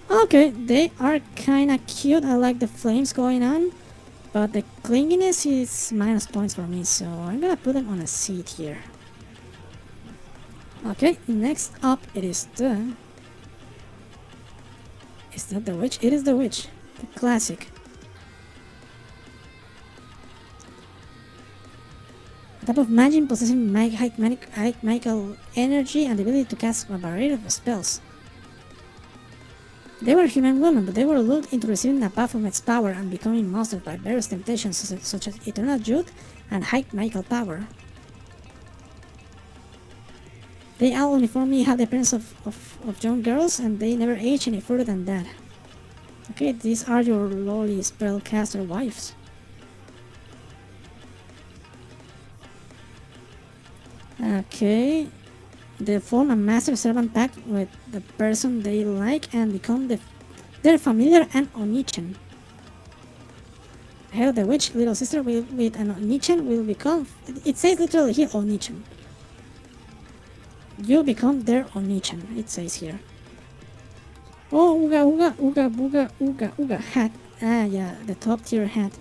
Okay, they are kinda cute. I like the flames going on, but the clinginess is minus points for me, so I'm gonna put them on a seat here. Okay, next up it is the... Is that the witch? It is the witch. The classic. A type of magic possessing high magical energy and the ability to cast a variety of spells. They were human women, but they were lured into receiving a Baphomet's power and becoming monsters by various temptations such as eternal youth and high magical power. They all uniformly have the appearance of young girls, and they never age any further than that. Okay, these are your lowly spellcaster wives. Okay, they form a master-servant pact with the person they like and become their familiar and Onichan. Hell, the witch little sister with an Onichan will become... It says literally here, Onichan. You become their Onichan, it says here. Oh, ooga ooga ooga booga ooga ooga hat. Ah, yeah, the top tier hat.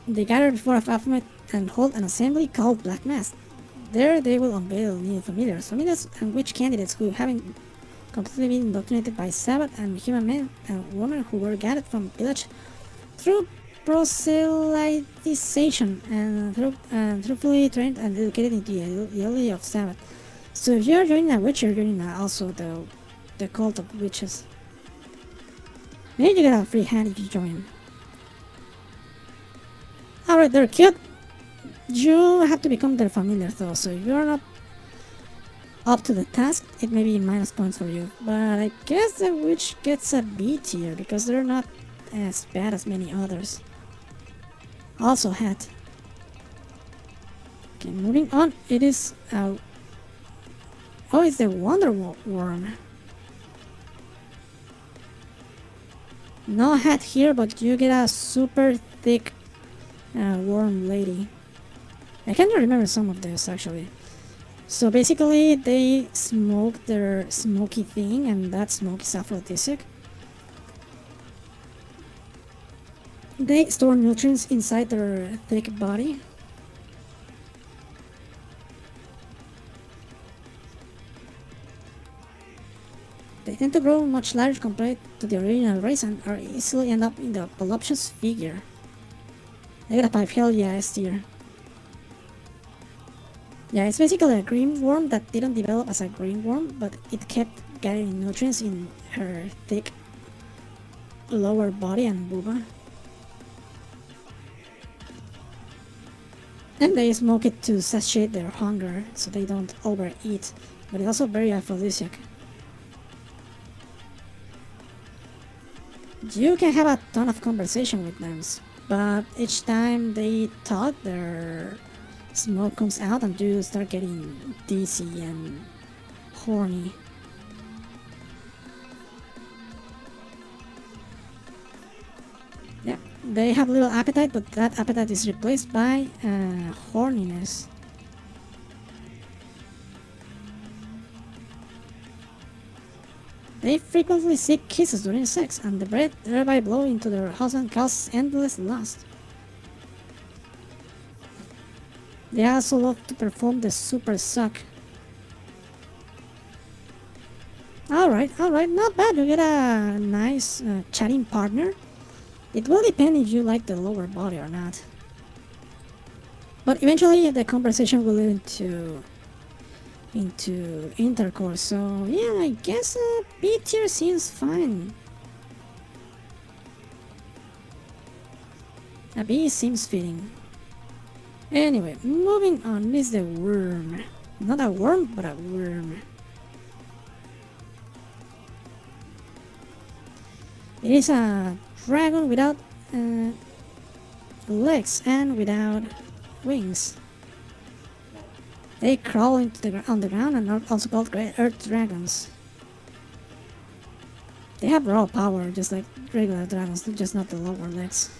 They gather before a Baphomet and hold an assembly called Black Mass. There they will unveil new familiars and witch candidates who haven't completely been indoctrinated by Sabbath and human men and women who were gathered from village through proselytization and truthfully trained and educated in the ideology of Sabbath. So if you're joining a witch, you're joining also the cult of witches. Maybe you get a free hand if you join. Alright, they're cute. You have to become their familiar though, so if you're not up to the task, it may be minus points for you. But I guess the witch gets a B tier because they're not as bad as many others. Also hat. Okay, moving on. It is oh, it's the Wonder Worm. No hat here, but you get a super thick worm lady. I can't remember some of this actually. So basically, they smoke their smoky thing, and that smoke is aphrodisiac. They store nutrients inside their thick body. They tend to grow much larger compared to the original race and are easily end up in the voluptuous figure. They got a pipe, hell yeah, S tier. Yeah, it's basically a green worm that didn't develop as a green worm, but it kept getting nutrients in her thick lower body and vulva. And they smoke it to satiate their hunger so they don't overeat, but it's also very aphrodisiac. You can have a ton of conversation with them, but each time they talk, their smoke comes out and you start getting dizzy and horny. Yeah, they have little appetite, but that appetite is replaced by horniness. They frequently seek kisses during sex, and the breath thereby blow into their husband causes endless lust. They also love to perform the super suck. Alright, not bad. You get a nice chatting partner. It will depend if you like the lower body or not. But eventually the conversation will lead into intercourse, so yeah, I guess B tier seems fine. A B seems fitting. Anyway, moving on is the worm. Not a worm, but a worm. It is a dragon without legs and without wings. They crawl on the ground and are also called Great Earth Dragons. They have raw power, just like regular dragons, just not the lower legs.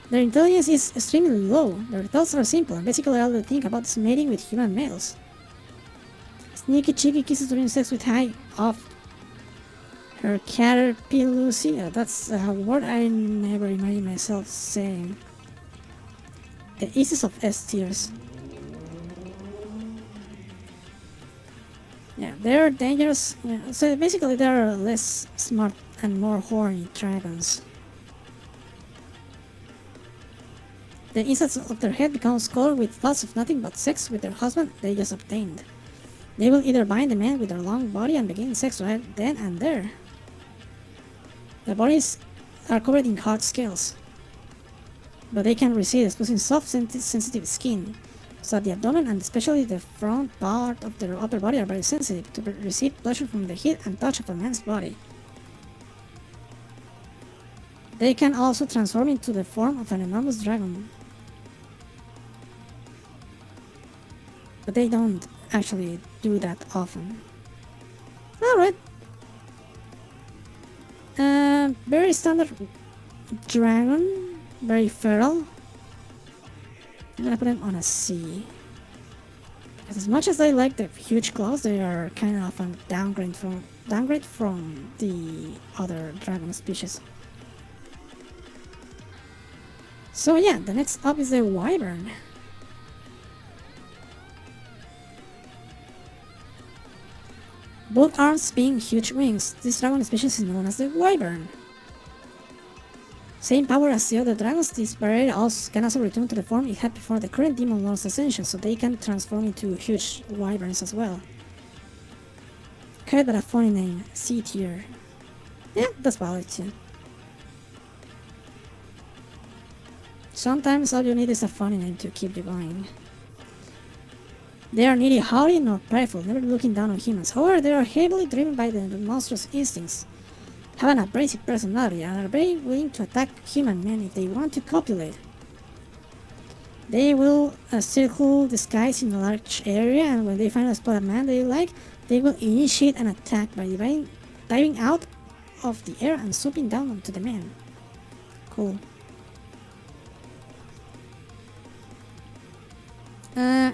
Their intelligence is extremely low. Their thoughts are simple, and basically all they think about is mating with human males. Sneaky cheeky kisses during sex with high off her caterpillusia. That's a word I never imagined myself saying. The easiest of S tiers. Yeah, they're dangerous. Yeah, so basically, they're less smart and more horny dragons. The insides of their head becomes colored with thoughts of nothing but sex with their husband they just obtained. They will either bind the man with their long body and begin sex right then and there. Their bodies are covered in hard scales, but they can recede, exposing soft, sensitive skin. So the abdomen and especially the front part of their upper body are very sensitive to receive pleasure from the heat and touch of a man's body. They can also transform into the form of an enormous dragon. But they don't actually do that often. Alright. Very standard dragon, very feral. I'm gonna put them on a C. Because as much as I like the huge claws, they are kind of a downgrade from the other dragon species. So yeah, the next up is the wyvern. Both arms being huge wings, this dragon species is known as the wyvern. Same power as the other dragons, this variety can also return to the form it had before the current demon lord's ascension, so they can transform into huge wyverns as well. Kind of a funny name, C tier. Yeah, that's valid too. Sometimes all you need is a funny name to keep you going. They are neither haughty nor prideful, never looking down on humans. However, they are heavily driven by their monstrous instincts, have an abrasive personality, and are very willing to attack human men if they want to copulate. They will circle the skies in a large area, and when they find a spotted man they like, they will initiate an attack by diving out off the air and swooping down onto the man. Cool.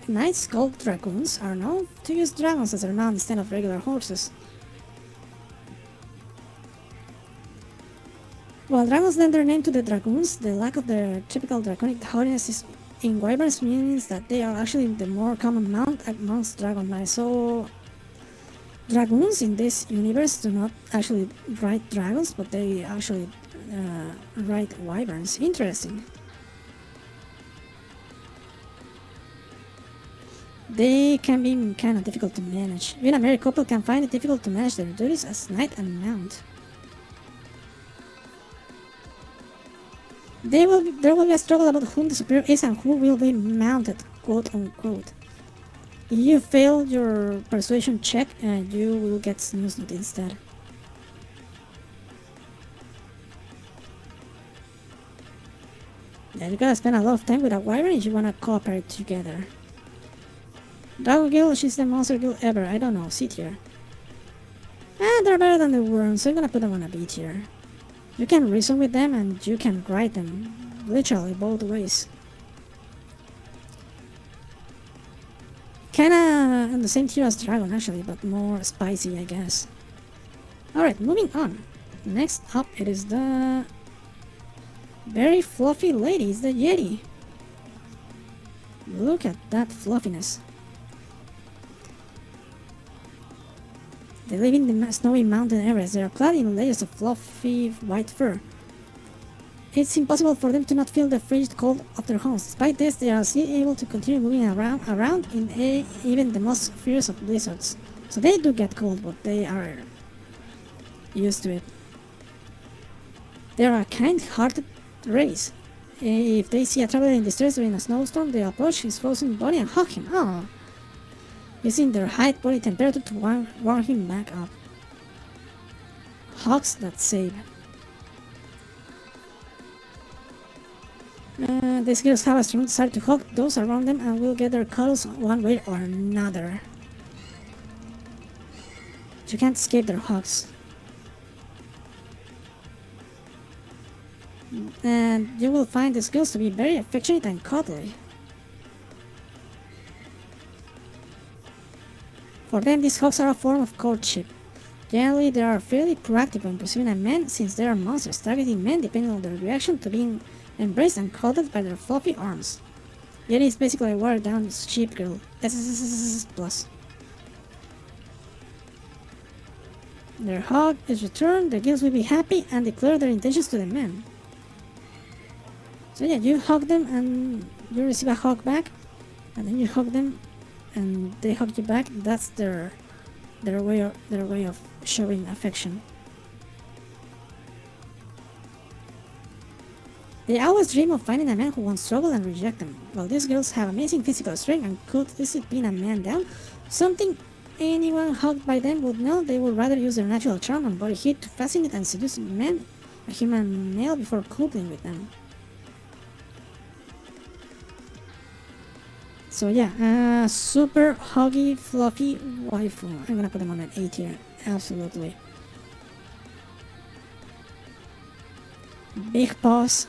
Knights called dragoons are known to use dragons as their mount instead of regular horses. While dragons lend their name to the dragoons, the lack of their typical draconic haughtiness in wyverns means that they are actually the more common mount amongst dragon knights. So dragoons in this universe do not actually ride dragons, but they actually ride wyverns. Interesting. They can be kind of difficult to manage. Even a married couple can find it difficult to manage their duties as knight and mount. There will be a struggle about whom the superior is and who will be mounted, quote unquote. If you fail your persuasion check, you will get snoozed instead. Yeah, you gotta spend a lot of time with a wyvern if you wanna cooperate together. Dragon Guild, she's the monster guild ever. I don't know, C tier. They're better than the worms, so I'm gonna put them on a B tier. You can reason with them and you can ride them, literally both ways. Kinda on the same tier as Dragon actually, but more spicy I guess. Alright, moving on. Next up it is the very fluffy lady, it's the Yeti. Look at that fluffiness. They live in the snowy mountain areas. They are clad in layers of fluffy white fur. It's impossible for them to not feel the frigid cold of their homes. Despite this, they are still able to continue moving around in even the most fierce of blizzards. So they do get cold, but they are used to it. They are a kind-hearted race. If they see a traveler in distress during a snowstorm, they approach his frozen body and hug him. Oh. Using their high body temperature to warm him back up. Hugs that save. These girls have a strong desire to hug those around them and will get their cuddles one way or another. You can't escape their hugs. And you will find these girls to be very affectionate and cuddly. For them, these hugs are a form of courtship. Generally, they are fairly proactive when pursuing a man since they are monsters, targeting men depending on their reaction to being embraced and cuddled by their fluffy arms. Yeti is basically a watered-down sheep girl. Plus. Their hug is returned, the girls will be happy and declare their intentions to the men. So yeah, you hug them and you receive a hug back, and then you hug them and they hug you back. That's their way of showing affection. They always dream of finding a man who won't struggle and reject them. While these girls have amazing physical strength and could easily pin a man down, something anyone hugged by them would know, they would rather use their natural charm and body heat to fascinate and seduce men, a human male, before coupling with them. So yeah, super huggy, fluffy waifu. I'm gonna put them on an A tier, absolutely. Big paws,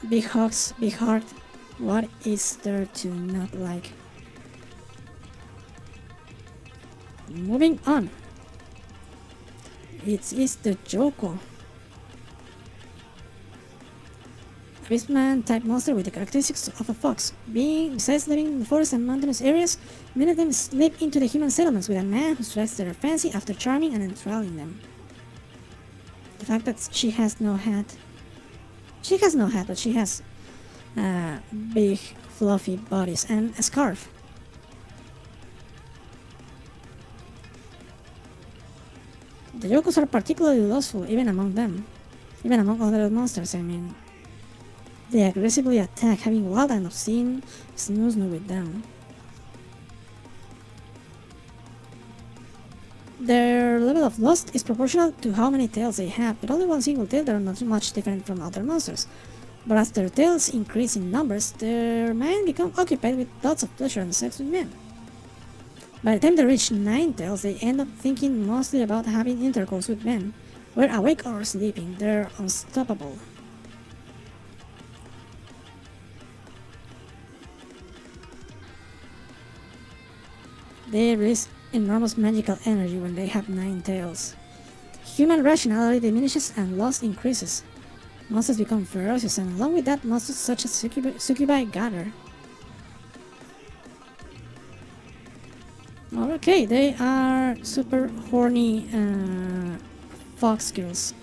big hugs, big heart. What is there to not like? Moving on. It is the Joko. A beastman type monster with the characteristics of a fox. Besides living in the forest and mountainous areas, many of them slip into the human settlements with a man who strikes their fancy after charming and enthralling them. The fact that she has no hat. She has no hat, but she has big fluffy bodies and a scarf. The Yokos are particularly lustful even among them. Even among other monsters, I mean. They aggressively attack, having wild and obscene snooze with them. Their level of lust is proportional to how many tails they have. With only one single tail, they are not much different from other monsters. But as their tails increase in numbers, their mind becomes occupied with lots of pleasure and sex with men. By the time they reach 9 tails, they end up thinking mostly about having intercourse with men. Whether awake or sleeping, they're unstoppable. They release enormous magical energy when they have 9 tails. Human rationality diminishes and loss increases. Monsters become ferocious, and along with that, monsters such as succubi gather. Okay, they are super horny fox girls.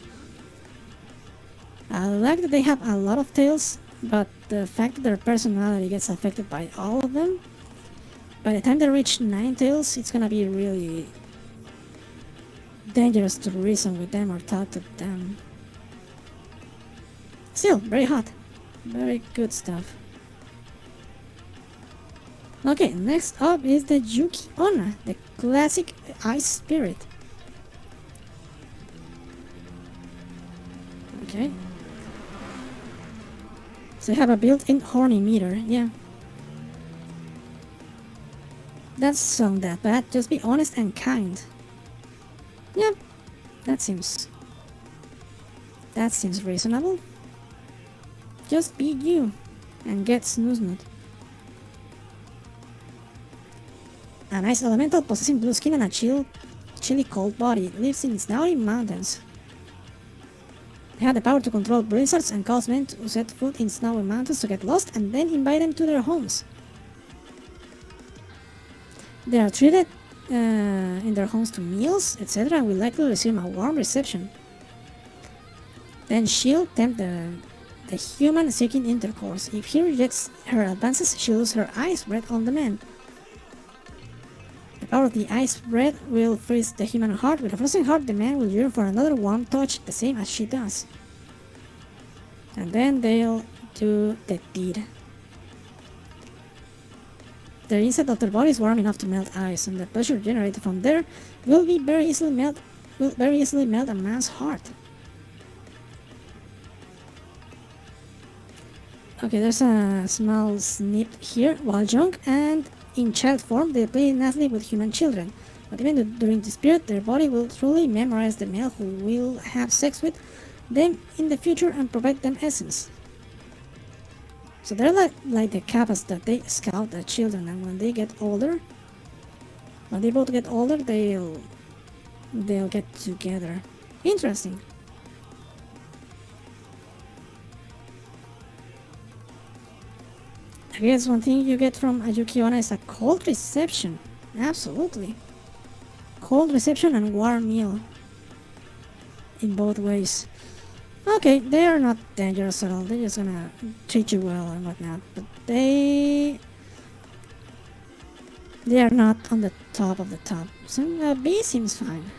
I like that they have a lot of tails, but the fact that their personality gets affected by all of them, by the time they reach 9 tails, it's gonna be really dangerous to reason with them or talk to them. Still, very hot. Very good stuff. Okay, next up is the Yuki Onna, the classic ice spirit. Okay. So you have a built-in horny meter, yeah. Doesn't sound that bad, just be honest and kind. Yeah, that seems reasonable. Just be you and get snoo-snoot. An ice elemental possessing blue skin and a chilly cold body. It lives in snowy mountains. They have the power to control blizzards and cause men to set foot in snowy mountains to get lost and then invite them to their homes. They are treated in their homes to meals, etc. and will likely receive a warm reception. Then she'll tempt the human seeking intercourse. If he rejects her advances, she'll lose her ice breath on the man. The power of the ice breath will freeze the human heart. With a frozen heart, the man will yearn for another warm touch, the same as she does. And then they'll do the deed. The inside of their body is warm enough to melt ice, and the pleasure generated from there will very easily melt a man's heart. Okay, there's a small snip here. While young and in child form, they play nicely with human children, but even during this period, their body will truly memorize the male who will have sex with them in the future and provide them essence. So they're like the kappas that they scout the children, and when they get older, when they both get older, they'll get together. Interesting. I guess one thing you get from a Yuki Onna is a cold reception. Absolutely. Cold reception and warm meal. In both ways. Okay, they are not dangerous at all. They're just gonna treat you well and whatnot. But they are not on the top of the top. So B seems fine.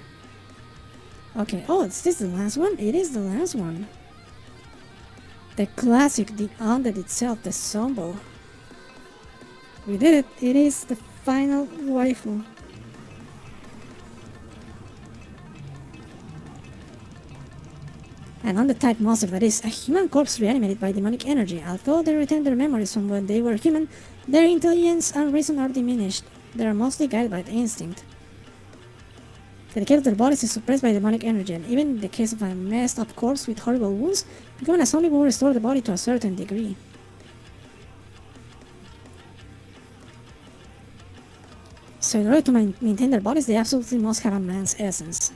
Okay, oh, is this the last one? It is the last one. The classic, the undead itself, the Sombo. We did it. It is the final waifu. An undead type monster that is a human corpse reanimated by demonic energy. Although they retain their memories from when they were human, their intelligence and reason are diminished. They are mostly guided by instinct. The decay of their bodies is suppressed by demonic energy, and even in the case of a messed up corpse with horrible wounds, becoming a zombie will restore the body to a certain degree. So in order to maintain their bodies, they absolutely must have a man's essence.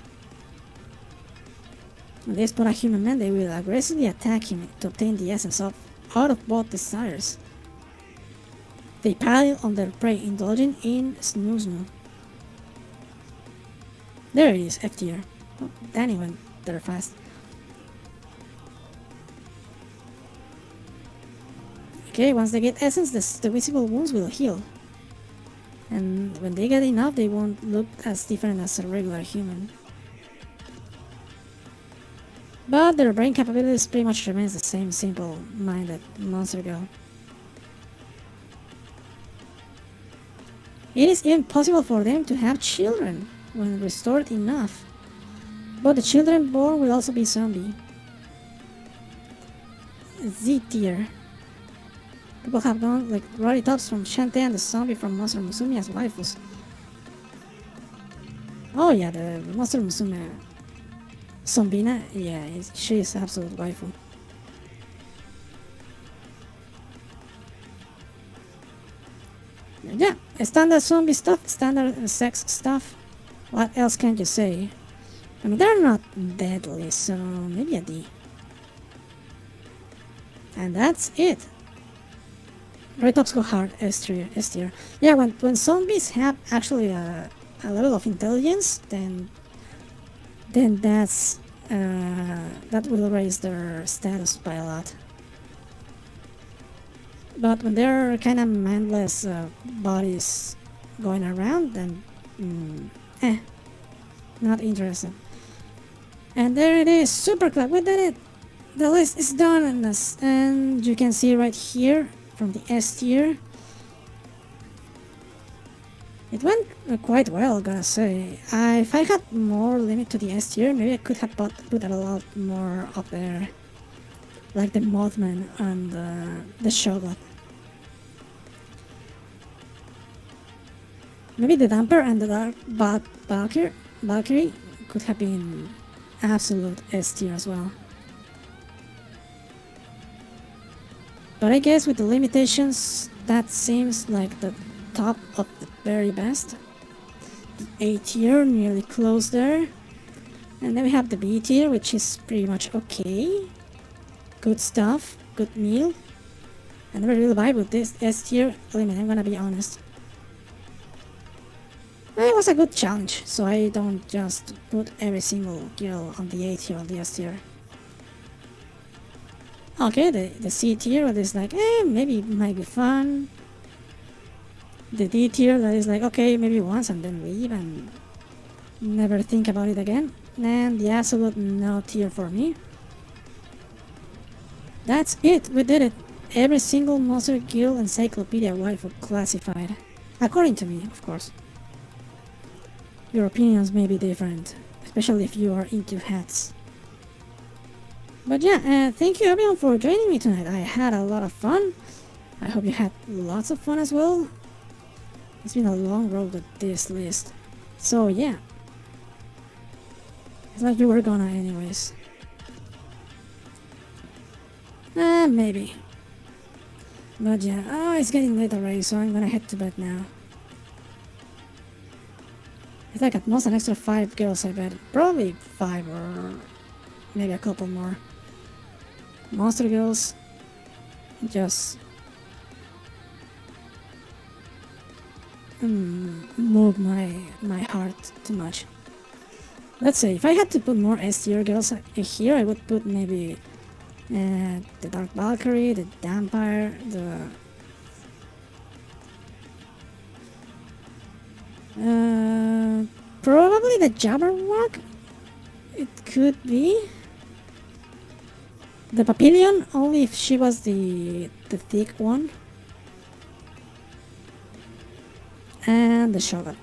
When they spot a human man, they will aggressively attack him to obtain the essence out of both desires. They pile on their prey, indulging in snoo-snoo. There it is, F tier. Oh, Danny went there fast. Okay, once they get essence, the visible wounds will heal. And when they get enough, they won't look as different as a regular human. But their brain capabilities pretty much remains the same simple-minded monster girl. It is even possible for them to have children when restored enough. But the children born will also be zombie. Z tier. People have gone like Roddy Tops from Shantae and the zombie from Monster Musume as waifus. Oh yeah, the Monster Musume Zombina, yeah, she is absolute waifu. Yeah, standard zombie stuff, standard sex stuff. What else can you say? I mean, they're not deadly, so maybe a D. And that's it. Retops go hard, S tier, S tier. Yeah, when zombies have actually a level of intelligence, then that will raise their status by a lot. But when they're kind of mindless bodies going around, then eh, not interested. And there it is, Super Club, we did it! The list is done, and you can see right here from the S tier. It went quite well, gotta say. If I had more limit to the S tier, maybe I could have put a lot more up there. Like the Mothman and the Shogun. Maybe the Damper and the Dark Valkyrie could have been absolute S tier as well. But I guess with the limitations, that seems like the top of the very best. The A tier nearly close there. And then we have the B tier, which is pretty much okay. Good stuff, good meal. I never really vibe with this S tier limit, I'm gonna be honest. It was a good challenge, so I don't just put every single girl on the A tier or the S tier. Okay, the C tier that is like, maybe it might be fun. The D tier that is like, okay, maybe once and then leave and never think about it again. And the absolute no tier for me. That's it, we did it. Every single Monster Guild Encyclopedia waifu classified. According to me, of course. Your opinions may be different, especially if you are into hats. But yeah, thank you everyone for joining me tonight. I had a lot of fun. I hope you had lots of fun as well. It's been a long road with this list. So yeah. It's like you were gonna anyways. Maybe. But yeah, it's getting late already, so I'm gonna head to bed now. It's like at most an extra 5 girls, I bet. Probably 5 or maybe a couple more. Monster girls just move my heart too much. Let's say if I had to put more S tier girls here, I would put maybe the Dark Valkyrie, the Vampire, probably the Jabberwock. It could be the Papillion, only if she was the thick one, and the Shogun.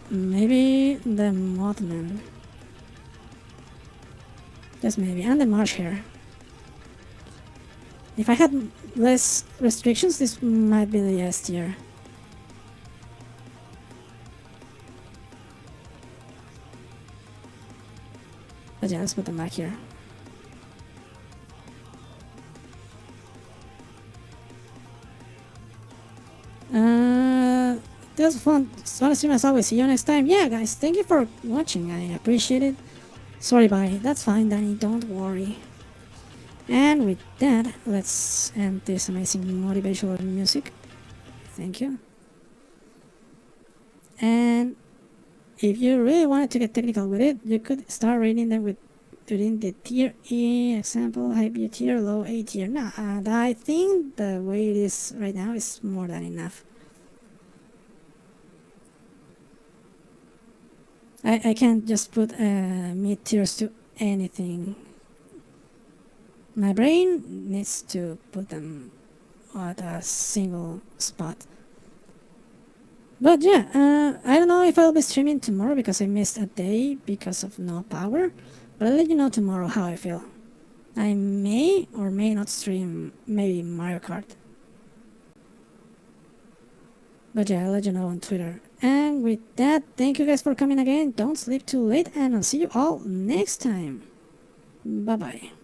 Maybe the Mothman. Just maybe, and the Marsh Hare. If I had less restrictions, this might be the S tier. But yeah, let's put them back here. It was fun stream as always. See you next time. Yeah, guys, thank you for watching. I appreciate it. Sorry, bye. That's fine, Danny. Don't worry. And with that, let's end this amazing motivational music. Thank you. And if you really wanted to get technical with it, you could start rating them within the tier E, example, high B tier, low A tier. Nah, I think the way it is right now is more than enough. I can't just put mid tiers to anything. My brain needs to put them at a single spot. But yeah, I don't know if I'll be streaming tomorrow because I missed a day because of no power. But I'll let you know tomorrow how I feel. I may or may not stream maybe Mario Kart. But yeah, I'll let you know on Twitter. And with that, thank you guys for coming again. Don't sleep too late, and I'll see you all next time. Bye bye.